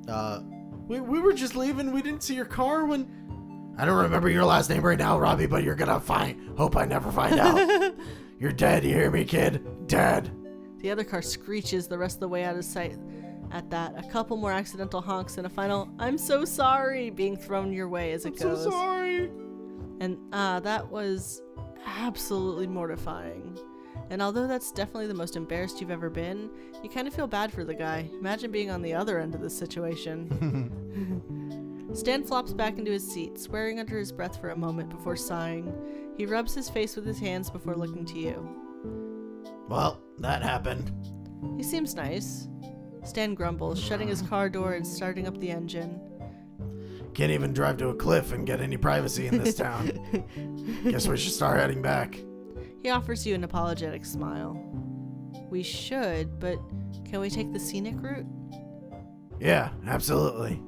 Tambry. We were just leaving. We didn't see your car when... I don't remember your last name right now, Robbie, but you're gonna hope I never find out. You're dead, you hear me, kid? Dead. The other car screeches the rest of the way out of sight. At that, a couple more accidental honks and a final "I'm so sorry" being thrown your way as it goes. So sorry. And that was absolutely mortifying. And although that's definitely the most embarrassed you've ever been, you kind of feel bad for the guy. Imagine being on the other end of this situation. Stan flops back into his seat, swearing under his breath for a moment before sighing. He rubs his face with his hands before looking to you. Well, that happened. He seems nice. Stan grumbles, shutting his car door and starting up the engine. Can't even drive to a cliff and get any privacy in this town. Guess we should start heading back. He offers you an apologetic smile. We should, but can we take the scenic route? Yeah, absolutely.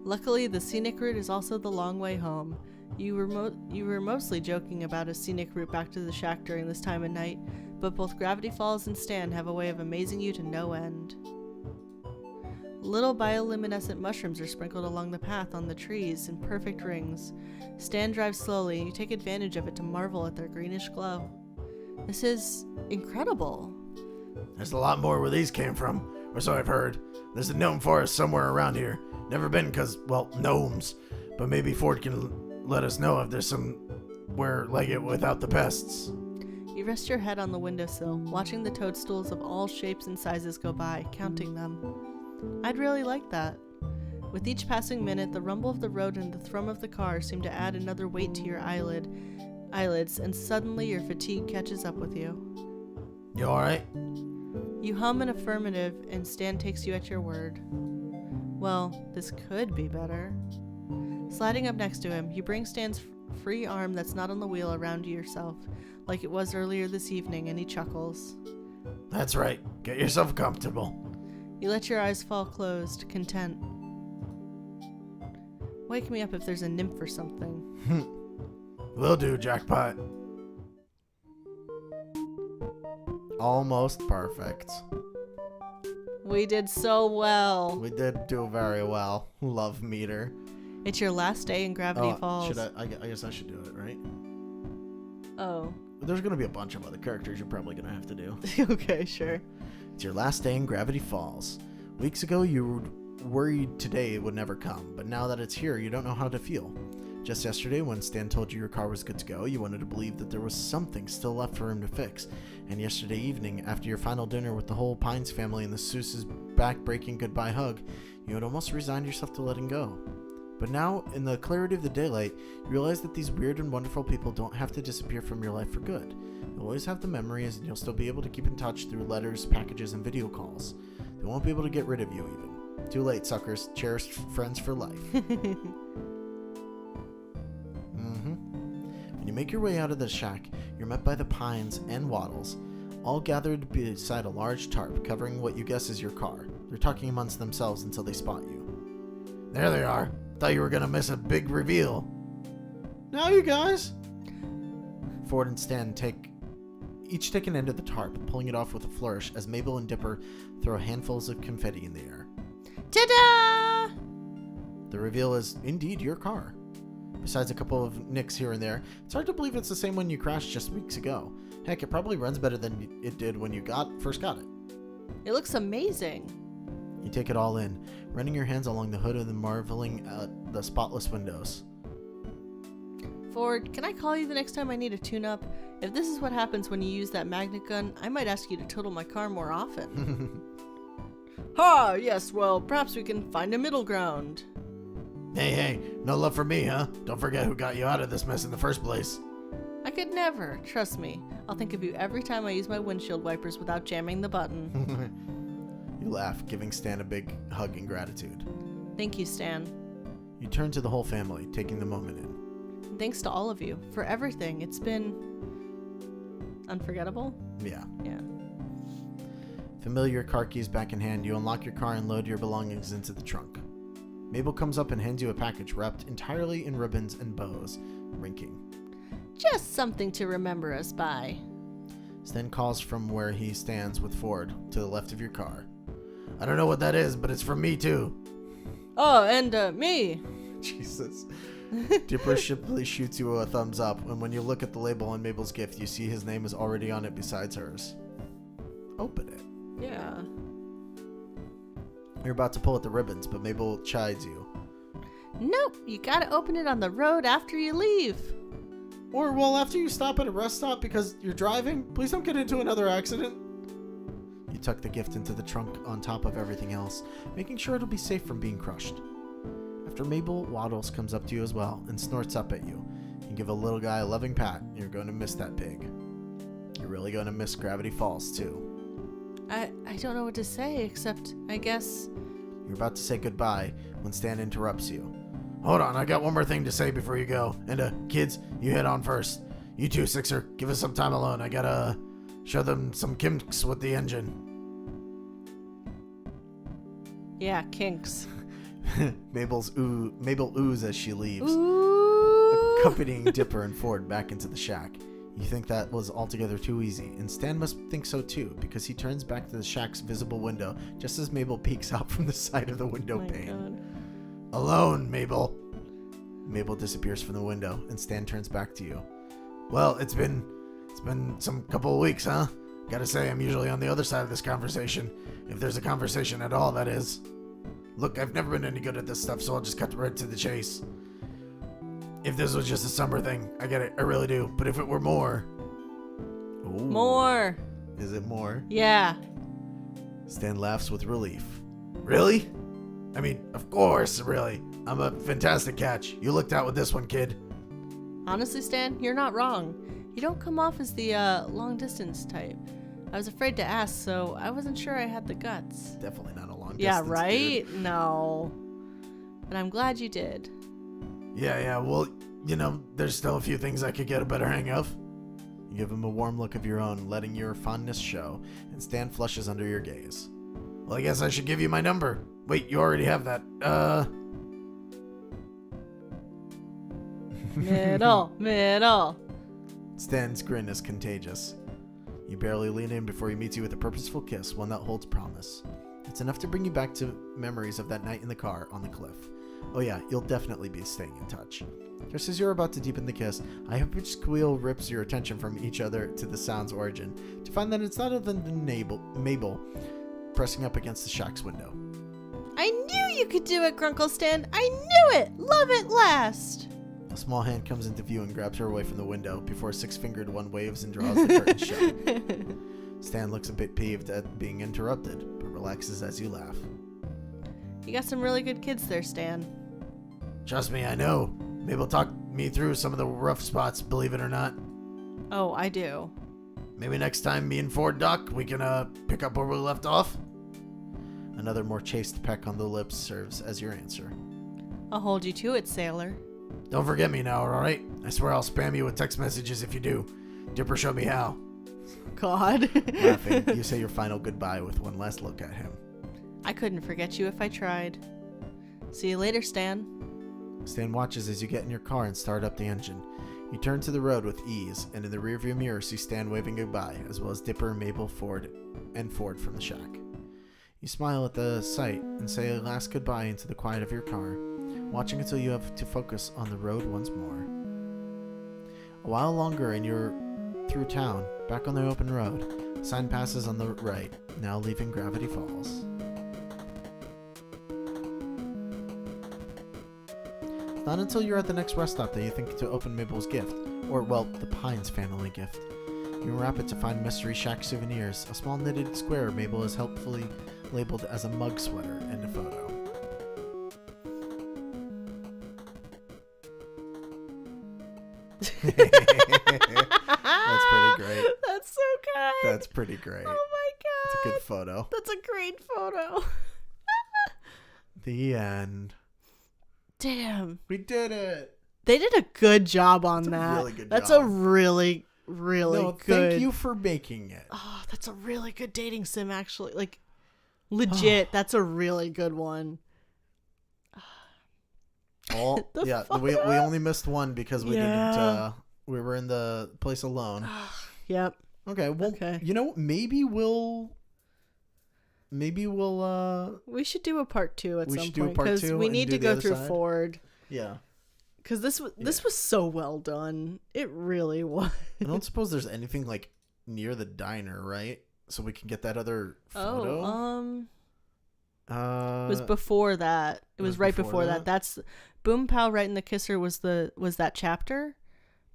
Luckily, the scenic route is also the long way home. You were mostly joking about a scenic route back to the shack during this time of night, but both Gravity Falls and Stan have a way of amazing you to no end. Little bioluminescent mushrooms are sprinkled along the path on the trees in perfect rings. Stan drives slowly, and you take advantage of it to marvel at their greenish glow. This is incredible. There's a lot more where these came from, or so I've heard. There's a gnome forest somewhere around here. Never been because, well, gnomes. But maybe Ford can let us know if there's somewhere like it without the pests. You rest your head on the windowsill, watching the toadstools of all shapes and sizes go by, counting them. I'd really like that. With each passing minute, the rumble of the road and the thrum of the car seem to add another weight to your eyelids, and suddenly your fatigue catches up with you. You alright? You hum an affirmative, and Stan takes you at your word. Well, this could be better. Sliding up next to him, you bring Stan's free arm that's not on the wheel around yourself, like it was earlier this evening, and he chuckles. That's right. Get yourself comfortable. You let your eyes fall closed, content. Wake me up if there's a nymph or something. Will do, Jackpot. Almost perfect. We did so well. We did do very well. Love meter. It's your last day in Gravity Falls. Should I guess I should do it, right? Oh. There's going to be a bunch of other characters you're probably going to have to do. Okay, sure. It's your last day in Gravity Falls. Weeks ago, you were worried today it would never come, but now that it's here, you don't know how to feel. Just yesterday, when Stan told you your car was good to go, you wanted to believe that there was something still left for him to fix. And yesterday evening, after your final dinner with the whole Pines family and the Seuss's back-breaking goodbye hug, you had almost resigned yourself to letting go. But now, in the clarity of the daylight, you realize that these weird and wonderful people don't have to disappear from your life for good. You'll always have the memories, and you'll still be able to keep in touch through letters, packages, and video calls. They won't be able to get rid of you, even. Too late, suckers. Cherished friends for life. When you make your way out of the shack, you're met by the Pines and Waddles, all gathered beside a large tarp covering what you guess is your car. They're talking amongst themselves until they spot you. There they are. Thought you were gonna miss a big reveal. Now, you guys! Ford and Stan each take an end of the tarp, pulling it off with a flourish as Mabel and Dipper throw handfuls of confetti in the air. Ta-da! The reveal is indeed your car. Besides a couple of nicks here and there, it's hard to believe it's the same one you crashed just weeks ago. Heck, it probably runs better than it did when you first got it. It looks amazing. You take it all in, running your hands along the hood and marveling at the spotless windows. Ford, can I call you the next time I need a tune-up? If this is what happens when you use that magnet gun, I might ask you to total my car more often. Ha! Yes, well, perhaps we can find a middle ground. Hey, no love for me, huh? Don't forget who got you out of this mess in the first place. I could never. Trust me. I'll think of you every time I use my windshield wipers without jamming the button. You laugh, giving Stan a big hug in gratitude. Thank you, Stan. You turn to the whole family, taking the moment in. Thanks to all of you for everything. It's been unforgettable. Yeah. Yeah. Familiar car keys back in hand, you unlock your car and load your belongings into the trunk. Mabel comes up and hands you a package wrapped entirely in ribbons and bows, winking. Just something to remember us by. Stan calls from where he stands with Ford, to the left of your car. I don't know what that is, but it's from me too. Oh, and me. Jesus. Dipper simply shoots you a thumbs up, and when you look at the label on Mabel's gift, you see his name is already on it besides hers. Open it. Yeah. You're about to pull at the ribbons, but Mabel chides you. Nope, you gotta open it on the road after you leave. Or, well, after you stop at a rest stop because you're driving, please don't get into another accident. You tuck the gift into the trunk on top of everything else, making sure it'll be safe from being crushed. After Mabel, Waddles comes up to you as well and snorts up at you. You give a little guy a loving pat. You're going to miss that pig. You're really going to miss Gravity Falls, too. I don't know what to say, except, I guess... You're about to say goodbye when Stan interrupts you. Hold on, I got one more thing to say before you go. And, kids, you head on first. You too, Sixer. Give us some time alone. I gotta show them some kinks with the engine. Yeah, kinks. Mabel oohs as she leaves, Ooh. accompanying Dipper and Ford back into the shack. You think that was altogether too easy, and Stan must think so too, because he turns back to the shack's visible window just as Mabel peeks out from the side of the window pane. God. Alone, Mabel. Mabel disappears from the window, and Stan turns back to you. Well, it's been some couple of weeks, huh? Gotta say, I'm usually on the other side of this conversation. If there's a conversation at all, that is. Look, I've never been any good at this stuff, so I'll just cut right to the chase. If this was just a summer thing, I get it, I really do. But if it were more... Ooh. More. Is it more? Yeah. Stan laughs with relief. Really? I mean, of course, really. I'm a fantastic catch. You looked out with this one, kid. Honestly, Stan, you're not wrong. You don't come off as the long distance type. I was afraid to ask, so I wasn't sure I had the guts. Definitely not a long Yeah, distance, right? dude. No. But I'm glad you did. Yeah, well, there's still a few things I could get a better hang of. You give him a warm look of your own, letting your fondness show, and Stan flushes under your gaze. Well, I guess I should give you my number. Wait, you already have that. Middle. Stan's grin is contagious. You barely lean in before he meets you with a purposeful kiss, one that holds promise. It's enough to bring you back to memories of that night in the car on the cliff. Oh yeah, you'll definitely be staying in touch. Just as you're about to deepen the kiss, a high-pitched squeal rips your attention from each other to the sound's origin, to find that it's none other than Mabel pressing up against the shack's window. I knew you could do it, Grunkle Stan. I knew it. Love at last. A small hand comes into view and grabs her away from the window before a six-fingered one waves and draws the curtain shut. Stan looks a bit peeved at being interrupted, but relaxes as you laugh. You got some really good kids there, Stan. Trust me, I know. Mabel talked me through some of the rough spots, believe it or not. Oh, I do. Maybe next time me and Ford Doc, we can pick up where we left off. Another more chaste peck on the lips serves as your answer. I'll hold you to it, sailor. Don't forget me now, alright? I swear I'll spam you with text messages if you do. Dipper showed me how. God. Laughing, you say your final goodbye with one last look at him. I couldn't forget you if I tried. See you later, Stan. Stan watches as you get in your car and start up the engine. You turn to the road with ease, and in the rearview mirror see Stan waving goodbye, as well as Dipper, Mabel, Ford from the shack. You smile at the sight and say a last goodbye into the quiet of your car, watching until you have to focus on the road once more. A while longer and you're through town, back on the open road. A sign passes on the right, now leaving Gravity Falls. It's not until you're at the next rest stop that you think to open Mabel's gift, or, well, the Pines family gift. You unwrap it to find Mystery Shack souvenirs, a small knitted square Mabel has helpfully labeled as a mug sweater, and a photo. That's pretty great. That's so kind. That's pretty great. Oh my god. It's a good photo. That's a great photo. The end. Damn. We did it. They did a good job on That's a that. really good That's job. a really, really No, good. thank you for making it. Oh, that's a really good dating sim, actually. Like, legit, that's a really good one. Oh, The yeah. We only missed one because we didn't. We were in the place alone. Yep. Okay. Well, Okay. you know, maybe we'll. We should do a part 2 at We some should do a point part because 2 we and need do to the go other through side. Ford. Yeah. Because this was so well done. It really was. I don't suppose there's anything like near the diner, right? So we can get that other photo. It was before that. It was right before that. That's Boom Pow Right in the Kisser was that chapter,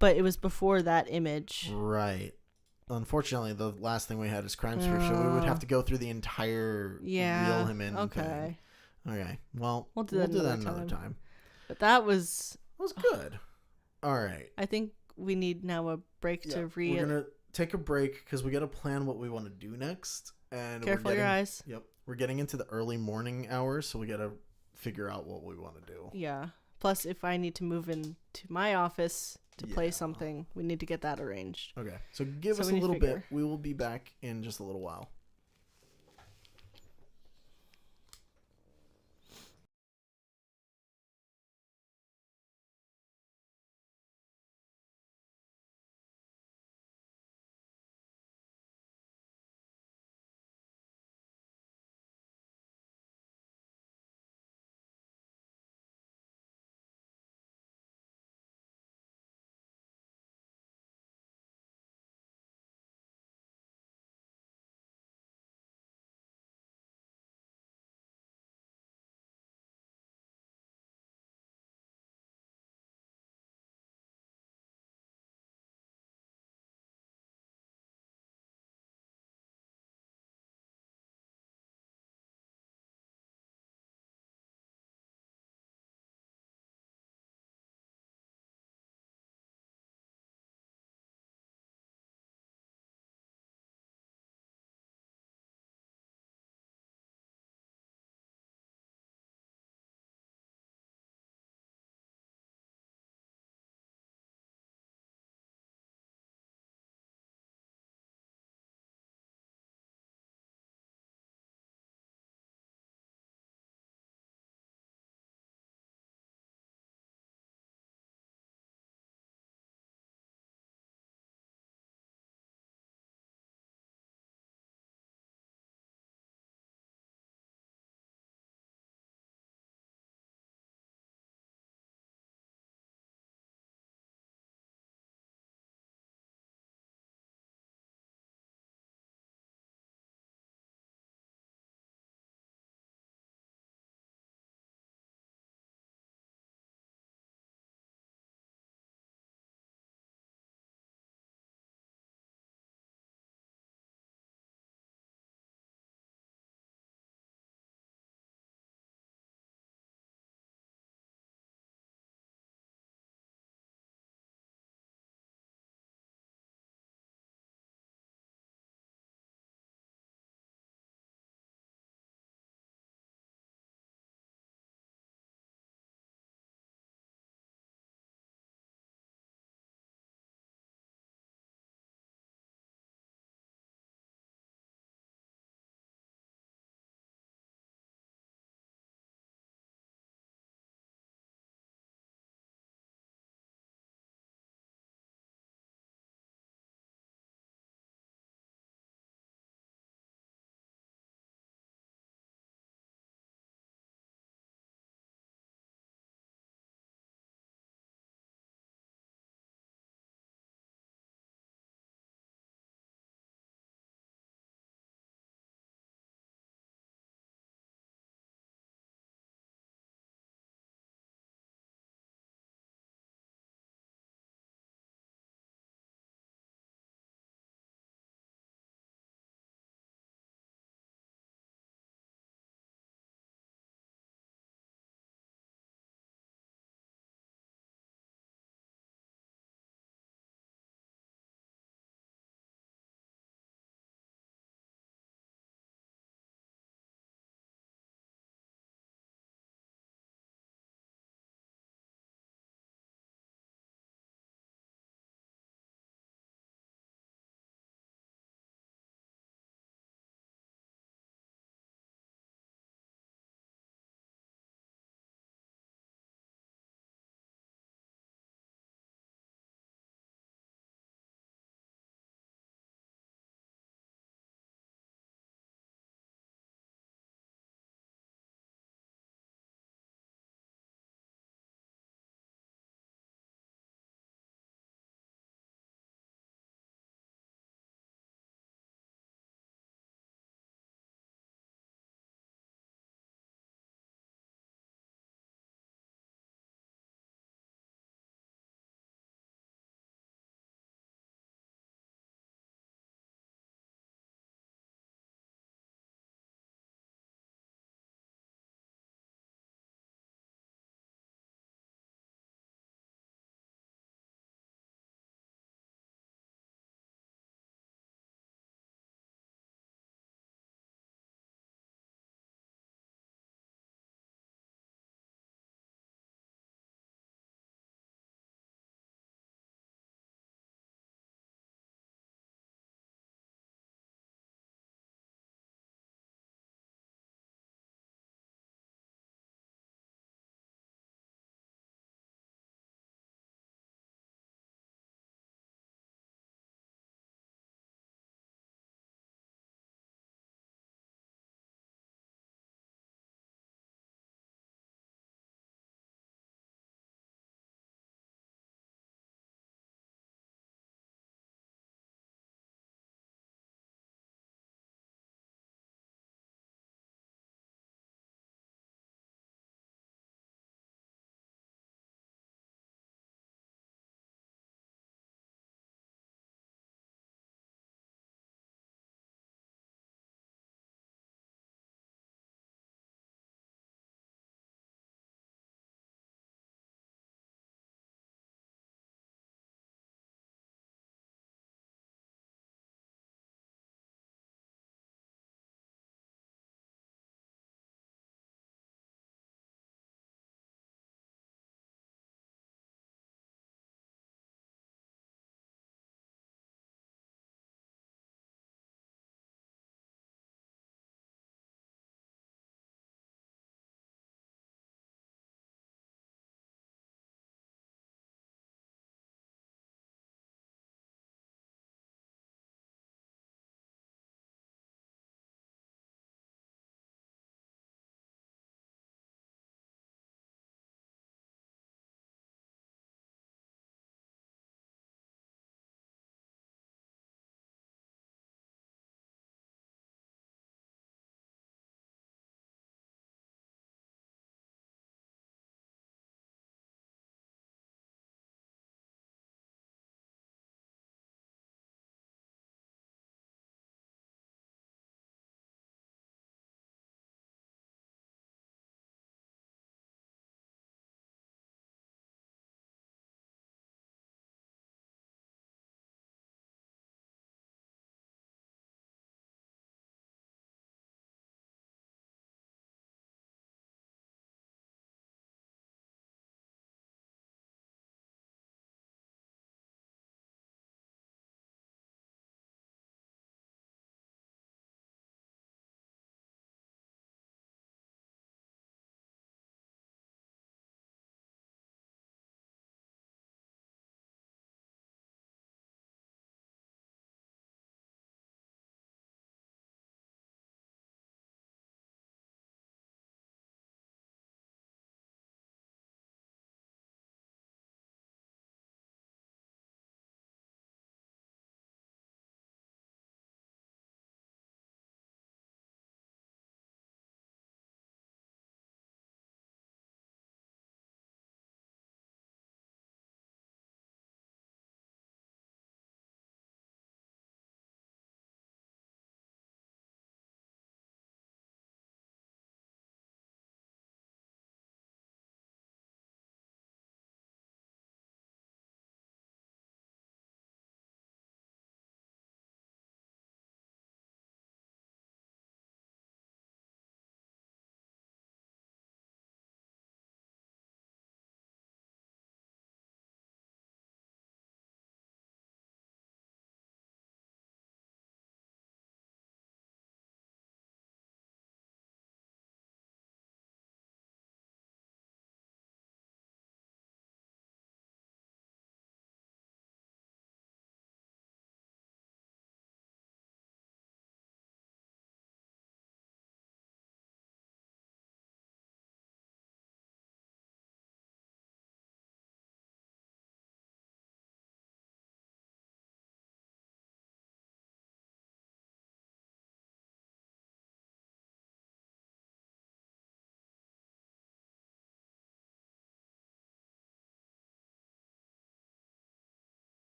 but it was before that image. Right. Unfortunately, the last thing we had is Crime Spree, so we would have to go through the entire reel him in. Okay. Thing. Okay. Well, We'll do that another time. But that was good. All right. I think we need now a break to read. We're gonna take a break because we got to plan what we want to do next. And Careful your eyes. Yep. We're getting into the early morning hours, so we got to figure out what we want to do. Yeah. Plus, if I need to move into my office to play something, we need to get that arranged. Okay. So give us a little bit. We will be back in just a little while.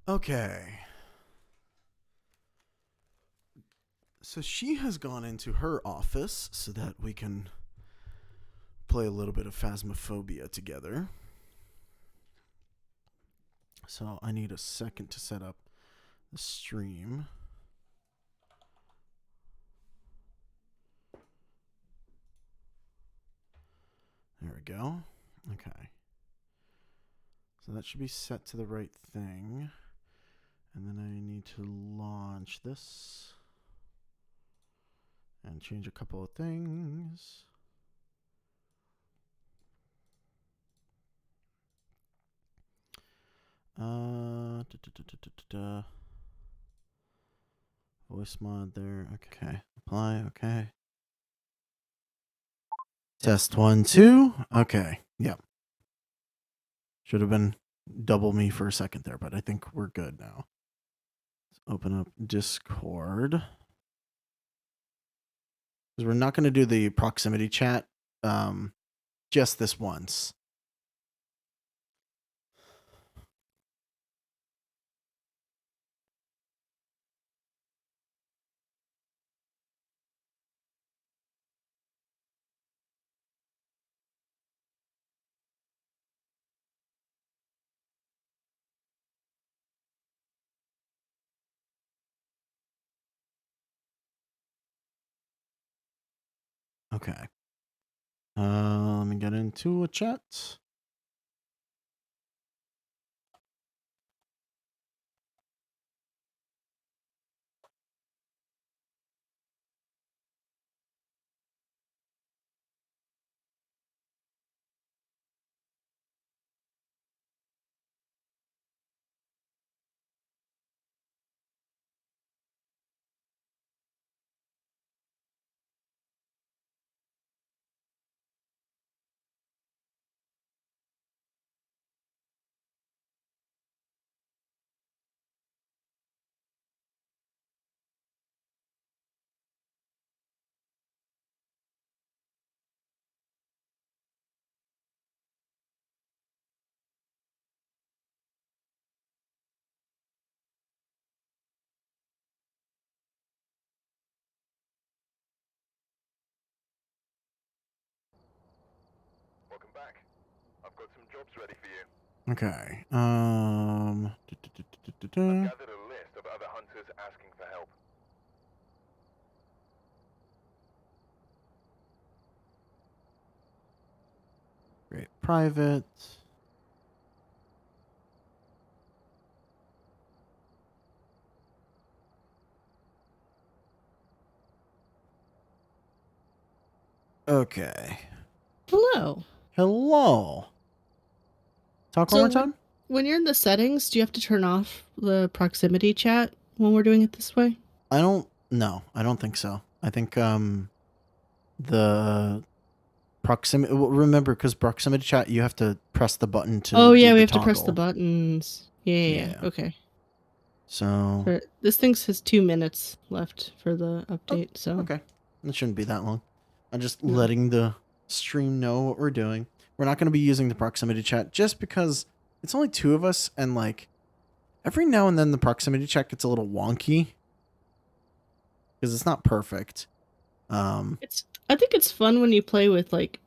Okay. So she has gone into her office so that we can play a little bit of Phasmophobia together. So I need a second to set up the stream. There we go. Okay. So that should be set to the right thing. And then I need to launch this and change a couple of things. Voice mod there. Okay. Apply. Okay. Test 1, 2. Okay. Yep. Should have been double me for a second there, but I think we're good now. Let's open up Discord. Because we're not going to do the proximity chat just this once. Okay. Let me get into a chat. Welcome back. I've got some jobs ready for you. Okay. I've gathered a list of other hunters asking for help. Great. Private. Okay. Hello. Hello. Talk So one more time? When you're in the settings, do you have to turn off the proximity chat when we're doing it this way? I don't think so. I think the proximity, remember, because proximity chat, you have to press the button to Oh yeah, do we the have to press the toggle. buttons. Yeah. Yeah. Okay. So This thing says 2 minutes left for the update, so okay, it shouldn't be that long. I'm just No. letting the stream know what we're doing. We're not going to be using the proximity chat just because it's only 2 of us, and like every now and then the proximity chat gets a little wonky because it's not perfect. I think it's fun when you play with like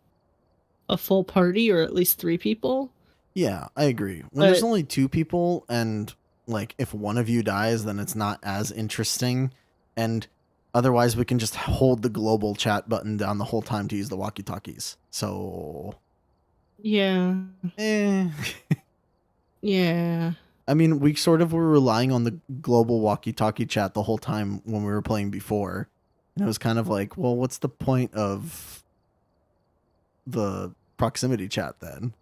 a full party or at least 3 people. Yeah, I agree. When there's only 2 people and like if one of you dies, then it's not as interesting. And otherwise we can just hold the global chat button down the whole time to use the walkie-talkies. So Yeah. Yeah. I mean, we sort of were relying on the global walkie-talkie chat the whole time when we were playing before. And it was kind of like, well, what's the point of the proximity chat then?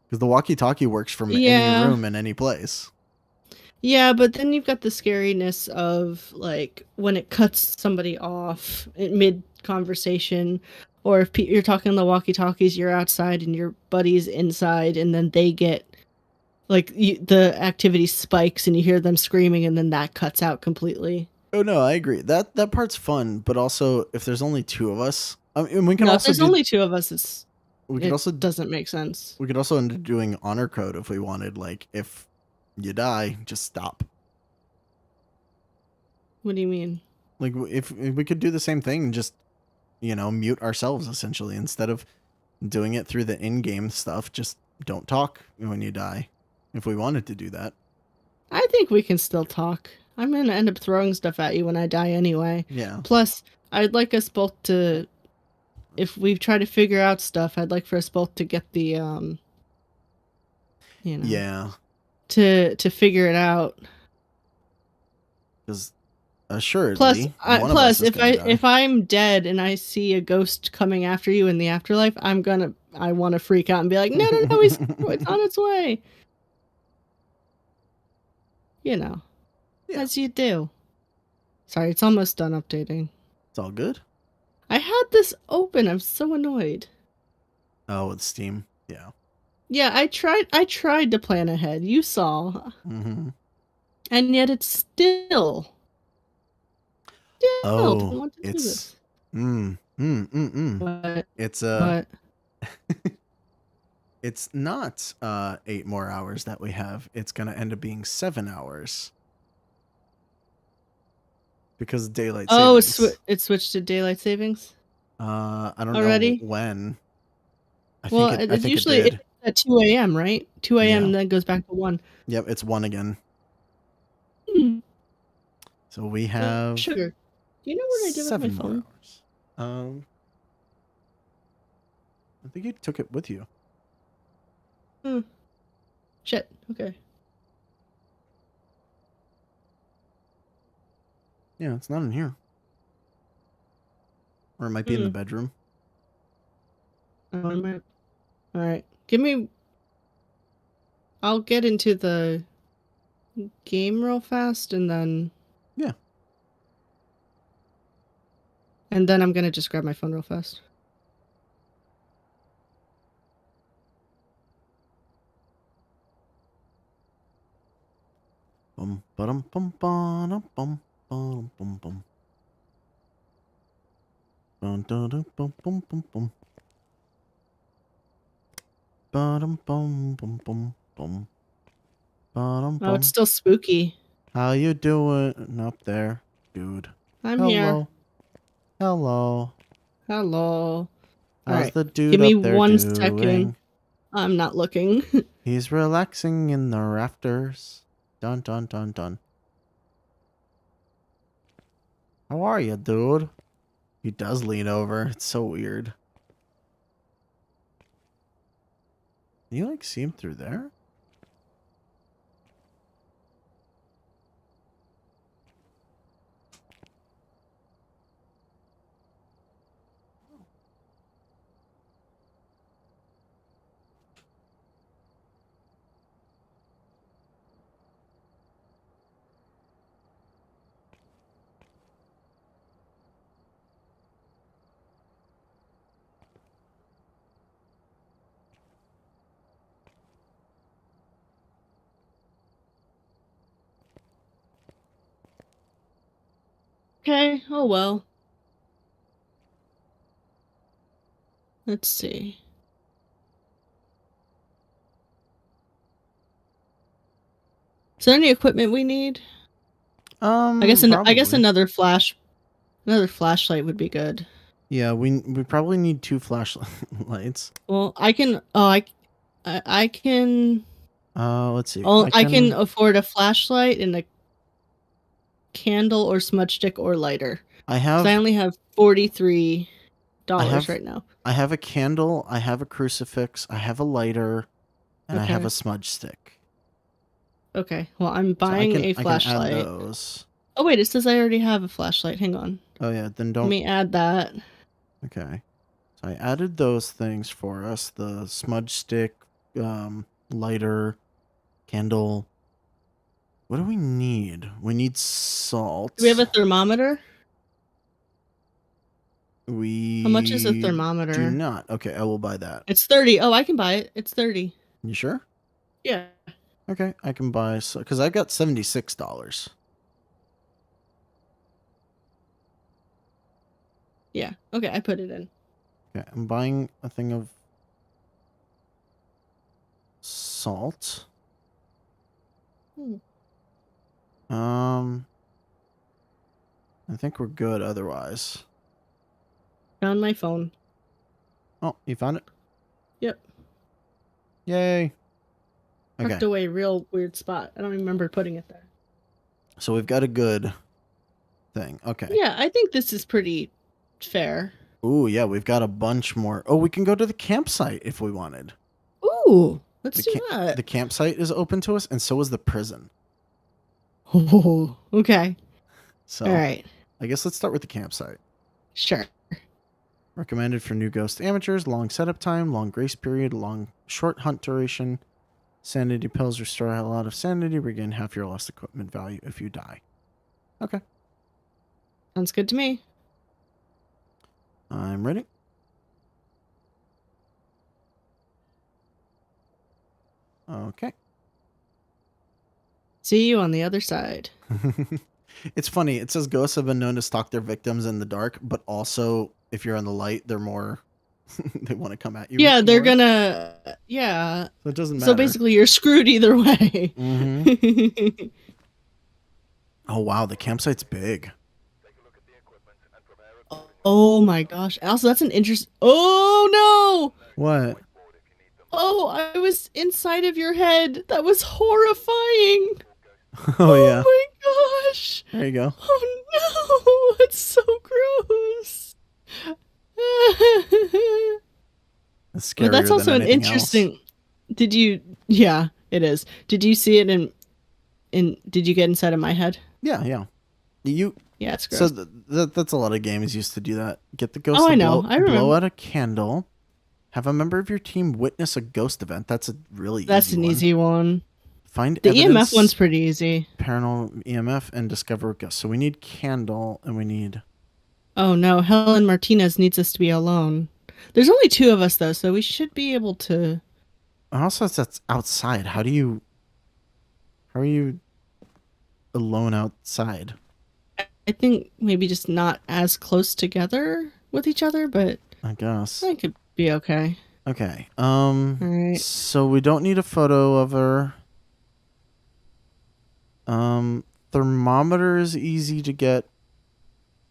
Because the walkie-talkie works from any room in any place. Yeah, but then you've got the scariness of like when it cuts somebody off in mid-conversation, or if you're talking on the walkie-talkies, you're outside and your buddy's inside, and then they get like the activity spikes and you hear them screaming, and then that cuts out completely. Oh no, I agree. That part's fun, but also if there's only 2 of us, I mean, we can No, also if there's only 2 of us, it also doesn't make sense. we could also end up doing honor code if we wanted. Like if you die. Just stop. What do you mean? Like, if we could do the same thing and just, mute ourselves, essentially, instead of doing it through the in-game stuff, just don't talk when you die, if we wanted to do that. I think we can still talk. I'm gonna end up throwing stuff at you when I die anyway. Yeah. Plus, I'd like us both to, if we try to figure out stuff, I'd like for us both to get the, Yeah. to figure it out. Because assuredly, Plus, one of us is gonna die. if I'm dead and I see a ghost coming after you in the afterlife, I want to freak out and be like, no, it's on its way. Yeah. As you do. Sorry, it's almost done updating. It's all good. I had this open. I'm so annoyed. Oh, with Steam. Yeah. Yeah, I tried to plan ahead. You saw. Mm-hmm. And yet it's still Oh, doesn't want to do it's this. What? It's What? it's not 8 more hours that we have. It's gonna end up being 7 hours. Because daylight savings. It switched to daylight savings? I don't Already? know when. I Well, think it's usually it did. it's at 2 a.m., right? 2 a.m. Yeah. and then it goes back to 1. Yep, it's 1 again. Hmm. So we have Sugar. Do you know what I did with 7 my more phone? hours. I think you took it with you. Shit. Okay. Yeah, it's not in here. Or it might be in the bedroom. All right. Give me. I'll get into the game real fast and then. Yeah. And then I'm gonna just grab my phone real fast. Bum bum bum bum bum bum bum bum. Dun dun dun bum bum bum bum. Bum bum bum bum bum. Bum Oh, it's still spooky. How you doing up there, dude? I'm here. Hello. Hello. Hello. How's Alright, the dude give me up there 1 doing? second. I'm not looking. He's relaxing in the rafters. Dun dun dun dun. How are you, dude? He does lean over. It's so weird. Can you like see him through there? Okay, oh well. Let's see. Is there any equipment we need? I guess Probably. another flashlight would be good. Yeah, we probably need 2 flashlights. Well, I can I can Let's see. I can afford a flashlight and a candle or smudge stick or lighter. I 'Cause have I only have $43 right now. I have a candle, I have a crucifix, I have a lighter, and I have Okay. a smudge stick. Okay. Well, I'm So buying a I can flashlight. add those. Oh wait, it says I already have a flashlight. Hang on. Oh yeah, then Let don't. me add that. Okay. So I added those things for us: the smudge stick, lighter, candle. What do we need? We need salt. Do we have a thermometer? We How much is a do thermometer? not. Okay, I will buy that. It's 30. Oh, I can buy it. It's 30. You sure? Yeah. Okay, I can buy because I got $76. Yeah. Okay, I put it in. Okay, I'm buying a thing of salt. I think we're good otherwise. Found my phone. Oh, you found it? Yep. Yay. Tucked Okay. away, real weird spot. I don't remember putting it there. So we've got a good thing. Okay. Yeah, I think this is pretty fair. Ooh, yeah, we've got a bunch more. Oh, we can go to the campsite if we wanted. Ooh, let's The, do that. the campsite is open to us, and so is the prison. Oh, okay. So All right. I guess let's start with the campsite. Sure. Recommended for new ghost amateurs, long setup time, long grace period, short hunt duration. Sanity pills restore a lot of sanity, regain half your lost equipment value if you die. Okay. Sounds good to me. I'm ready. Okay. See you on the other side. It's funny. It says ghosts have been known to stalk their victims in the dark, but also if you're in the light, they're more they want to come at you. Yeah, they're more. gonna. Yeah. So it doesn't matter. So basically, you're screwed either way. Mm-hmm. Oh wow, the campsite's big. Oh my gosh. Also, that's an interest. Oh no! What? Oh, I was inside of your head. That was horrifying. Oh yeah. my gosh. There you go. Oh no, it's so gross. That's But scarier that's also than an anything interesting. else. Did you? Yeah, it is. Did you see it in? Did you get inside of my head? Yeah, yeah. You. Yeah, it's gross. So that's a lot of games used to do that. Get the ghost Oh, to I know. blow, I remember. blow out a candle. Have a member of your team witness a ghost event. That's a really That's easy an one. easy one. Find The evidence, EMF one's pretty easy. paranormal EMF, and discover a ghost. So we need candle, and we need. Oh no, Helen Martinez needs us to be alone. There's only 2 of us though, so we should be able to. Also, that's outside. How are you alone outside? I think maybe just not as close together with each other, but I guess. I could be okay. Okay. Alright. So we don't need a photo of her. Thermometer is easy to get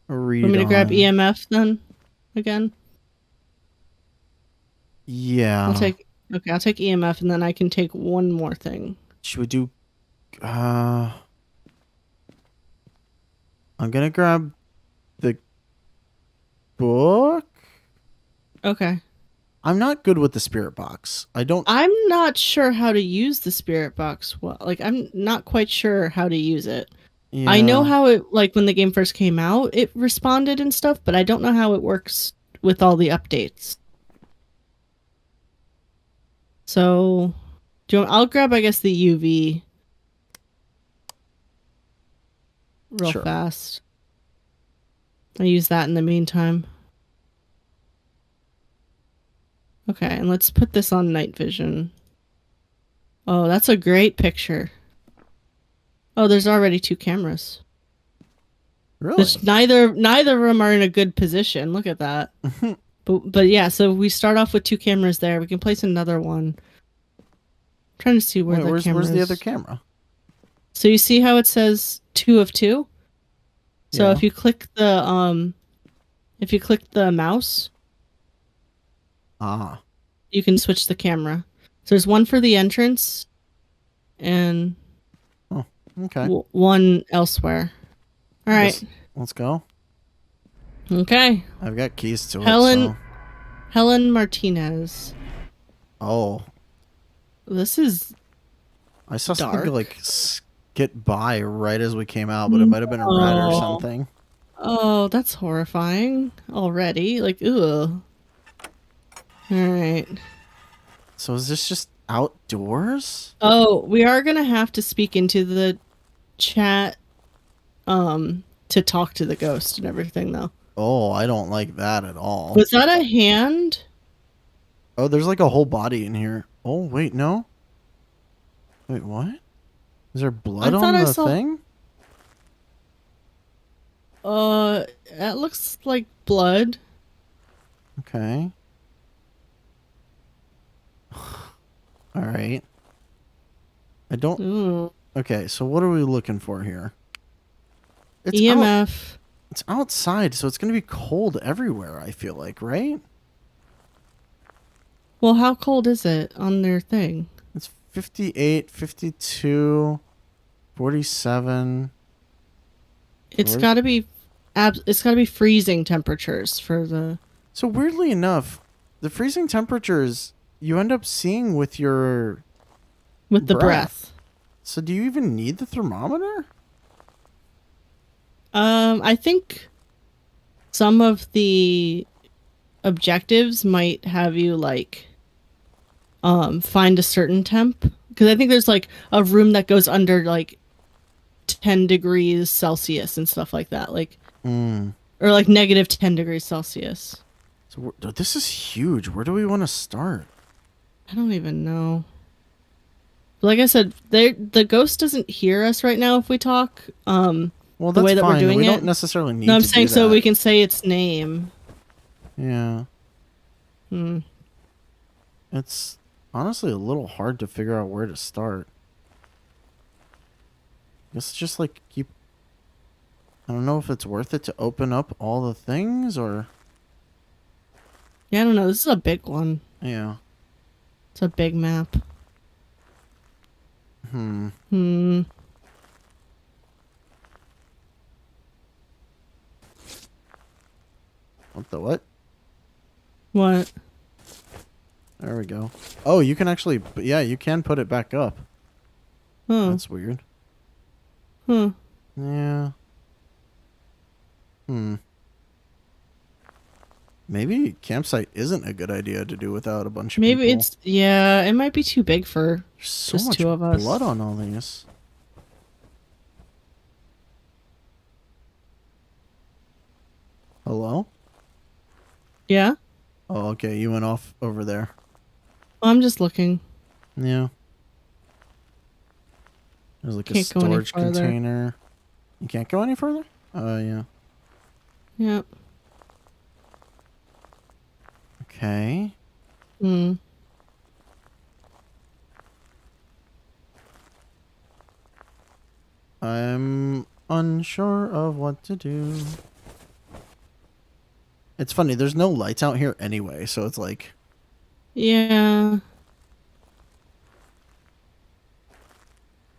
a read Want me to grab on. EMF then? Again? Yeah. I'll take EMF and then I can take one more thing. Should we do? I'm gonna grab the book. Okay. I'm not good with the spirit box. I don't. I'm not sure how to use the spirit box well. Like I'm not quite sure how to use it. I know Yeah. how it, like when the game first came out, it responded and stuff, but I don't know how it works with all the updates. So, I'll grab, I guess, the UV real Sure. fast. I use that in the meantime. Okay, and let's put this on night vision. Oh, that's a great picture. Oh, there's already 2 cameras. Really? Which neither of them are in a good position. Look at that. But yeah, so we start off with 2 cameras there. We can place another one. I'm trying to see where Wait, the where's camera the is. other camera? So you see how it says 2 of 2? So Yeah. if you click the mouse, Ah. you can switch the camera. So there's one for the entrance and Okay. one elsewhere. All right. Guess- Let's go. Okay. I've got keys to Helen- it. So. Helen Martinez. Oh, This is I saw Dark. something like skip by right as we came out, but it might have been a rat or No. something. Oh, that's horrifying already. Like, ugh. Alright. So is this just outdoors? Oh, we are gonna have to speak into the chat to talk to the ghost and everything though. Oh, I don't like that at all. Was that a hand? Oh, there's like a whole body in here. Oh, wait, no. Wait, what? Is there blood thought on I the saw- thing? That looks like blood. Okay. All right. I don't. Ooh. Okay, so what are we looking for here? It's EMF. it's outside, so it's gonna be cold everywhere, I feel like, right? Well, how cold is it on their thing? It's 58, 52, 47. It's Where- got to be it's got to be freezing temperatures for the So weirdly enough, the freezing temperatures you end up seeing with your... with the breath. So do you even need the thermometer? I think some of the objectives might have you like find a certain temp, because I think there's like a room that goes under like 10 degrees Celsius and stuff like that, like Hmm. or like negative 10 degrees Celsius. So this is huge. Where do we want to start? I don't even know. But like I said, the ghost doesn't hear us right now if we talk. Well, The that's way that we're fine. doing we it? don't necessarily need No, I'm to saying do so that. we can say its name. Yeah. Hmm. It's honestly a little hard to figure out where to start. Guess just like keep... I don't know if it's worth it to open up all the things or... Yeah, I don't know. This is a big one. Yeah. It's a big map. Hmm. Hmm. What the what? What? There we go. Oh, you can actually... Yeah, you can put it back up. Oh. That's weird. Huh. Yeah. Hmm. Maybe campsite isn't a good idea to do without a bunch of Maybe people. it's yeah. It might be too big for. There's so just much two of us. blood on all these. Hello? Yeah. Oh, okay. You went off over there. I'm just looking. Yeah. There's like a Can't go any storage farther. container. You can't go any further? Yeah. Yep. Okay. Hmm. I'm unsure of what to do. It's funny, there's no lights out here anyway, so it's like... Yeah.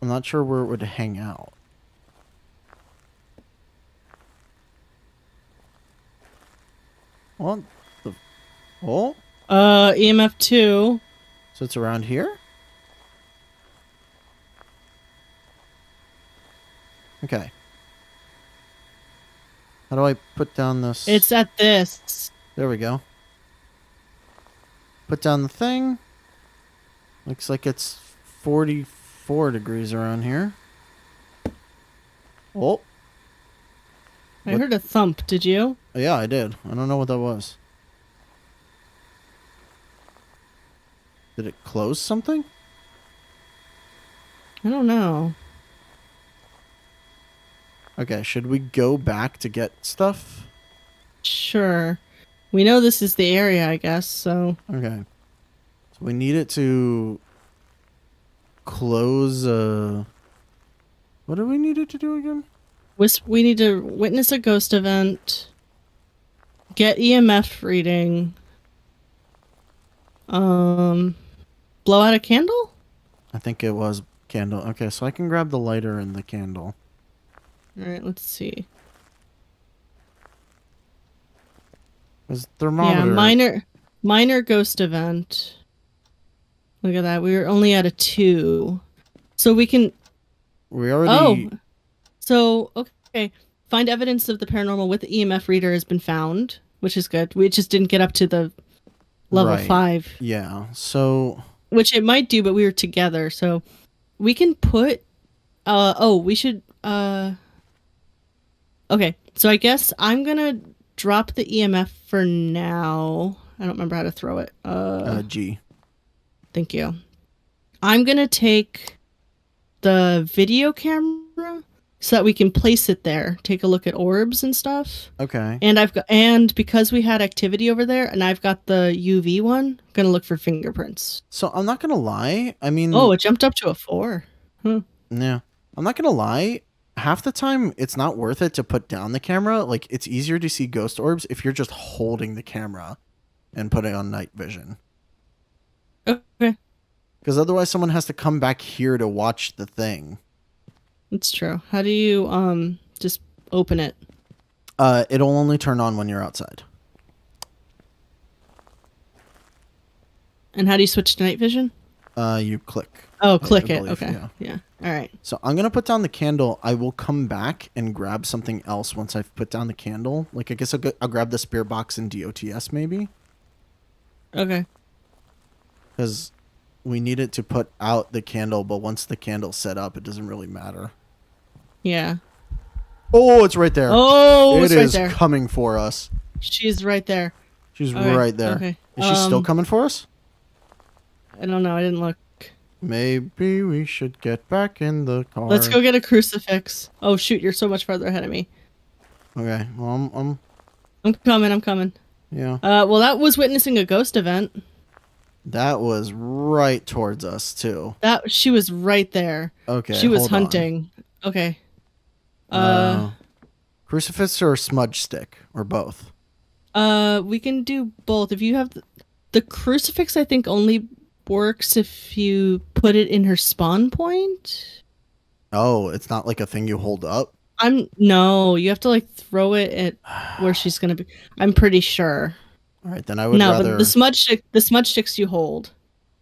I'm not sure where it would hang out. What the... Oh? EMF 2. So it's around here? Okay. How do I put down this? It's at this. There we go. Put down the thing. Looks like it's 44 degrees around here. Oh. I What- heard a thump. Did you? Yeah, I did. I don't know what that was. Did it close something? I don't know. Okay, should we go back to get stuff? Sure. We know this is the area, I guess. So Okay. So we need it to close what do we need it to do again? we need to witness a ghost event. Get EMF reading. Blow out a candle? I think it was candle. Okay, so I can grab the lighter and the candle. Alright, let's see. There's thermometer. Yeah, minor ghost event. Look at that. We were only at a 2. So we can We already So okay. Find evidence of the paranormal with the EMF reader has been found, which is good. We just didn't get up to the level Right. 5. Yeah. So Which it might do, but we were together, so we can put we should okay, so I guess I'm gonna drop the EMF for now. I don't remember how to throw it. G. Thank you. I'm gonna take the video camera so that we can place it there, take a look at orbs and stuff. Okay. And because we had activity over there and I've got the UV one, I'm gonna look for fingerprints. So I'm not gonna lie. I mean, Oh, it jumped up to a 4. yeah. I'm not gonna lie. Half the time, it's not worth it to put down the camera. Like, it's easier to see ghost orbs if you're just holding the camera and putting on night vision. Okay, Because otherwise, someone has to come back here to watch the thing. that's true. How do you just open it? It'll only turn on when you're outside. And how do you switch to night vision? You click. Oh, click I it. believe, Okay. yeah. Yeah. All right. So I'm gonna put down the candle. I will come back and grab something else once I've put down the candle. Like, I guess I'll grab the spear box and DOTS maybe, Okay. because we need it to put out the candle. But once the candle's set up, it doesn't really matter. Yeah. Oh, it's right there. Oh, It it's right is there. coming for us. She's right there. She's Okay, right there. okay. Is she still coming for us? I don't know. I didn't look. Maybe we should get back in the car. Let's go get a crucifix. Oh shoot! You're so much farther ahead of me. Okay. Well, I'm coming. I'm coming. yeah. Well, that was witnessing a ghost event. That was right towards us too. That she was right there. Okay. She was hold on. hunting. Okay. Crucifix or smudge stick or both. We can do both. If you have the crucifix, I think only works if you put it in her spawn point. Oh, it's not like a thing you hold up. No, you have to like throw it at where she's gonna be. I'm pretty sure. All right, then I would No, rather. but the smudge sticks you hold.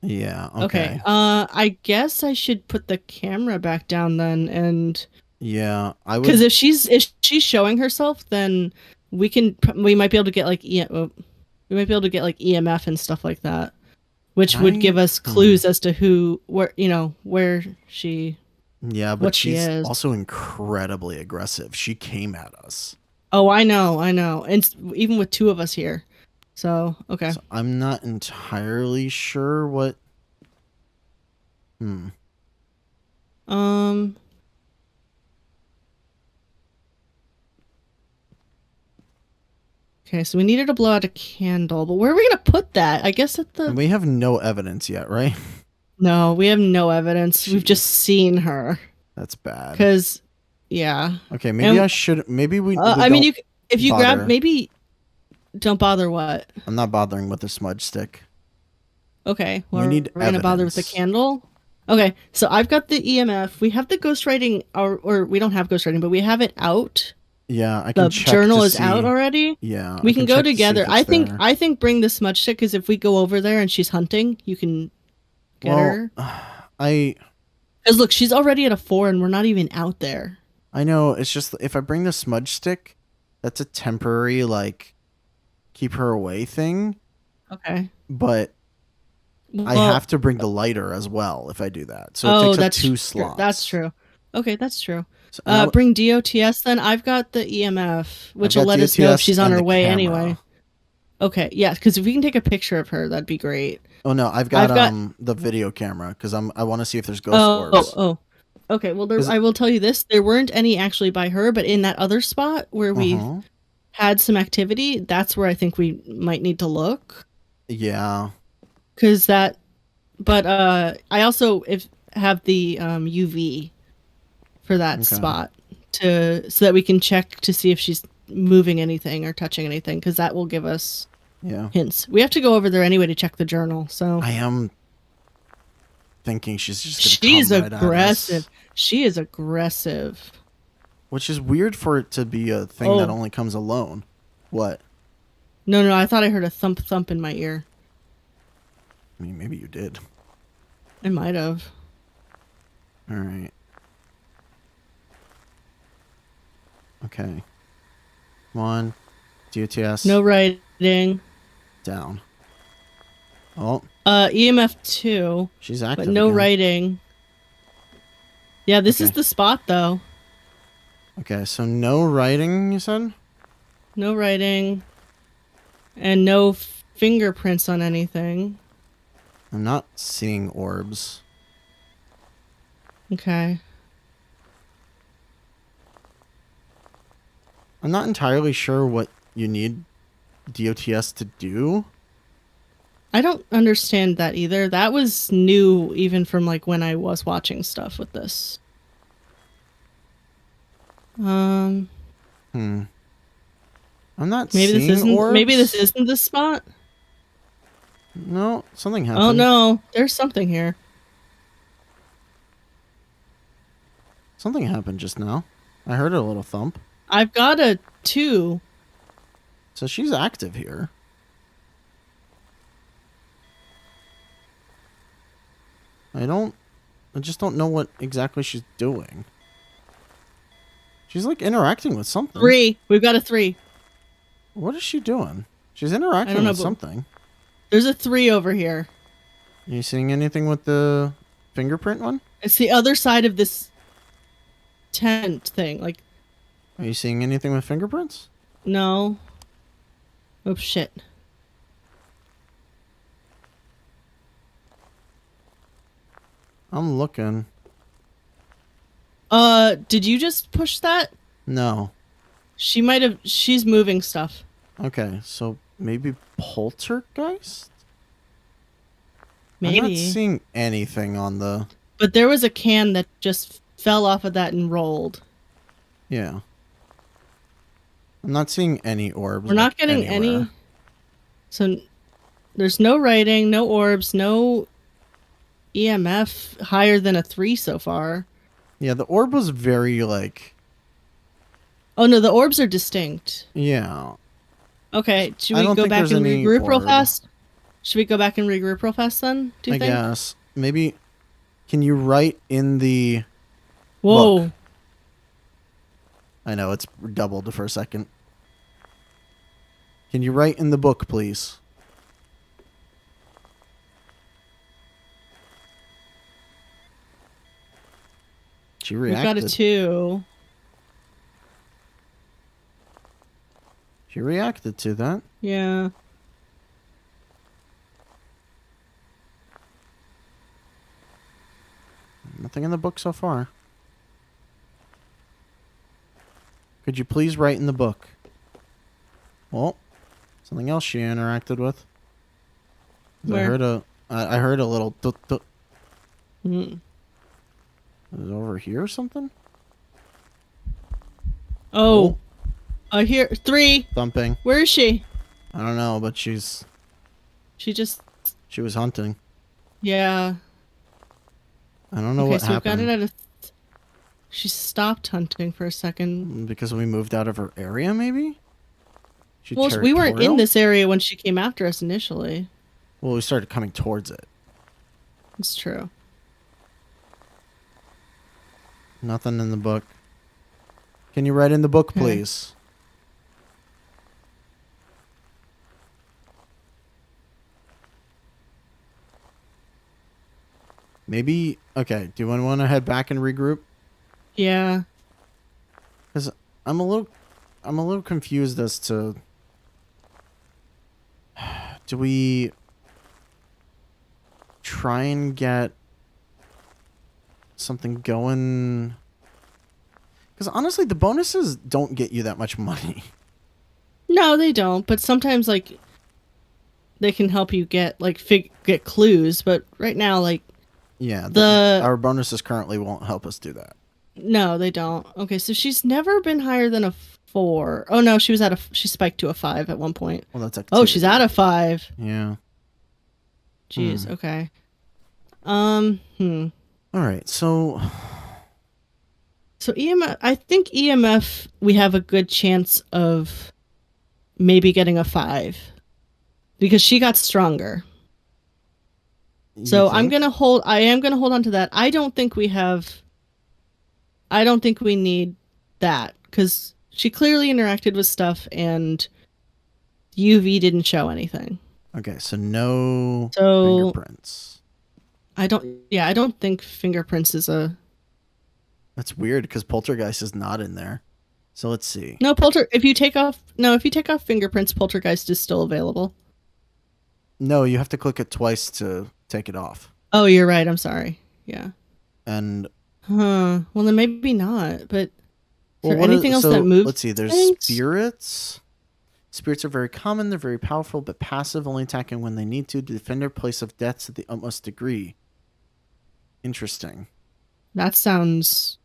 Yeah. Okay. Okay. I guess I should put the camera back down then, and Yeah, I would. because if she's showing herself, then we might be able to get like we might be able to get like EMF and stuff like that, which would give us clues as to where she. Yeah, but what she she's is. also incredibly aggressive. She came at us. Oh, I know, and even with two of us here, so okay. So I'm not entirely sure what. Okay, so we needed to blow out a candle, but where are we gonna put that? I guess at the. We have no evidence yet, right? No, we have no evidence. We've just seen her. That's bad. Because, yeah. Okay, maybe and- I should. Maybe we. I mean, don't if you bother. grab, maybe. Don't bother what? I'm not bothering with the smudge stick. Okay, We well, need we're gonna bother with the evidence. candle. Okay, so I've got the EMF. We have the ghostwriting, or we don't have ghostwriting, but we have it out. Yeah, I can The check journal to is out see- already. Yeah, We I can go check to see if together. it's there. I think bring the smudge stick because if we go over there and she's hunting, you can get her. I Because look, she's already at a 4 and we're not even out there. know. It's just if I bring the smudge stick, that's a temporary like keep her away thing. Okay. But I Well, have to bring the lighter as well if I do that. So it oh, takes up that's 2 true. slots. That's true. Okay, that's true. So, and I w- Bring DOTS then. I've got the EMF, which I've will got let us know if DOTS she's on and her the way camera. anyway. Okay, yeah, because if we can take a picture of her, that'd be great. Oh no, I've got I've got- the video camera because I want to see if there's ghost Oh, orbs. Okay, well, Is it- I will tell you this. There weren't any actually by her, but in that other spot where we Uh-huh. had some activity, that's where I think we might need to look. Yeah. Because that... But I also have the UV for that Okay. spot so that we can check to see if she's moving anything or touching anything, because that will give us Yeah. hints. We have to go over there anyway to check the journal, so... I am thinking she's just gonna She's come right at us. aggressive. She is aggressive. Which is weird for it to be a thing that Oh. only comes alone. What? No, I thought I heard a thump thump in my ear. I mean, maybe you did. I might have. All right. Okay. Come on. DOTS. No writing. Down. Oh, EMF 2, she's active. but no again. writing. Yeah, this is Okay. the spot though. Okay, so no writing, you said? No writing. And no fingerprints on anything. I'm not seeing orbs. Okay. I'm not entirely sure what you need DOTS to do. I don't understand that either. That was new even from like when I was watching stuff with this. Um, Hmm. I'm not maybe this seeing isn't. orbs. Maybe this isn't the spot. No, something happened. Oh no, there's something here. Something happened just now. I heard a little thump. I've got a 2. So she's active here. I just don't know what exactly she's doing. She's like interacting with something. 3. We've got a 3. What is she doing? She's interacting know, with but- something. There's a 3 over here. Are you seeing anything with the fingerprint one? It's the other side of this tent thing. Like, Are you seeing anything with fingerprints? no. Oh shit. I'm looking. Did you just push that? No. She might have. She's moving stuff. Okay, so maybe poltergeist? Maybe. I'm not seeing anything on the... But there was a can that just fell off of that and rolled. Yeah. I'm not seeing any orbs. We're not like, getting anywhere. any. So there's no writing, no orbs, no EMF higher than a 3 so far. Yeah, the orb was very, like... Oh no, the orbs are distinct. Yeah. Okay, should I we don't go think back there's and any regroup real orb. fast? Should we go back and regroup real fast then? Do you I think? guess. Maybe... Can you write in the... Whoa. Look. I know, it's doubled for a second. Can you write in the book, please? She We've reacted. got a 2. She reacted to that. Yeah. Nothing in the book so far. Could you please write in the book? Well, something else she interacted with. 'Cause Where? I heard a little tut tut. Mm. Is it over here or something? Oh. Here. 3. Thumping. Where is she? I don't know, but she was hunting. Yeah. I don't know Okay, what so we've got happened. it at a. She stopped hunting for a second. Because we moved out of her area, maybe? She Well, we weren't in territorial? this area when she came after us initially. Well, we started coming towards it. It's true. Nothing in the book. Can you write in the book, Okay. please? Maybe... Okay, do you want to head back and regroup? Yeah. Because I'm a little confused as to... Do we try and get something going? Because honestly, the bonuses don't get you that much money. No, they don't. But sometimes, like, they can help you get like get clues. But right now, like, Yeah, The- our bonuses currently won't help us do that. no, they don't. Okay, so she's never been higher than a 4. Oh no, she was at a. She spiked to a 5 at one point. Well, that's Oh, she's activity. at a 5. Yeah. Jeez. Hmm. Okay. All right. So So EMF, I think EMF, we have a good chance of maybe getting a 5 because she got stronger. So I am gonna hold on to that. I don't think we need that because she clearly interacted with stuff and UV didn't show anything. Okay. So no So fingerprints. I don't think fingerprints is a That's weird because poltergeist is not in there. So let's see. no if you take off fingerprints, poltergeist is still available. No, you have to click it twice to take it off. Oh, you're right. I'm sorry. Yeah. And Huh. Well, then maybe not. But is there what anything else so that moves? let's see. There's things? spirits. Spirits are very common. They're very powerful, but passive, only attacking when they need to defend their place of death to the utmost degree. Interesting. That sounds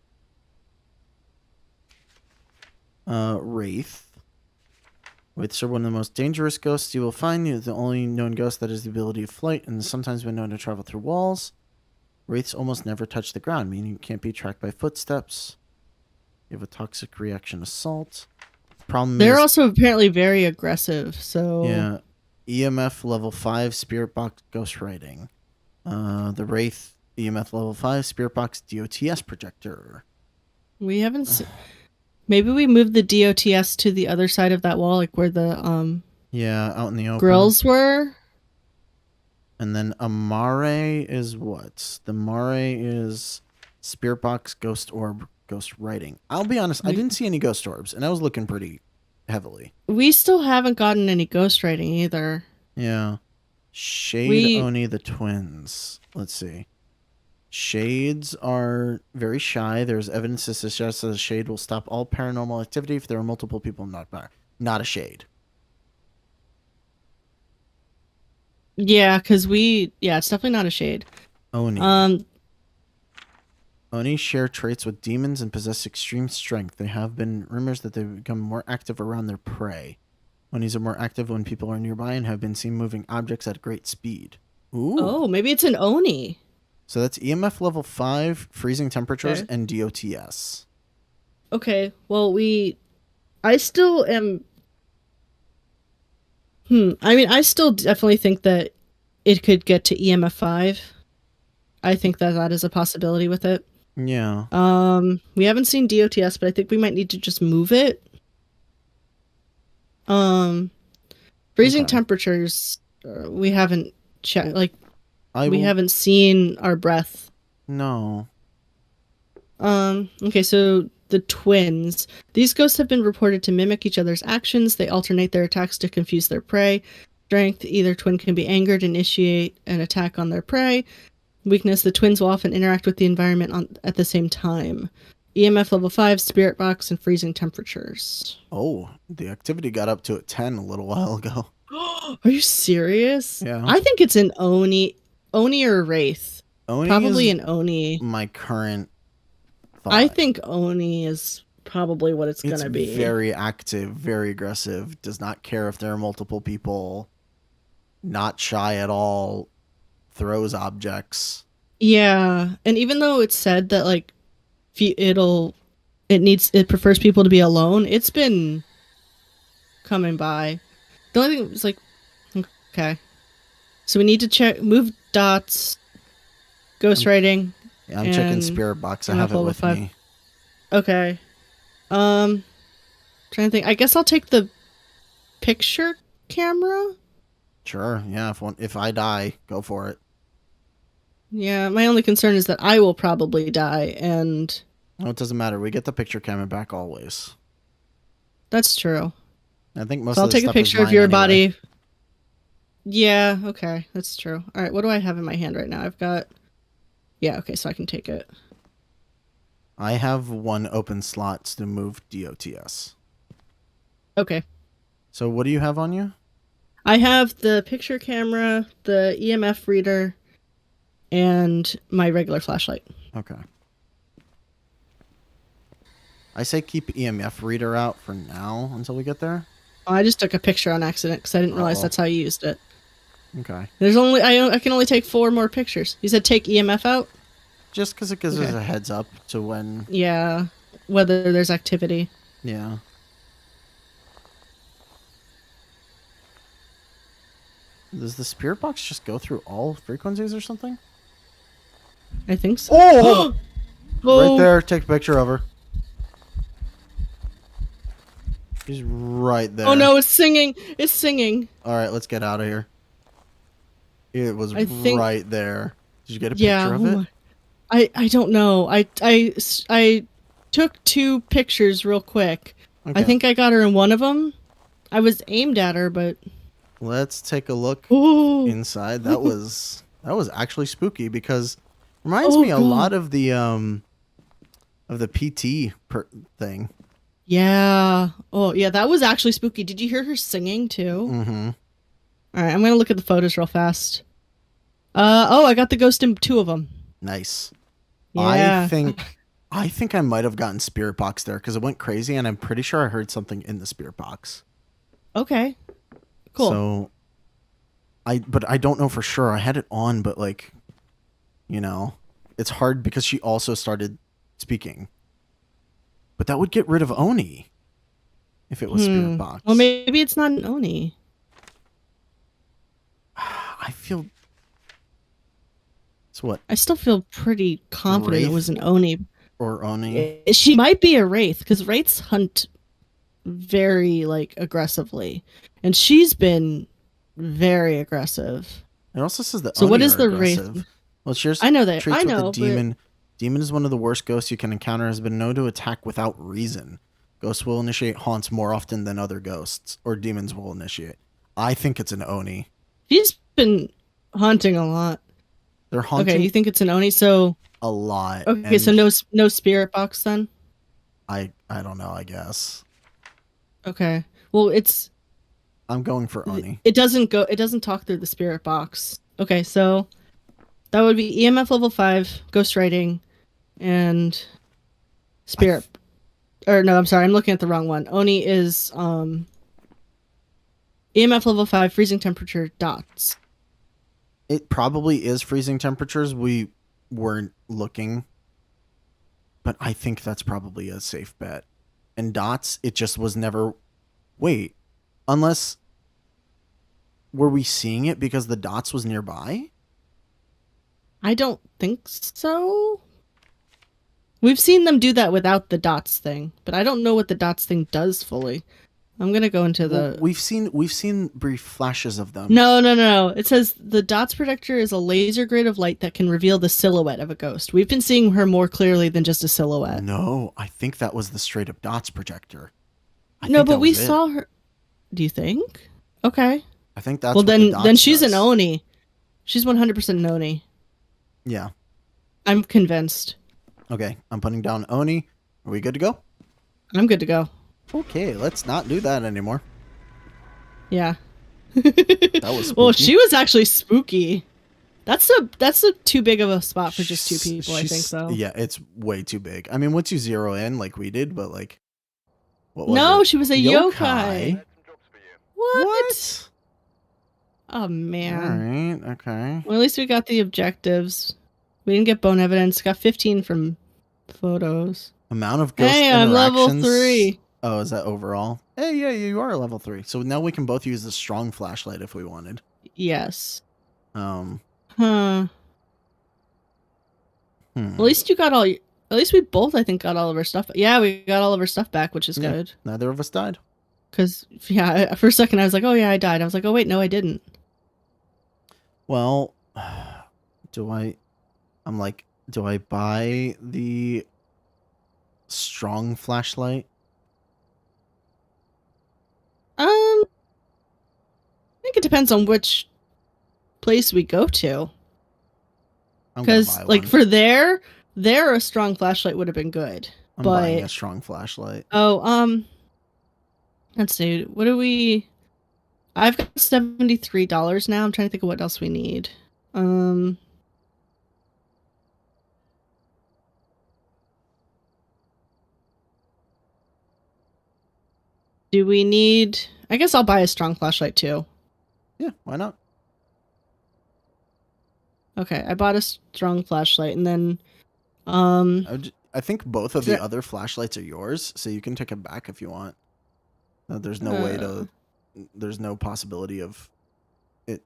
Wraith. Wraiths are one of the most dangerous ghosts you will find. You're the only known ghost that has the ability of flight and has sometimes been known to travel through walls. Wraiths almost never touch the ground, meaning you can't be tracked by footsteps. You have a toxic reaction assault. Problem They're is, also apparently very aggressive, so... yeah, EMF level 5 Spirit Box Ghostwriting. The Wraith EMF level 5 Spirit Box DOTS projector. We haven't maybe we moved the DOTS to the other side of that wall, like where the Yeah, out in the open. grills were. And then Amare is what? The Mare is Spirit Box Ghost Orb Ghost Writing. I'll be honest, I didn't see any ghost orbs, and I was looking pretty heavily. We still haven't gotten any ghostwriting either. Yeah. Shade Oni the twins. Let's see. Shades are very shy. There's evidence to suggest that a shade will stop all paranormal activity if there are multiple people not a shade. Yeah, because it's definitely not a shade. Oni. Oni share traits with demons and possess extreme strength. There have been rumors that they become more active around their prey. Onis are more active when people are nearby and have been seen moving objects at great speed. Ooh. Oh, maybe it's an Oni. So that's EMF level 5, freezing temperatures, Okay. and DOTS. Okay, well, I still am... I mean, I still definitely think that it could get to EMF 5. I think that is a possibility with it. Yeah. We haven't seen DOTS, but I think we might need to just move it. Freezing Okay. temperatures, we haven't checked, like, We we haven't seen our breath. No. Okay, so the twins. These ghosts have been reported to mimic each other's actions. They alternate their attacks to confuse their prey. Strength, either twin can be angered and initiate an attack on their prey. Weakness, the twins will often interact with the environment at the same time. EMF level 5, spirit box, and freezing temperatures. Oh, the activity got up to a 10 a little while ago. Are you serious? Yeah. I think it's an Oni or Wraith. Oni Probably is an Oni. my current thought. I think Oni is probably what it's gonna be. Very active, very aggressive, does not care if there are multiple people, not shy at all, throws objects. Yeah, and even though it's said that like it prefers people to be alone, it's been coming by. The only thing is like, okay, so we need to move dots, ghostwriting. Yeah, I'm checking And spirit box. I EMF have it level with 5. me. Okay, trying to think. I guess I'll take the picture camera. Sure. Yeah. If I die, go for it. Yeah, my only concern is that I will probably die, and No, it doesn't matter. We get the picture camera back always. that's true. I think most So I'll of the take a stuff is picture of mine your anyway. body. Yeah, okay, that's true. All right, what do I have in my hand right now? I've got... Yeah, okay, so I can take it. I have one open slot to move DOTS. Okay. So what do you have on you? I have the picture camera, the EMF reader, and my regular flashlight. Okay. I say keep EMF reader out for now until we get there. Oh, I just took a picture on accident because I didn't realize Uh-oh. that's how you used it. Okay. There's only... I can only take 4 more pictures. You said take EMF out? Just because it gives us Okay. a heads up to when... Yeah, whether there's activity. Yeah. Does the spirit box just go through all frequencies or something? I think so. Oh! Oh! Right there. Take a picture of her. She's right there. Oh no, it's singing! It's singing! All right, let's get out of here. It was I think- right there. Did you get a Yeah, picture of it? I don't know. I took 2 pictures real quick. Okay. I think I got her in one of them. I was aimed at her, but Let's take a look ooh, inside. That was actually spooky because reminds Oh, me a God. lot of the PT thing. yeah. Oh yeah, that was actually spooky. Did you hear her singing too? Mm-hmm. All right, I'm gonna look at the photos real fast. Oh, I got the ghost in 2 of them. Nice. Yeah. I think I think I might have gotten spirit box there because it went crazy, and I'm pretty sure I heard something in the spirit box. Okay. Cool. So, but I don't know for sure. I had it on, but like, it's hard because she also started speaking. But that would get rid of Oni if it was spirit box. Well, maybe it's not an Oni. I feel. It's what? I still feel pretty confident it Wraith? was an Oni. Or Oni. She might be a Wraith because Wraiths hunt very like aggressively, and she's been very aggressive. It also says that. So Oni what is are the aggressive. Wraith? Well, it's yours. I know that. Traits I with know. the demon. Demon is one of the worst ghosts you can encounter. Has been known to attack without reason. Ghosts will initiate haunts more often than other ghosts, or demons will initiate. I think it's an Oni. She's been haunting a lot. They're haunting Okay, you think it's an Oni? So a lot. okay, so no spirit box then. I don't know. I guess Okay. Well, I'm going for Oni. it doesn't talk through the spirit box. Okay, so that would be EMF level 5, ghostwriting, and spirit. Or no, I'm sorry, I'm looking at the wrong one. Oni is EMF level 5, freezing temperature, dots. It probably is freezing temperatures. We weren't looking, but I think that's probably a safe bet. And dots, it just was never. Wait, unless were we seeing it because the dots was nearby? I don't think so. We've seen them do that without the dots thing, but I don't know what the dots thing does fully. I'm gonna go into the. Well, we've seen brief flashes of them. No. It says the dots projector is a laser grid of light that can reveal the silhouette of a ghost. We've been seeing her more clearly than just a silhouette. No, I think that was the straight up dots projector. No, but we saw her. Do you think? Okay. I think that's Well, what the then dots she's does. an Oni. She's 100% an Oni. Yeah. I'm convinced. Okay, I'm putting down Oni. Are we good to go? I'm good to go. Okay, let's not do that anymore. Yeah. That was Well, spooky. she was actually spooky. That's a too big of a spot for just two people. I think She's- so. Yeah, it's way too big. I mean, once you zero in like we did, but like, what was No, it? she was a Yokai? yokai. Some jobs for you. What? Oh man. All right. Okay. Well, at least we got the objectives. We didn't get bone evidence. Got 15 from photos. Amount of ghost Hey, I'm level interactions. 3. Oh, is that overall? Hey, yeah, you are level 3. So now we can both use the strong flashlight if we wanted. Yes. Hmm. Huh. At least you got all. At least we both, I think, got all of our stuff. Yeah, we got all of our stuff back, which is Yeah. good. Neither of us died. Because yeah, for a second I was like, oh yeah, I died. I was like, oh wait, no, I didn't. Well, I'm like, do I buy the strong flashlight? I think it depends on which place we go to. I'm gonna Because buy like one. for there a strong flashlight would have been good. I'm buying but- a strong flashlight. Oh, let's see. What do we? I've got $73 now. I'm trying to think of what else we need. Do we need? I guess I'll buy a strong flashlight too. Yeah, why not? Okay, I bought a strong flashlight, and then, I think both of Is the that- other flashlights are yours, so you can take them back if you want. There's no way to. There's no possibility of it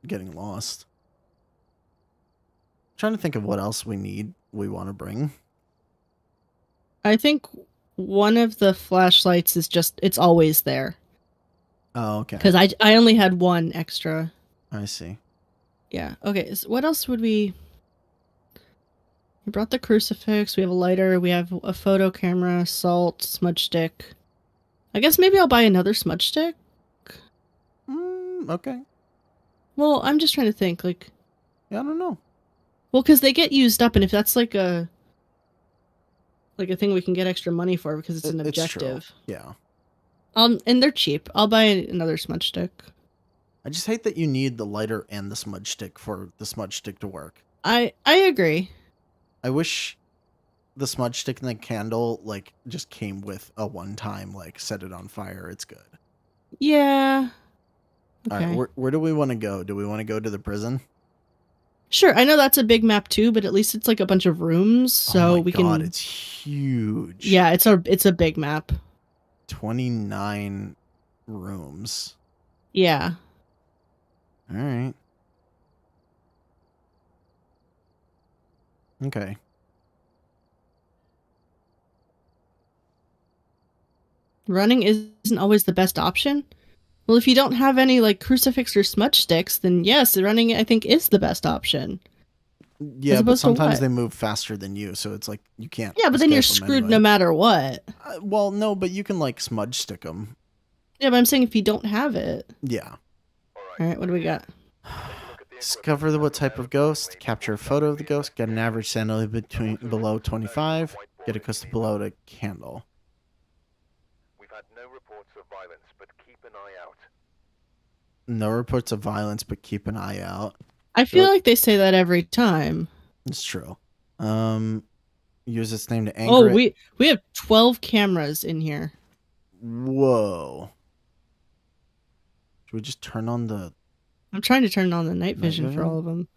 getting lost. Trying to think of what else we want to bring. I think one of the flashlights is just it's always there Oh, okay. because I only had one extra. I see. Yeah. Okay. So what else would we? We brought the crucifix. We have a lighter. We have a photo camera, salt, smudge stick. I guess maybe I'll buy another smudge stick. Okay. Well, I'm just trying to think. Like, Yeah, I don't know. well, because they get used up, and if that's like a thing we can get extra money for because it's an It's true. objective. Yeah. And they're cheap. I'll buy another smudge stick. I just hate that you need the lighter and the smudge stick for the smudge stick to work. I agree. I wish the smudge stick and the candle like just came with a one-time like set it on fire. It's good. Yeah. All Okay. right, where do we want to go? Do we want to go to the prison? Sure. I know that's a big map too, but at least it's like a bunch of rooms, so oh my we God, can. it's huge. Yeah, it's a big map. 29 rooms. Yeah. All right. Okay. Running isn't always the best option. Well, if you don't have any like crucifix or smudge sticks, then yes, running I think is the best option. Yeah, but opposed to sometimes what? they move faster than you, so it's like you can't. Yeah, but then you're escape 'em screwed anyway. no matter what. Well, no, but you can like smudge stick them. Yeah, but I'm saying if you don't have it. Yeah. All right, what do we got? Discover what type of ghost. Capture a photo of the ghost. Get an average sanity below 25. Get a custom below a candle. We've had no reports of violence, but keep an eye out. No reports of violence, but keep an eye out. I feel Yep. like they say that every time. It's true. Use its name to anger Oh, it. we have 12 cameras in here. Whoa. Should we just turn on the... I'm trying to turn on the night Night vision for vision? all of them.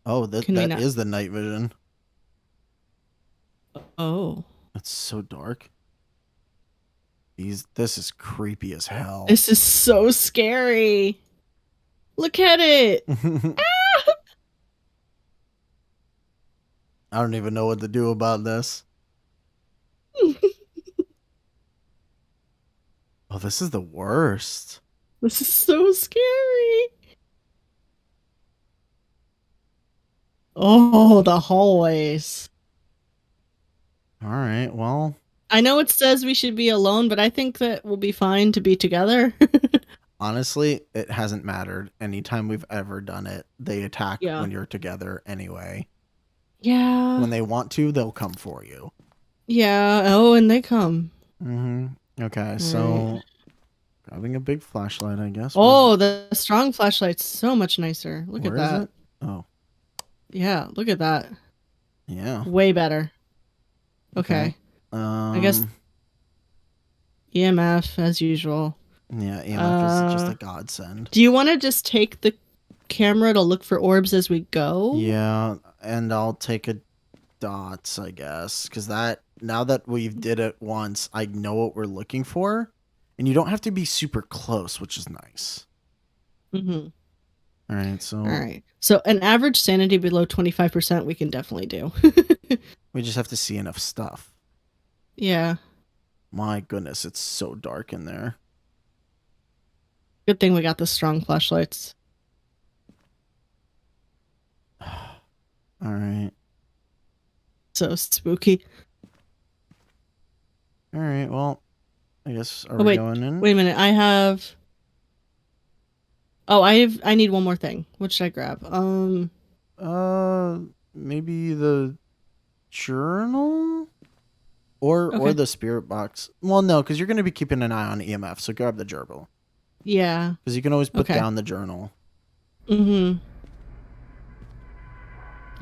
Oh, that Can we not- is the night vision. Oh. It's so dark. This is creepy as hell. This is so scary. Look at it. I don't even know what to do about this. Oh, this is the worst. This is so scary. Oh, the hallways. All right, well, I know it says we should be alone, but I think that we'll be fine to be together. honestly, it hasn't mattered. Anytime we've ever done it, they attack Yeah. when you're together anyway. Yeah. When they want to, they'll come for you. Yeah. Oh, and they come. Mm-hmm. Okay, so grabbing a big flashlight, I guess. Oh, the strong flashlight's so much nicer. Look Where at is that. it? Oh, Yeah, look at that. yeah. Way better. Okay. guess- EMF as usual. Yeah, EMF is just a godsend. Do you want to just take the camera to look for orbs as we go? Yeah, and I'll take a dots, I guess, because now that we've did it once, I know what we're looking for, and you don't have to be super close, which is nice. Mm-hmm. All right, so All right. So an average sanity below 25% we can definitely do. we just have to see enough stuff. Yeah. My goodness, it's so dark in there. Good thing we got the strong flashlights. All right, So spooky. all right. Well, I guess are Oh, we wait. going in? Wait a minute. I have. Oh, I need one more thing. What should I grab? Maybe the journal or Okay. the spirit box. Well, no, because you're going to be keeping an eye on EMF, so grab the journal Yeah. because you can always put Okay. down the journal. Mm-hmm.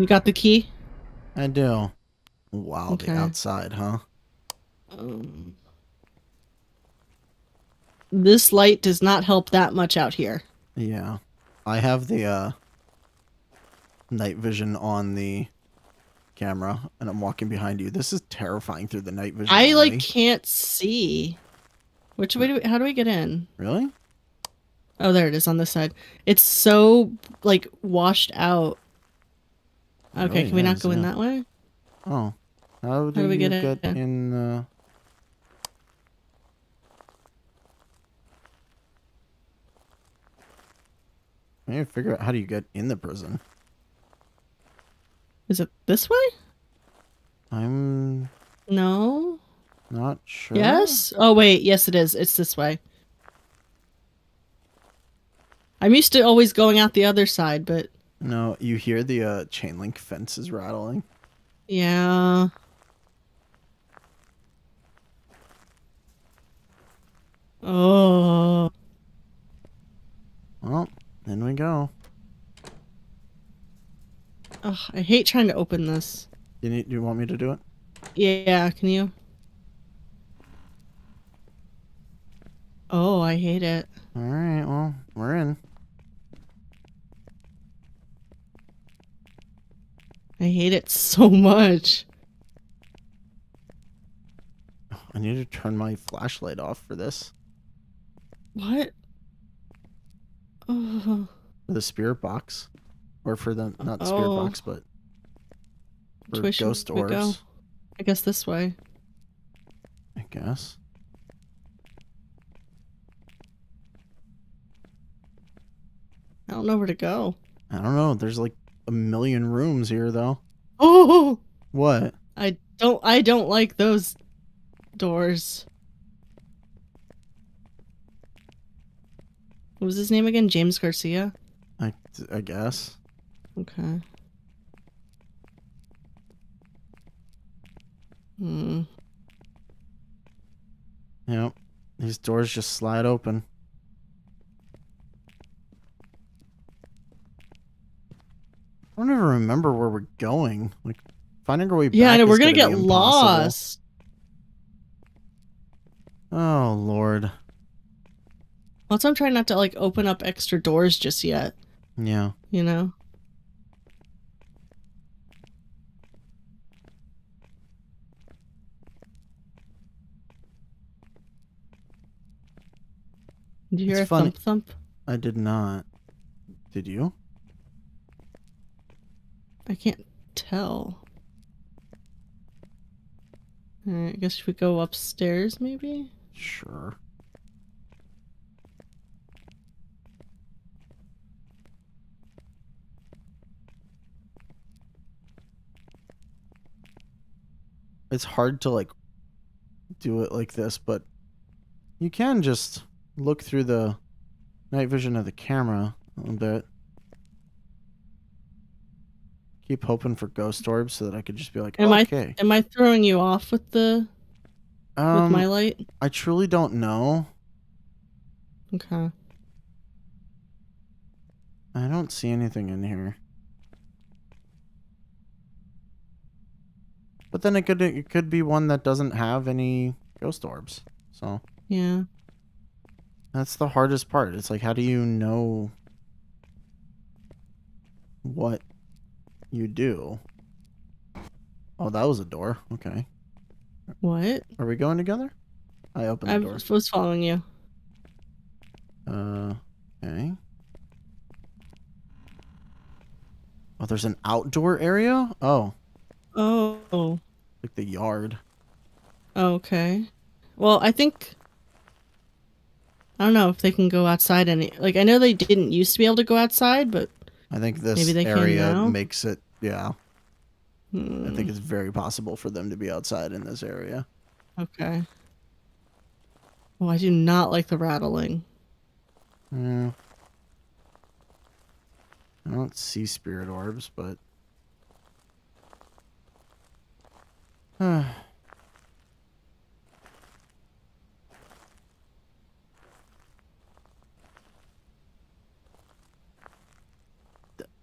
You got the key? I do. Wow, Okay. the outside, huh? This light does not help that much out here. Yeah, I have the night vision on the camera, and I'm walking behind you. This is terrifying through the night vision. I only. like can't see. Which way how do we get in? Really? Oh, there it is on this side. It's so like washed out. Okay, really can we not is, go in yeah. that way? Oh, how do do we you get get in? in? I need to figure out how do you get in the prison. Is it this way? I'm No. not sure. Yes? Oh wait, yes it is. It's this way. I'm used to always going out the other side, but No, you hear the chain link fences rattling. yeah. Oh. Well, in we go. Ugh, I hate trying to open this. Do you want me to do it? Yeah, can you? Oh, I hate it. All right. Well, we're in. I hate it so much. I need to turn my flashlight off for this. What? Oh, For the spirit box, or for the not the spirit Oh. box, but for which way should ghost we go? orbs. I guess this way. I guess. I don't know where to go. I don't know. There's like a million rooms here, though. Oh, What? I don't like those doors. What was his name again? James Garcia? I guess. Okay. Hmm. Yep. These doors just slide open. I don't even remember where we're going. Like, finding our way back. Yeah, I know, is we're gonna be get impossible. lost. Oh Lord. Also, I'm trying not to like open up extra doors just yet, Yeah. you know? Did you hear It's a funny. thump thump? I did not. Did you? I can't tell. Alright, I guess we go upstairs maybe? Sure. It's hard to like do it like this, but you can just look through the night vision of the camera a little bit. Keep hoping for ghost orbs so that I could just be like, Am okay. Am I throwing you off with the with my light? I truly don't know. Okay. I don't see anything in here. But then it could be one that doesn't have any ghost orbs. So Yeah. that's the hardest part. It's like, how do you know what you do? Oh, that was a door. Okay. What? Are we going together? I opened the I door. was following you. Okay. Oh, there's an outdoor area? Oh, Oh. like the yard. Okay. Well, I think I don't know if they can go outside any. Like, I know they didn't used to be able to go outside, but I think this Maybe they can area now? makes it, yeah. I think hmm, it's very possible for them to be outside in this area. okay. Oh, I do not like the rattling. Yeah. I don't see spirit orbs, but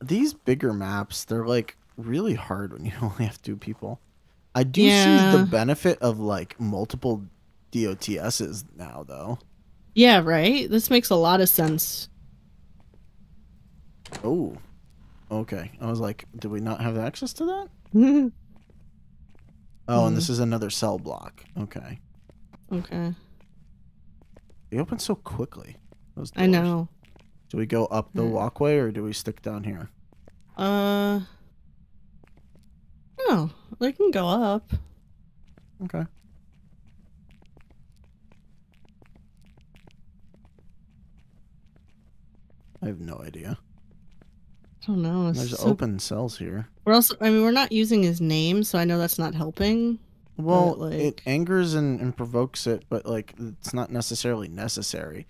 these bigger maps, they're like really hard when you only have 2 people. I do see Yeah. the benefit of like multiple DOTSs now, though. Yeah, right? This makes a lot of sense. Oh, okay. I was like, do we not have access to that? Okay. Oh, and this is another cell block. Okay. They open so quickly. Those I doors. know. Do we go up the Yeah. walkway or do we stick down here? Oh, they can go up. Okay. I have no idea. I don't know. It's There's so- open cells here. We're also. I mean, we're not using his name, so I know that's not helping. Well, But, it like- angers and provokes it, but like it's not necessarily necessary.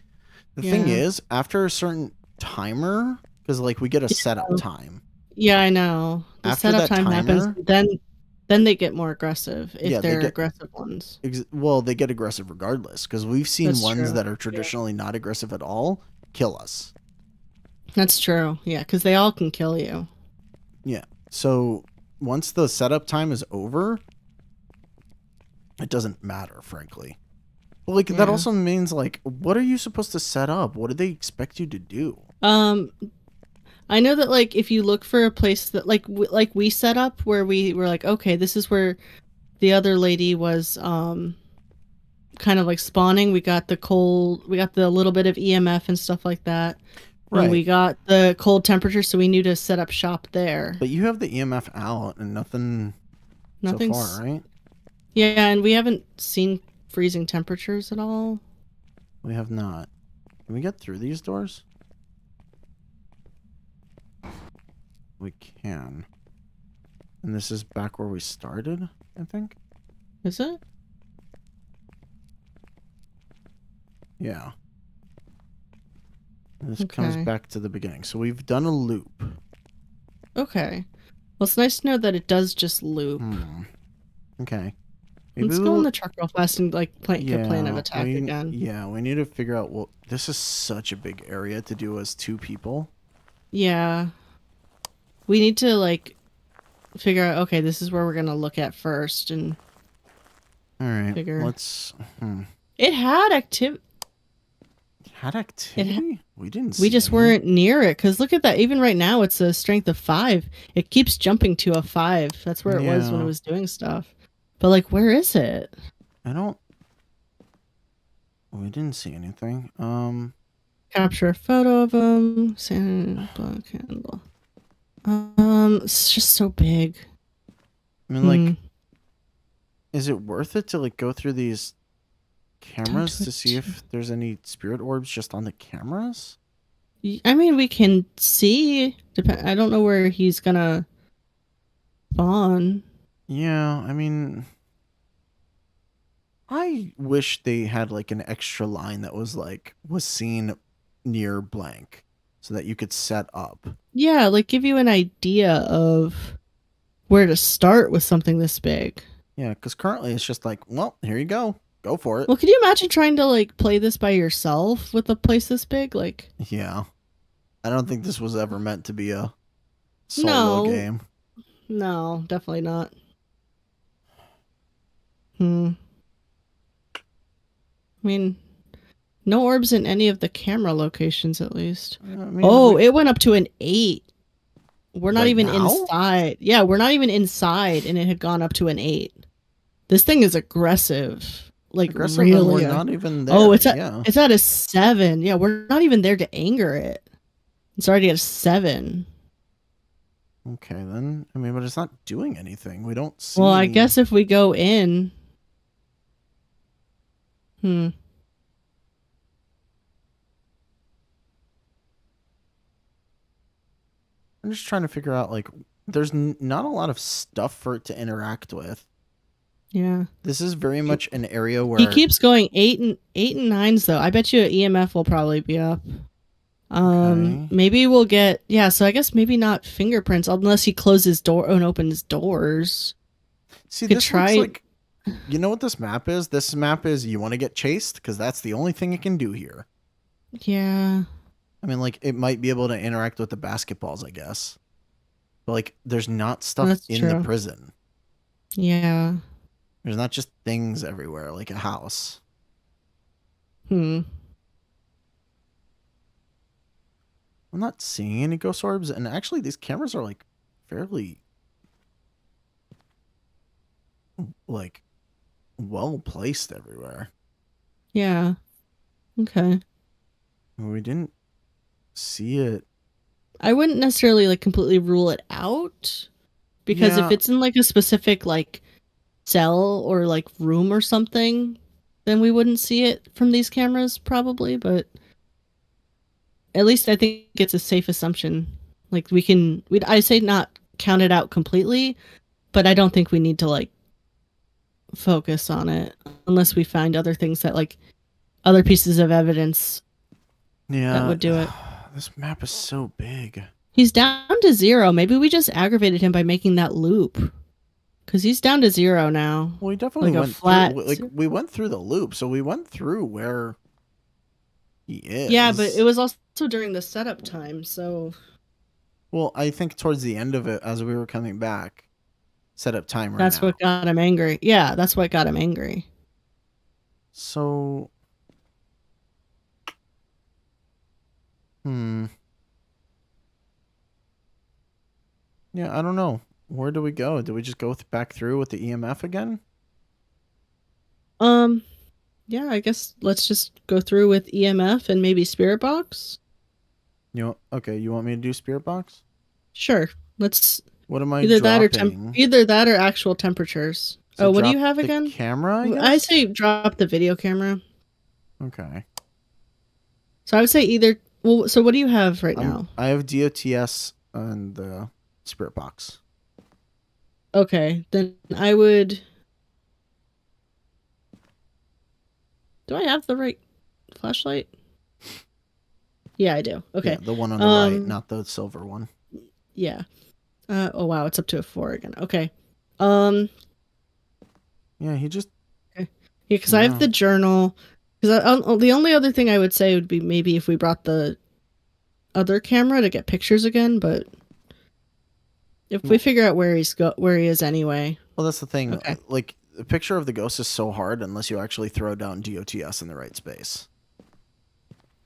The thing Yeah. is, after a certain timer, because like we get a setup time. Yeah, I know. The After setup that time timer- happens, then they get more aggressive if Yeah, they they're get- aggressive ones. Well, they get aggressive regardless, because we've seen That's ones true. that are traditionally not aggressive at all kill us. That's true. Yeah, because they all can kill you. So once the setup time is over, it doesn't matter, frankly. But like that Yeah. also means like, what are you supposed to set up? What do they expect you to do? I know that like if you look for a place that like we set up where we were like, okay, this is where the other lady was kind of like spawning. We got the little bit of EMF and stuff like that. Right. And we got the cold temperature, so we knew to set up shop there. But you have the EMF out and nothing so Nothing's far, right? Yeah, and we haven't seen freezing temperatures at all. We have not. Can we get through these doors? We can. And this is back where we started, I think? Is it? Yeah. And this comes Okay. back to the beginning. So we've done a loop. Okay. Well, it's nice to know that it does just loop. Okay. Let's go in the truck real fast and like get plan of attack we, again. Yeah, we need to figure out what... This is such a big area to do as 2 people. Yeah. We need to like figure out, okay, this is where we're gonna look at first, and Alright, Figure. let's... it had activity. Had activity? We didn't see We just any. weren't near it, because look at that. Even right now, it's a strength of 5. It keeps jumping to a 5. That's where it was when Yeah. it was doing stuff. But like, where is it? I don't... We didn't see anything. Capture a photo of him. Sand block candle. It's just so big. I mean, like, Hmm. is it worth it to, like, go through these cameras do to it see if there's any spirit orbs just on the cameras? I mean, we can see. I don't know where he's gonna spawn. Yeah, I mean... I wish they had, like, an extra line that was, like, was seen near blank. So that you could set up. Yeah, like give you an idea of where to start with something this big. Yeah, because currently it's just like, well, here you go. Go for it. Well, could you imagine trying to like play this by yourself with a place this big? Like, Yeah. I don't think this was ever meant to be a solo No. game. no, definitely not. I mean, no orbs in any of the camera locations, at least. I mean, Oh, it went up to an 8. We're not Right even now? inside. Yeah, we're not even inside, and it had gone up to an 8. This thing is aggressive. Like, aggressive and really. we're not even there. Oh, it's at, yeah. it's at a 7. Yeah, we're not even there to anger it. It's already at a 7. Okay, then. I mean, but it's not doing anything. We don't see. Well, I any- guess if we go in. I'm just trying to figure out, like, there's not a lot of stuff for it to interact with. Yeah. This is very much an area where He keeps going 8 and 9s though. I bet you EMF will probably be up. Okay. Maybe we'll get so I guess maybe not fingerprints unless he closes door and opens doors. See, could this try- looks like... You know what this map is? This map is you want to get chased? Because that's the only thing it can do here. Yeah. I mean, like, it might be able to interact with the basketballs, I guess. But, like, there's not stuff That's in the true. prison. Yeah. There's not just things everywhere, like a house. Hmm. I'm not seeing any ghost orbs, and actually these cameras are, like, fairly... like, well-placed everywhere. Yeah. Okay. We didn't see it. I wouldn't necessarily like completely rule it out because Yeah. if it's in like a specific like cell or like room or something, then we wouldn't see it from these cameras probably, but at least I think it's a safe assumption. Like I say not count it out completely, but I don't think we need to like focus on it unless we find other things that like other pieces of evidence Yeah. that would do it. This map is so big. He's down to 0. Maybe we just aggravated him by making that loop. Because he's down to 0 now. Well, we definitely Like a went flat- through... Like, we went through the loop, so we went through where he is. Yeah, but it was also during the setup time, so Well, I think towards the end of it, as we were coming back, set up timer. That's now. what got him angry. Yeah, that's what got him angry. So. Yeah, I don't know. Where do we go? Do we just go back through with the EMF again? Yeah, I guess let's just go through with EMF and maybe Spirit Box. Okay, you want me to do Spirit Box? Sure. Let's What am I either dropping? either that or actual temperatures. So Oh, what do you drop have the again? Camera, I I guess? say drop the video camera. Okay. So I would say either. Well, so what do you have right now? I have DOTS and the Spirit Box. Okay, then I would. Do I have the right flashlight? Yeah, I do. Okay. Yeah, the one on the right, not the silver one. Yeah. Oh wow, it's up to a 4 again. Okay. Yeah, he just. Yeah, because I have the journal. Because the only other thing I would say would be maybe if we brought the other camera to get pictures again, but if we figure out where he is anyway. Well, that's the thing. Okay. Like, the picture of the ghost is so hard unless you actually throw down DOTS in the right space.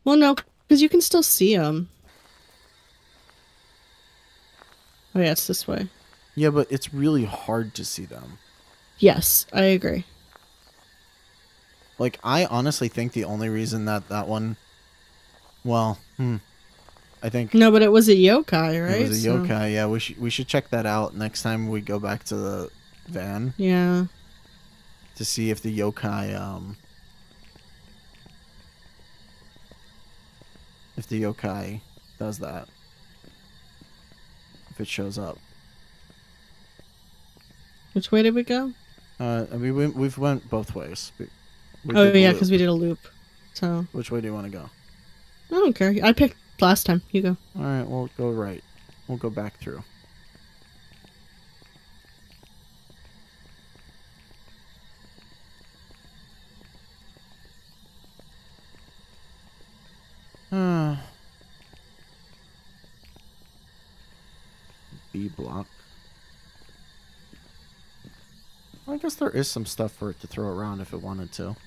Well, no, because you can still see him. Oh yeah, it's this way. Yeah, but it's really hard to see them. Yes, I agree. Like, I honestly think the only reason that one... Well, I think... No, but it was a yokai, right? It was a yokai, yeah. We should check that out next time we go back to the van. Yeah. To see if the yokai, if the yokai does that. If it shows up. Which way did we go? We've went both ways. We Oh did the yeah, loop. because we did a loop. So Which way do you want to go? I don't care. I picked last time. You go. All right, we'll go right. We'll go back through. B block. I guess there is some stuff for it to throw around if it wanted to.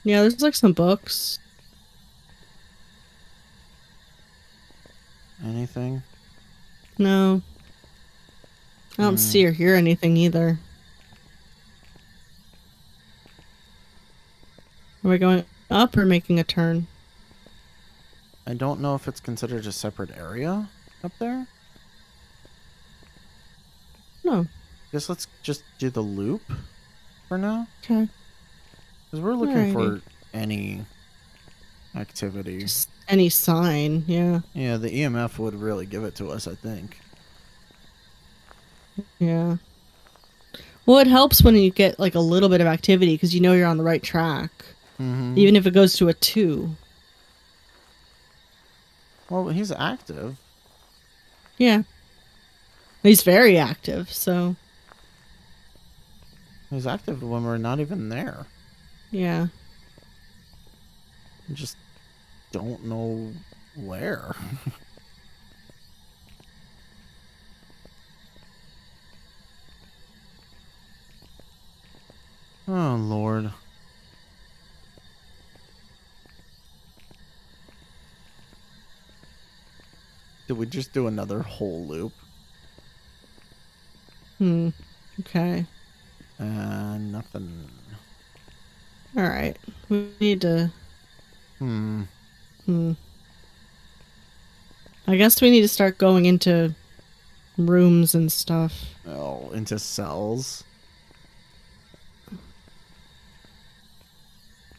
Yeah, there's like some books. Anything? No. I don't see or hear anything either. Are we going up or making a turn? I don't know if it's considered a separate area up there. No. Guess let's just do the loop for now. Okay. Because we're looking for Alrighty. any activity. Just any sign, yeah. Yeah, the EMF would really give it to us, I think. Yeah. Well, it helps when you get like a little bit of activity because you know you're on the right track. Mm-hmm. Even if it goes to a 2. Well, he's active. Yeah. He's very active, so He's active when we're not even there. yeah. We just don't know where. Oh, Lord. Did we just do another whole loop? Okay. Nothing. All right. We need to. I guess we need to start going into rooms and stuff. Oh, into cells.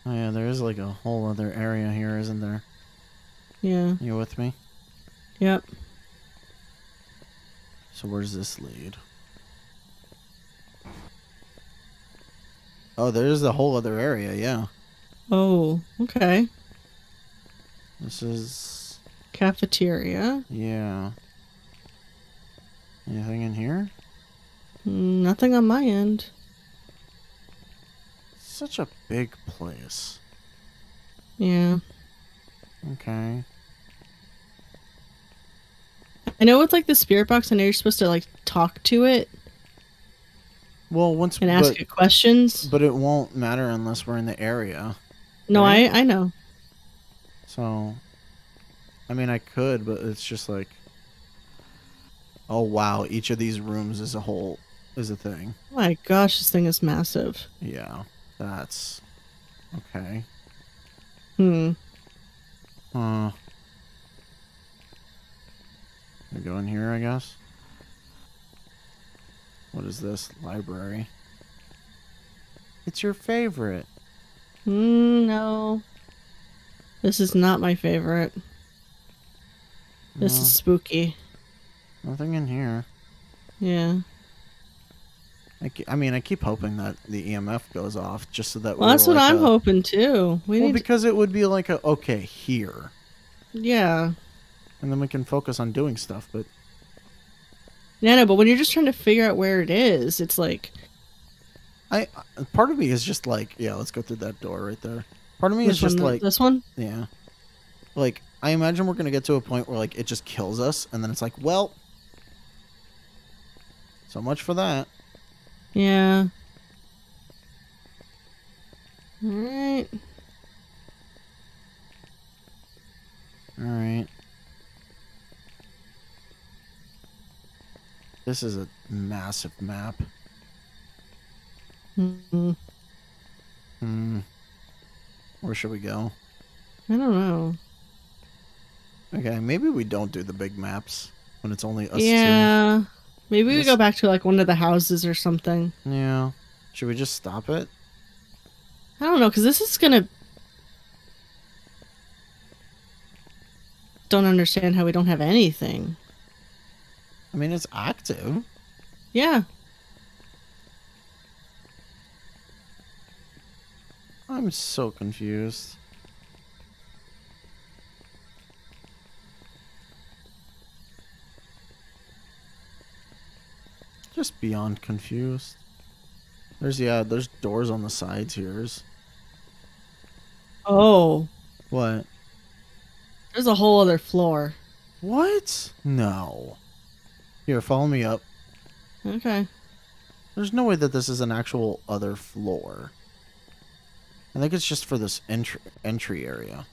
Oh yeah, there is like a whole other area here, isn't there? Yeah. You with me? Yep. So where's this lead? Oh, there's a whole other area, yeah. Oh, okay. This is... Cafeteria. Yeah. Anything in here? Nothing on my end. Such a big place. Yeah. Okay. I know with like the spirit box, I know you're supposed to like talk to it Well, once and ask it questions. but it won't matter unless we're in the area. No, right? I know. So, I mean, I could, but it's just like, oh wow, each of these rooms is a thing. Oh my gosh, this thing is massive. Yeah, that's okay. Hmm. We go in here, I guess. What is this? Library. It's your favorite. No. This is not my favorite. This No, is spooky. nothing in here. Yeah. I mean, I keep hoping that the EMF goes off just so that Well, that's we're what like I'm hoping too. We Well, need. because it would be like a okay here, Yeah. and then we can focus on doing stuff. But Yeah, no, but when you're just trying to figure out where it is, it's like. part of me is just like, yeah, let's go through that door right there. Part of me is Which one, just like, this one? yeah, like I imagine we're gonna get to a point where like it just kills us, and then it's like, well, so much for that. Yeah. Alright. All right. This is a massive map. Hmm. Where should we go? I don't know. Okay, maybe we don't do the big maps when it's only us Yeah. Maybe we This- go back to like one of the houses or something. two. Yeah. Should we just stop it? I don't know, because this is gonna. Don't understand how we don't have anything. I mean, it's active. Yeah. I'm so confused. Just beyond confused. There's doors on the sides here. Oh. What? There's a whole other floor. What? No. Here, follow me up. Okay. There's no way that this is an actual other floor. I think it's just for this entry area.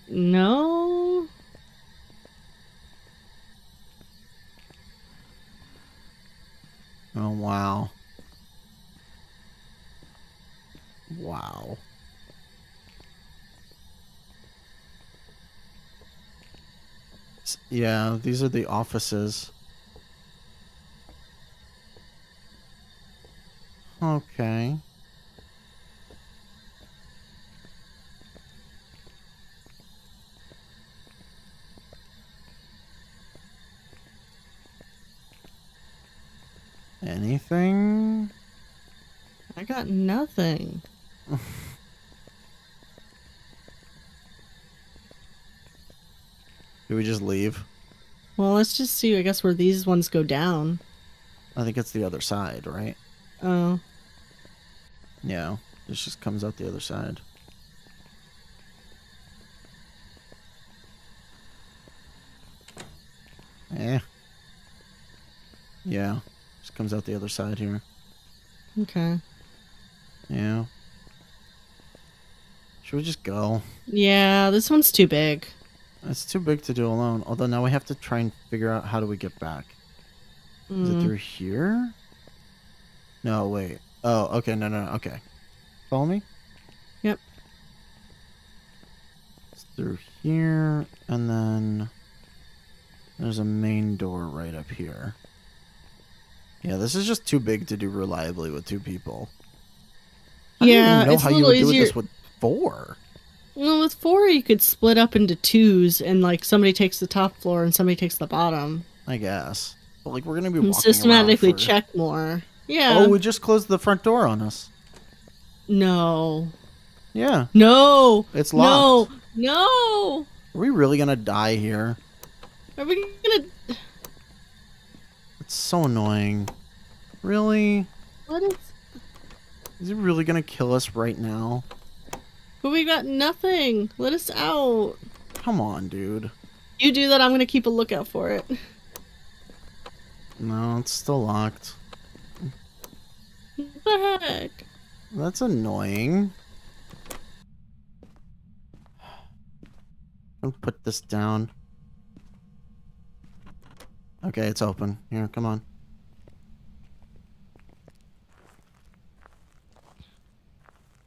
No. Oh, wow. Wow. Yeah, these are the offices. Okay. Anything? I got nothing. Do we just leave? Well, let's just see, I guess, where these ones go down. I think it's the other side, right? Oh. Yeah, this just comes out the other side. Eh. Yeah, just comes out the other side here. Okay. Yeah. Should we just go? Yeah, this one's too big. It's too big to do alone. Although now we have to try and figure out how do we get back. Is it Mm. through here? No, wait. Oh, okay. No, no, no. Okay. Follow me? Yep. It's through here, and then there's a main door right up here. Yeah, this is just too big to do reliably with two people. I don't Yeah, even know it's how a you little would do easier. this with four. Well, with 4, you could split up into 2s, and like somebody takes the top floor and somebody takes the bottom. I guess. But like we're gonna be And walking systematically around for... check more. Yeah. Oh, we just closed the front door on us. No. Yeah, No. it's locked. No. No. Are we really gonna die here? Are we gonna? It's so annoying. Really? What is? Is it really gonna kill us right now? But we got nothing. Let us out. Come on, dude. You do that, I'm gonna keep a lookout for it. No, it's still locked. What the heck? That's annoying. I'll put this down. Okay, it's open. Here, come on.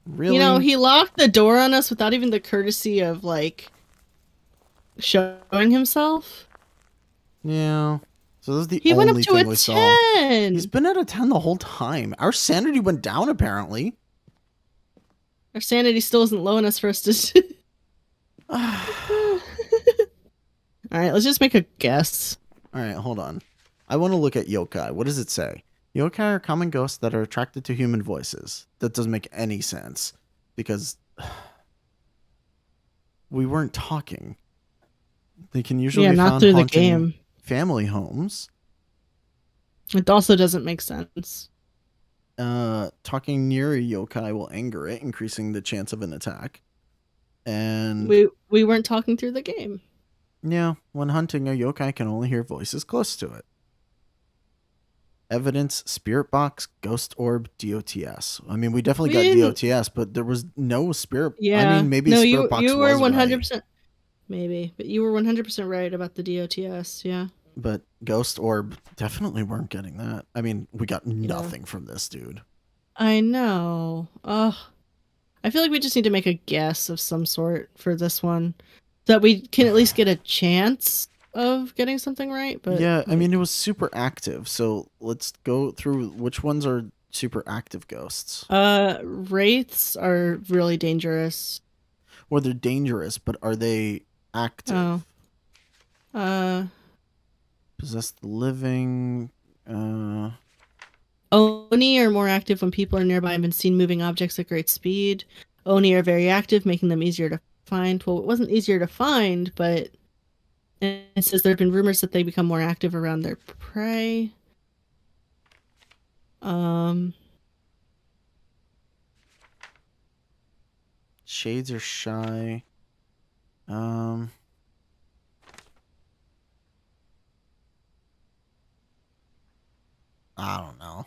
Really? You know, he locked the door on us without even the courtesy of, like, showing himself. Yeah. So this is the He went up only to thing a we saw. 10. He's been at a 10 the whole time. Our sanity went down, apparently. Our sanity still isn't low enough for us to... Alright, let's just make a guess. Alright, hold on. I want to look at yokai. What does it say? Yokai are common ghosts that are attracted to human voices. That doesn't make any sense. Because... we weren't talking. They can usually Yeah, be not found through the haunting game. family homes. It also doesn't make sense. Talking near a yokai will anger it, increasing the chance of an attack. And We weren't talking through the game. yeah, when hunting, a yokai can only hear voices close to it. Evidence, spirit box, ghost orb, DOTS. I mean, we definitely got DOTS, but there was no spirit. Yeah. I mean, maybe no, spirit box you were was 100%. right, Maybe, but you were 100% right about the DOTS. Yeah. but ghost orb definitely weren't getting that. I mean, we got nothing from this dude. I know. Ugh. I feel like we just need to make a guess of some sort for this one, so that we can at least get a chance of getting something right. But Yeah, I mean, it was super active. So let's go through which ones are super active ghosts. wraiths are really dangerous. Or they're dangerous, but are they active? Oh. Possess the living. Oni are more active when people are nearby and been seen moving objects at great speed. Oni are very active, making them easier to find. Well, it wasn't easier to find, but it says there have been rumors that they become more active around their prey. Shades are shy. I don't know.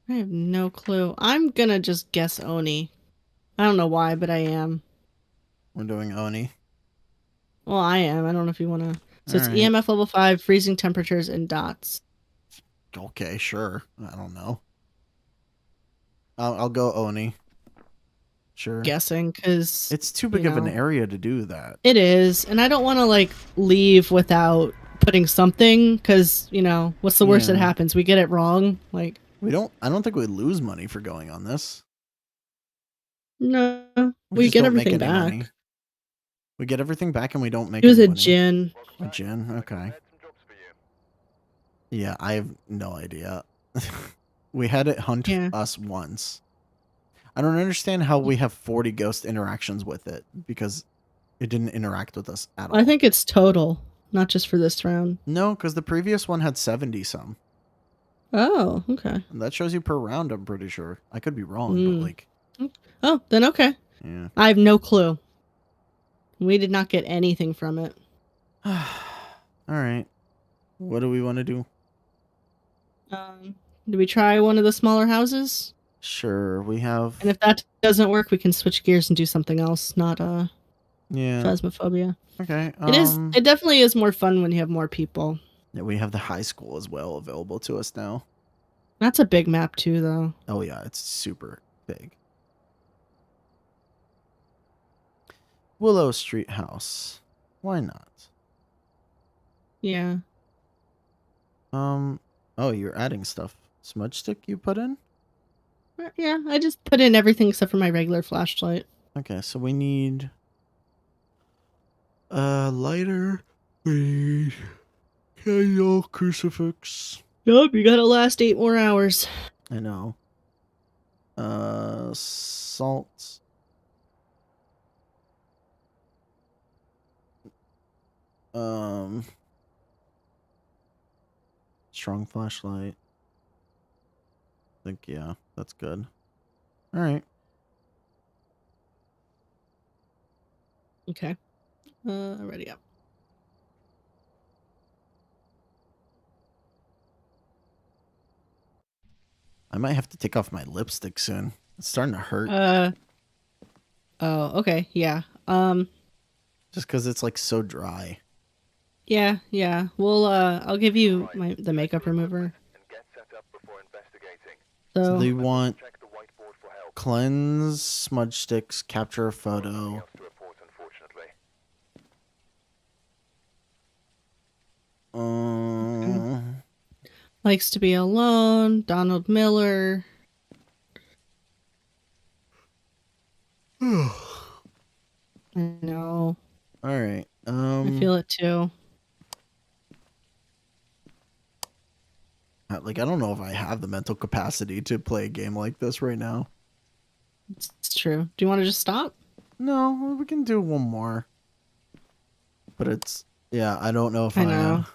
I have no clue. I'm gonna just guess Oni. I don't know why, but I am. We're doing Oni. Well, I am. I don't know if you want to. So it's Alright. EMF level 5, freezing temperatures, and dots. Okay, sure. I don't know. I'll go Oni. Sure. Guessing, because It's too big of an area to do that. it is, and I don't want to like leave without putting something. Because what's the worst that Yeah. happens? We get it wrong. Like I don't think we lose money for going on this. no, we just get don't make everything any back. money. We get everything back and we don't make It was any a money. gin. A gin? Okay. I had some jobs for you. Yeah, I have no idea. We had it hunt Yeah. us once. I don't understand how we have 40 ghost interactions with it because it didn't interact with us at all. I think it's total, not just for this round. No, because the previous one had 70 some. Oh, okay. And that shows you per round, I'm pretty sure. I could be wrong, but like, Oh, then okay. yeah. I have no clue. We did not get anything from it. All right. What do we want to do? Do we try one of the smaller houses? Sure, we have. And if that doesn't work, we can switch gears and do something else, not Yeah. Phasmophobia. Okay. It definitely is more fun when you have more people. Yeah, we have the high school as well available to us now. That's a big map too, though. Oh yeah, it's super big. Willow Street House. Why not? Yeah. Oh, you're adding stuff. Smudge stick you put in? Yeah, I just put in everything except for my regular flashlight. Okay, so we need a lighter. We need candle, crucifix. Yup, you gotta last 8 more hours. I know. Salt. Strong flashlight. I think, yeah, that's good. All right. Okay. Ready up. I might have to take off my lipstick soon. It's starting to hurt. Oh, okay. Yeah. Just because it's like so dry. Yeah. Well, I'll give you the makeup remover. And get set up before investigating. So So, they want Check the whiteboard for help. cleanse, smudge sticks, capture a Nothing photo. else to report, unfortunately. likes to be alone. Donald Miller. I know. All right. I feel it too. Like I don't know if I have the mental capacity to play a game like this right now. It's true. Do you want to just stop? No, we can do one more. But it's I don't know if I know.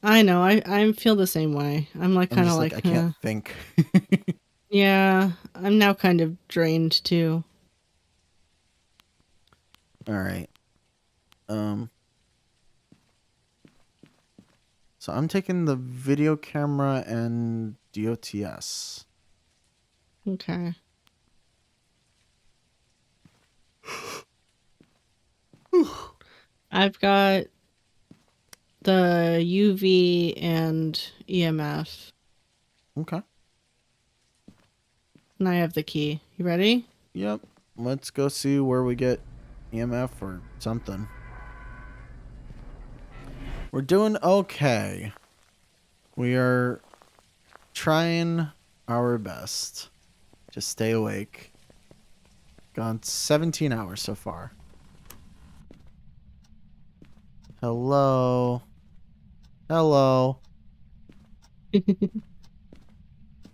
I know. I feel the same way. I'm like I'm kind of just like, I can't think. yeah. I'm now kind of drained too. All right. So I'm taking the video camera and DOTS. Okay. I've got the UV and EMF, Okay. and I have the key. You ready? Yep. Let's go see where we get EMF or something. We're doing okay. We are trying our best. Just stay awake. Gone 17 hours so far. Hello. Hello. I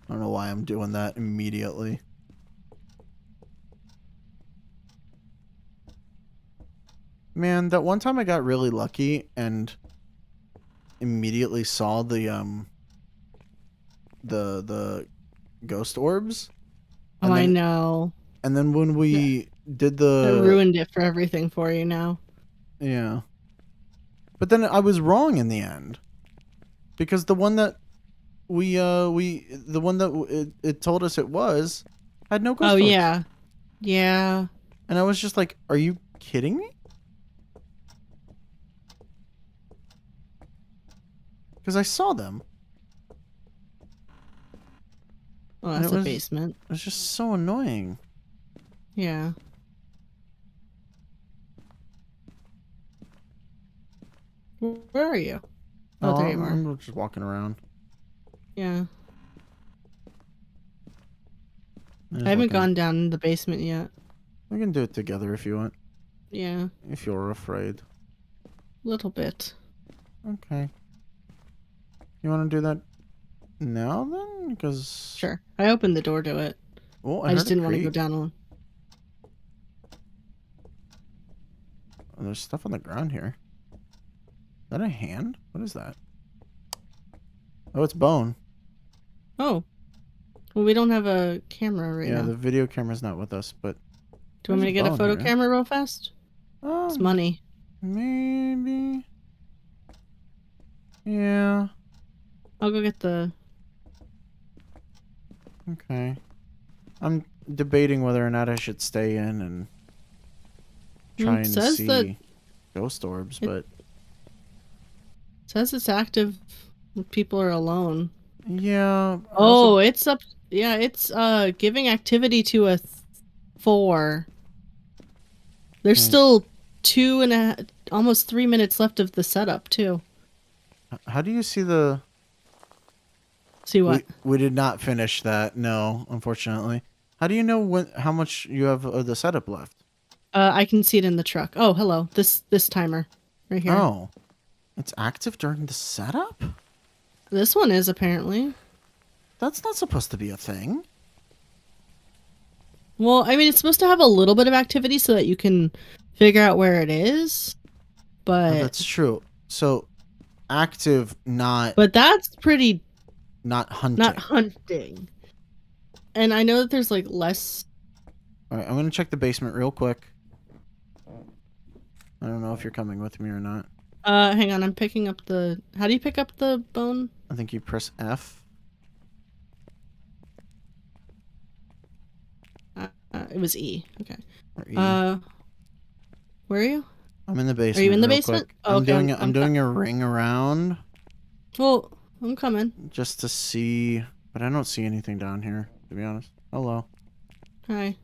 don't know why I'm doing that immediately. Man, that one time I got really lucky and immediately saw the ghost orbs. Oh, And I then- know. And then when we did That the ruined it for everything for you now. yeah. But then I was wrong in the end. Because the one that it told us it was had no ghost Oh, orbs. yeah. Yeah. And I was just like, are you kidding me? Because I saw them. Oh, And that's it a was- basement. It was just so annoying. Yeah. Where are you? Oh, there you are. I'm just walking around. Yeah. Just I haven't looking. gone down in the basement yet. We can do it together if you want. Yeah. If you're afraid. Little bit. Okay. You want to do that now then? Because Sure. I opened the door to it. Oh, I just didn't want to go down alone. Oh, there's stuff on the ground here. Is that a hand? What is that? Oh, it's bone. Oh. Well, we don't have a camera right Yeah, now. the video camera's not with us, but Do you want me to there's get a bone photo here. camera real fast? It's money. Maybe. Yeah. I'll go get the... Okay. I'm debating whether or not I should stay in and try and says see that- ghost orbs, It- but It says it's active when people are alone. yeah. Oh, it's up... Yeah, it's giving activity to a 4. There's still 2.5... Almost 3 minutes left of the setup, too. How do you see the... See what? We did not finish that. No, unfortunately. How do you know how much you have of the setup left? I can see it in the truck. Oh, hello. This timer. Right here. Oh. It's active during the setup? This one is, apparently. That's not supposed to be a thing. Well, I mean, it's supposed to have a little bit of activity so that you can figure out where it is. Oh, But that's true. So, active, not that's pretty not hunting. not hunting. And I know that there's like less. All right, I'm gonna check the basement real quick. I don't know if you're coming with me or not. Hang on, I'm picking up the. How do you pick up the bone? I think you press F. It was E. Okay. Or E. Where are you? I'm in the basement. Are you in the real basement? quick. Oh, I'm okay, doing I'm doing a ring around Well, I'm coming. just to see, but I don't see anything down here, to be honest. Hello. Hi.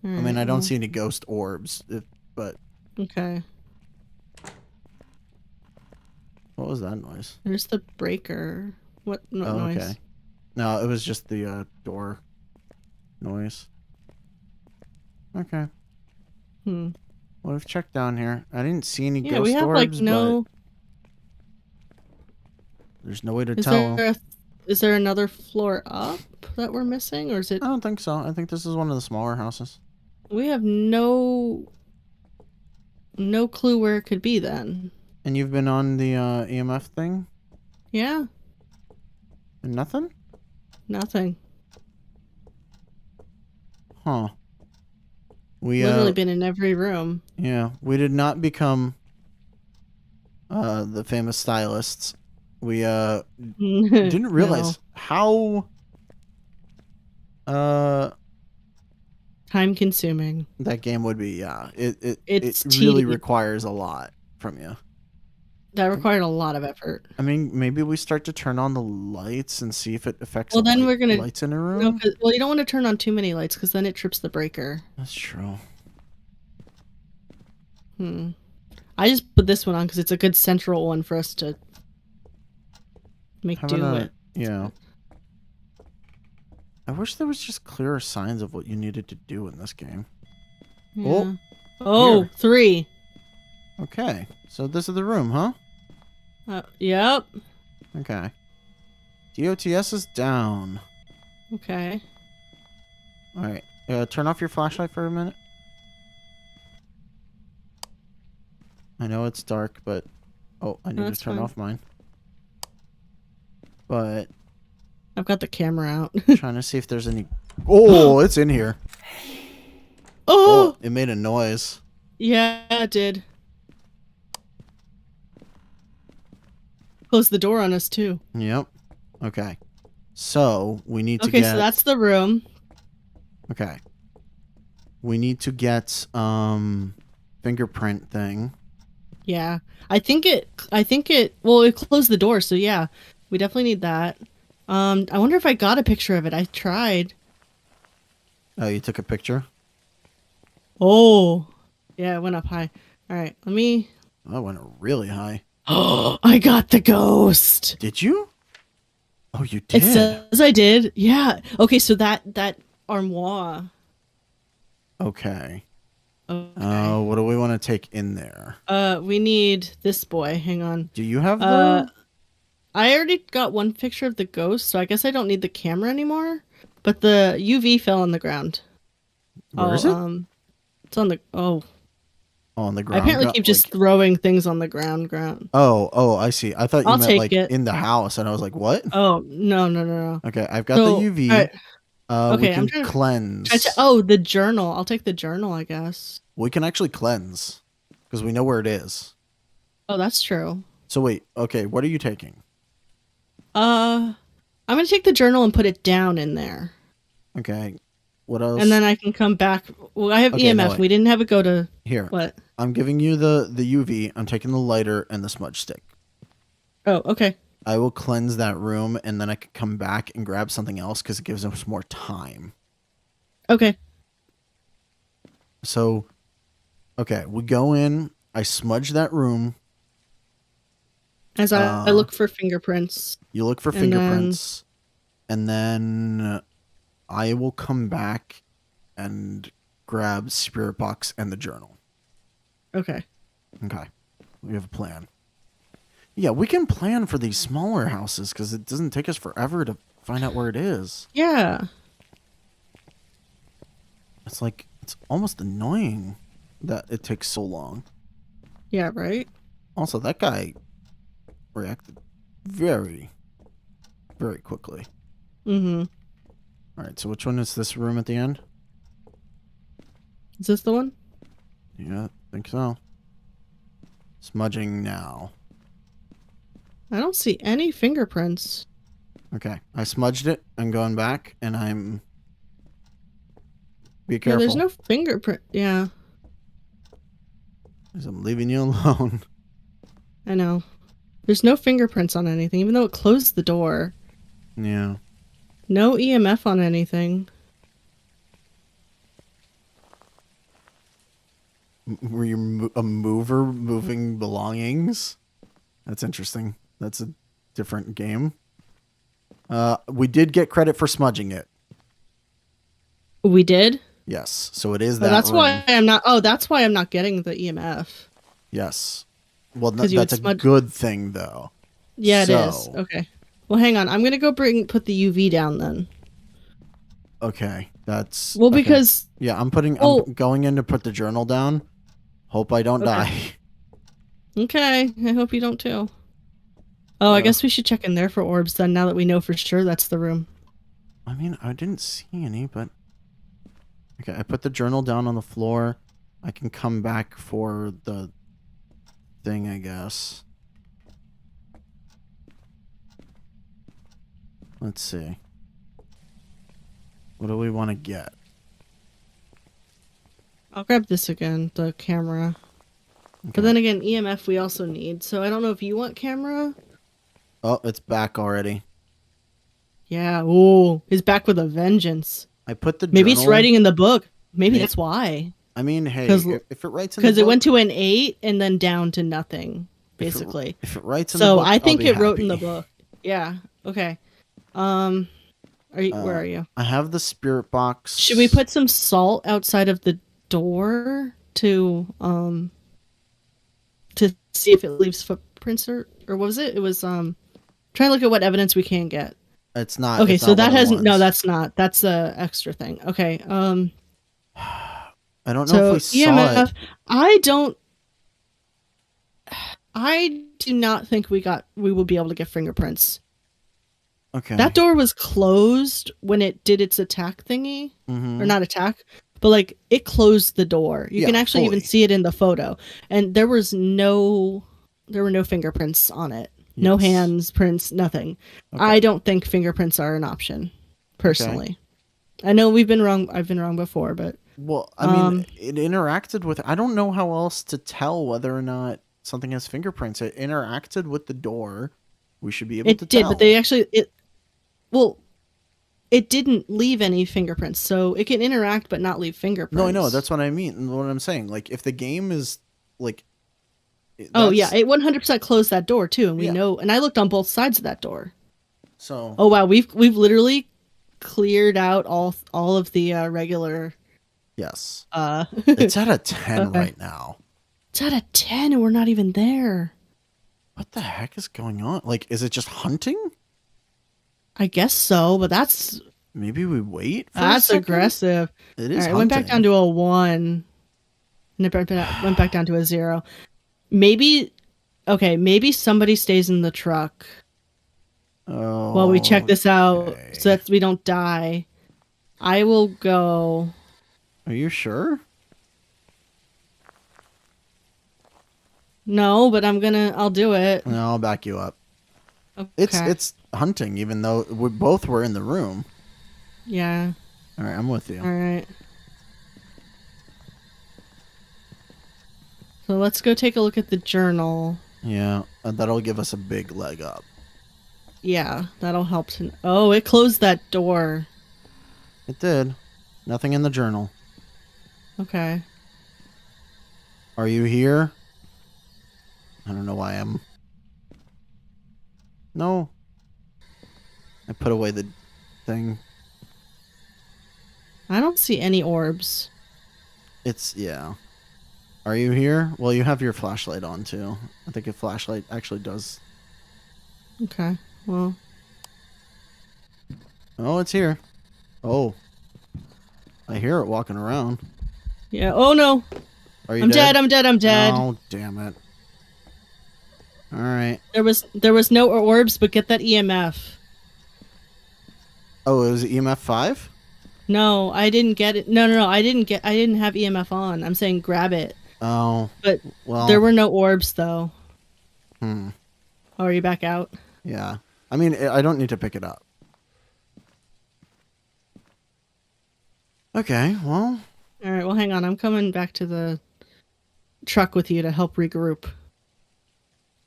I mean, I don't see any ghost orbs, but Okay. what was that noise? There's the breaker. What Oh, noise? okay. No, it was just the door noise. Okay. Hmm. Well, we've checked down here. I didn't see any Yeah, ghost we have orbs, like but no. there's no way to Is tell. is there another floor up that we're missing, or is it? I don't think so. I think this is one of the smaller houses. We have no clue where it could be then. And you've been on the EMF thing? Yeah. And nothing? Nothing. Huh. We Literally been in every room. yeah, we did not become the famous stylists. We didn't realize how Time consuming. that game would be. Yeah. It It's really tedious. requires a lot from you. That required a lot of effort. I mean, maybe we start to turn on the lights and see if it affects Well, the then we're gonna- lights in a room. No, well, you don't want to turn on too many lights because then it trips the breaker. That's true. I just put this one on because it's a good central one for us to make How do about with. yeah. I wish there was just clearer signs of what you needed to do in this game. Yeah. Oh, here. 3. Okay, so this is the room, huh? Yep. Okay. DOTS is down. Okay. All right. Turn off your flashlight for a minute. I know it's dark, but oh, I need to that's turn fine. off mine. But I've got the camera out. trying to see if there's any. Oh, it's in here. Oh! It made a noise. Yeah, it did. Close the door on us, too. Yep. Okay. So we need to Okay, get. so that's the room. Okay. We need to get fingerprint thing. Yeah. I think it, well, it closed the door, so yeah. We definitely need that. I wonder if I got a picture of it. I tried. Oh, you took a picture? Oh. Yeah, it went up high. All right, let me. Oh, it went really high. Oh, I got the ghost. Did you? Oh, you did. It says I did. Yeah. Okay, so that armoire. Okay. Okay. What do we want to take in there? We need this boy. Hang on. Do you have the? I already got one picture of the ghost, so I guess I don't need the camera anymore. But the UV fell on the ground. Where is it? It's on the. Oh, On the I ground. apparently Not keep just like- throwing things on the ground. Oh, I see. I thought you I'll meant take like it. in the house, and I was like, what? Oh no. Okay, I've got So, the UV. alright. We Okay, I'm can trying to- cleanse. Oh, the journal. I'll take the journal, I guess. We can actually cleanse because we know where it is. Oh, that's true. So wait, okay, what are you taking? I'm gonna take the journal and put it down in there, Okay, what else? and then I can come back. Well, I have Okay, no, EMF. wait. We didn't have it go to Here, what? I'm giving you the UV. I'm taking the lighter and the smudge stick. Oh, okay. I will cleanse that room, and then I can come back and grab something else because it gives us more time. Okay. So, okay, we go in. I smudge that room. As I look for fingerprints. You look for And then- fingerprints, and then I will come back and grab spirit box and the journal. Okay. Okay, we have a plan. Yeah, we can plan for these smaller houses because it doesn't take us forever to find out where it is. Yeah. It's like it's almost annoying that it takes so long. Yeah. Right. Also, that guy reacted very, very quickly. Mm-hmm. All right, so which one is this room at the end? Is this the one? Yeah, I think so. Smudging now. I don't see any fingerprints. Okay, I smudged it. I'm going back, and I'm... Be Yeah, careful. there's no fingerprint. Yeah, 'Cause I'm leaving you alone. I know. There's no fingerprints on anything, even though it closed the door. Yeah. No EMF on anything. Were you a mover moving belongings? That's interesting. That's a different game. We did get credit for smudging it. We did? Yes. So it is Oh, that that's room. why I'm not. Oh, that's why I'm not getting the EMF. Yes. Well, 'Cause you that's a had smudged- good thing, though. Yeah, it is. So- Okay. Well, hang on. I'm gonna go put the UV down then. Okay. That's... Well, okay. because Yeah, I'm Well- going in to put the journal down. Hope I don't Okay. die. okay, I hope you don't too. Oh, I Yeah. guess we should check in there for orbs then. Now that we know for sure that's the room. I mean, I didn't see any, but... Okay, I put the journal down on the floor. I can come back for the thing, I guess. Let's see. What do we want to get? I'll grab this again, the camera. Okay. But then again, EMF we also need. So I don't know if you want camera. Oh, it's back already. Yeah. Ooh, he's back with a vengeance. I put the Maybe it's journal- writing in the book. Maybe May- that's why. I mean, hey, 'Cause- if it writes in the Because it book- went to an 8 and then down to nothing, if it- basically. If it writes in the So book, I think I'll be it wrote in the happy. book. Yeah. Okay. Are you? Where are you? I have the spirit box. Should we put some salt outside of the door to see if it leaves footprints or what was it? It was trying to look at what evidence we can get. It's not. Okay, it's so not that one of the hasn't. No, ones. that's not. That's the extra thing. Okay. I don't know So if we saw EMF. it. I do not think we will be able to get fingerprints. Okay. That door was closed when it did its attack thingy. Mhm. Or not attack, but like it closed the door. You Yeah, can actually even fully. see it in the photo. And there were no fingerprints on it. No Yes. hands prints, nothing. Okay. I don't think fingerprints are an option, personally. I know we've been wrong. I've been wrong before, but Well, I mean, it interacted with. I don't know how else to tell whether or not something has fingerprints. It interacted with the door. We should be able to it did. tell. But they actually it didn't leave any fingerprints, so it can interact but not leave fingerprints. No, I know. That's what I mean. What I'm saying. Like, if the game is like. Oh yeah, that's- it 100% closed that door too, and we Yeah. know. And I looked on both sides of that door. So. Oh wow, we've literally cleared out all of the regular. Yes. It's It's at a 10 Okay. right now. at a 10, and we're not even there. What the heck is going on? Like, is it just hunting? I guess so, but that's Maybe we wait. For a that's second? aggressive. It All is. right, it went back down hunting. to a 1, and it went back down to a 0. Maybe, okay, maybe somebody stays in the truck Oh, while we check this out, okay. so that we don't die. I will go. Are you sure? No, but I'll do it. No, I'll back you up. Okay. It's hunting, even though we both were in the room. Yeah. All right, I'm with you. All right. So let's go take a look at the journal. Yeah, that'll give us a big leg up. Yeah, that'll help to. Oh, it closed that door. It did. Nothing in the journal. Okay. Are you here? I don't know why I'm. No. I put away the thing. I don't see any orbs. It's, yeah. Are you here? Well, you have your flashlight on too. I think a flashlight actually does. Okay. Well, Oh, it's here. Oh. I hear it walking around. yeah. Oh no. Are you I'm dead? dead. I'm dead. I'm dead. Oh, damn it. All right. There was no orbs, but get that EMF. Oh, it was EMF 5? No, I didn't get it. No. I didn't have EMF on. I'm saying grab it. Oh, But well. there were no orbs though. Hmm. Oh, are you back out? Yeah. I mean, I don't need to pick it up. Okay, well. All right, well hang on. I'm coming back to the truck with you to help regroup.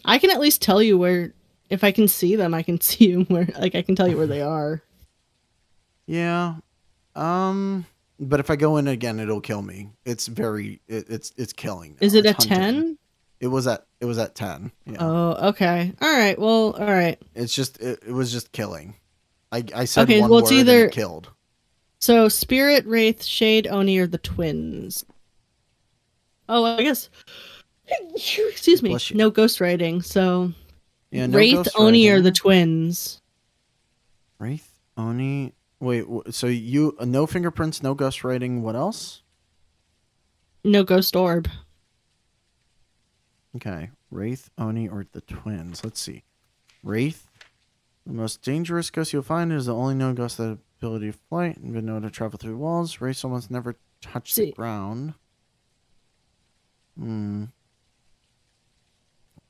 I can at least tell you where, if I can see them, I can see you where, like I can tell you where they are. Yeah. But if I go in again, it'll kill me. It's very, it's killing. Now. Is it It's a hunting. 10? It was at 10. Yeah. Oh, okay. All right. Well, all right. It's just, it was just killing. I said Okay, one well, word it's and either- it killed. So, Spirit, Wraith, Shade, Oni, or the twins? Oh, I guess. Excuse me. Bless you. No ghostwriting. So, Yeah, no Wraith, Oni, or the ghostwriting. twins? Wraith, Oni. Wait, so you, no fingerprints, no ghostwriting. What else? No ghost orb. Okay. Wraith, Oni, or the twins. Let's see. Wraith. The most dangerous ghost you'll find is the only known ghost that has the ability of flight and been known to travel through walls. Wraith almost never touched the See. ground. I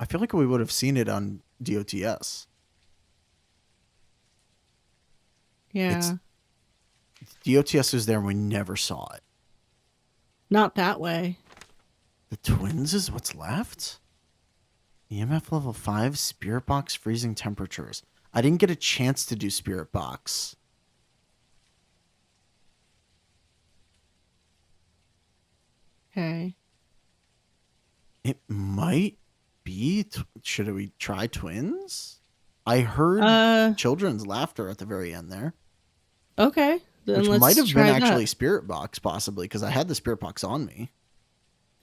feel like we would have seen it on DOTS. Yeah. DOTS was there and we never saw it. Not that way. The twins is what's left? EMF level 5, Spirit Box, freezing temperatures. I didn't get a chance to do Spirit Box. Okay. It might be. Should we try twins? I heard children's laughter at the very end there. Okay. Then Which let's might have try been that. actually Spirit Box, possibly, because I had the Spirit Box on me.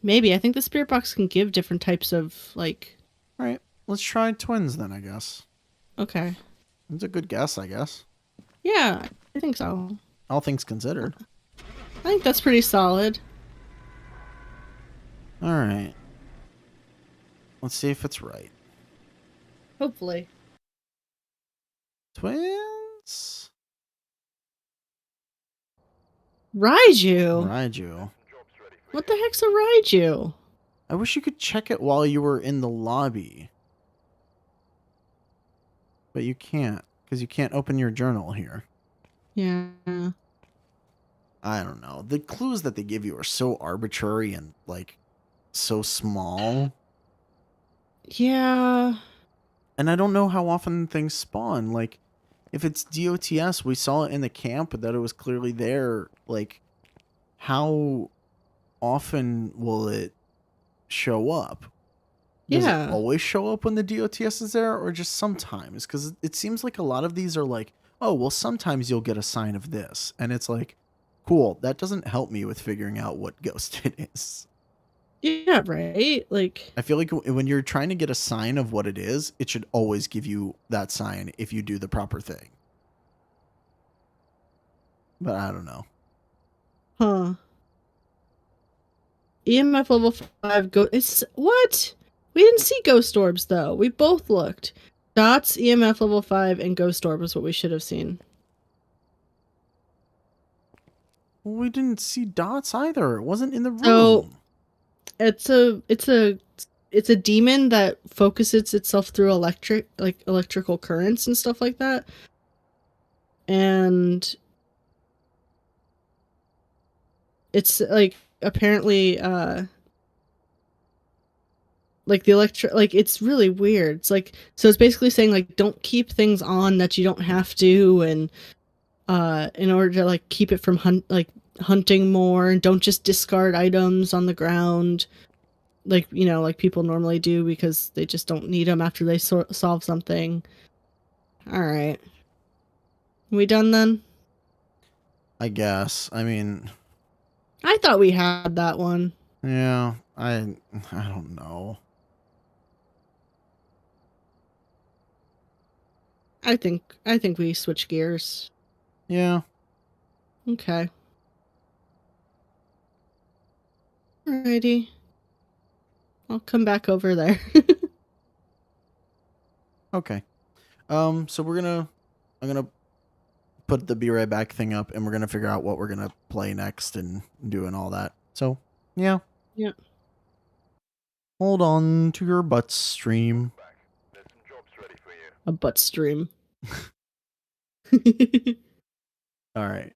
Maybe. I think the Spirit Box can give different types of, like... All right, let's try twins then, I guess. Okay. It's a good guess, I guess. Yeah, I think so. All things considered. I think that's pretty solid. All right. Let's see if it's right. Hopefully. Twins? Raiju? Raiju. What the heck's a Raiju? I wish you could check it while you were in the lobby. But you can't, because you can't open your journal here. Yeah. I don't know. The clues that they give you are so arbitrary and, like, so small. Yeah. And I don't know how often things spawn. Like, if it's DOTS, we saw it in the camp, but that it was clearly there. Like, how often will it show up? Does Yeah. it always show up when the DOTS is there, or just sometimes? Because it seems like a lot of these are like, oh, well, sometimes you'll get a sign of this. And it's like, cool, that doesn't help me with figuring out what ghost it is. Yeah, right? Like, I feel like when you're trying to get a sign of what it is, it should always give you that sign if you do the proper thing. But I don't know. huh. EMF level 5 go. It's. What? We didn't see ghost orbs, though. We both looked. Dots, EMF level 5, and ghost orb is what we should have seen. Well, we didn't see dots either. It wasn't in the room. So- It's a demon that focuses itself through electrical currents and stuff like that. And it's like apparently like the it's really weird. It's like, so it's basically saying like don't keep things on that you don't have to, and in order to like keep it from hunting more, and don't just discard items on the ground like, you know, like people normally do because they just don't need them after they solve something. All right. We done then? I guess. I mean, I thought we had that one. yeah, I don't know. I think we switch gears. Yeah. Okay. Alrighty. I'll come back over there. Okay. So I'm gonna put the Be Right Back thing up, and we're gonna figure out what we're gonna play next and do and all that. So yeah. Yeah. Hold on to your butts, stream. Back. There's some jobs ready for you. A butt stream. All right.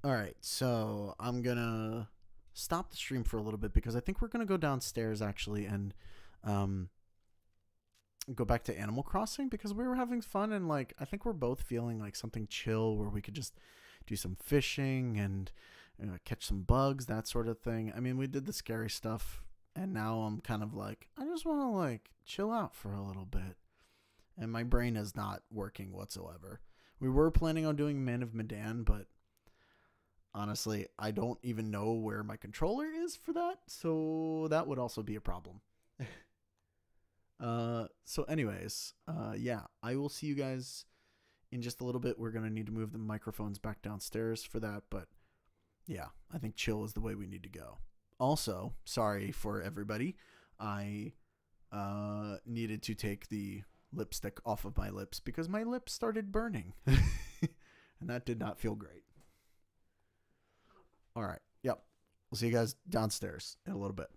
All right, so I'm gonna stop the stream for a little bit because I think we're gonna go downstairs actually and um, go back to Animal Crossing because we were having fun and like I think we're both feeling like something chill where we could just do some fishing and catch some bugs, that sort of thing. I mean, we did the scary stuff, and now I'm kind of like I just want to like chill out for a little bit, and my brain is not working whatsoever. We were planning on doing Man of Medan, but honestly, I don't even know where my controller is for that, so that would also be a problem. So anyways, yeah, I will see you guys in just a little bit. We're going to need to move the microphones back downstairs for that, but yeah, I think chill is the way we need to go. Also, sorry for everybody. I needed to take the lipstick off of my lips because my lips started burning. And that did not feel great. All right. Yep. We'll see you guys downstairs in a little bit.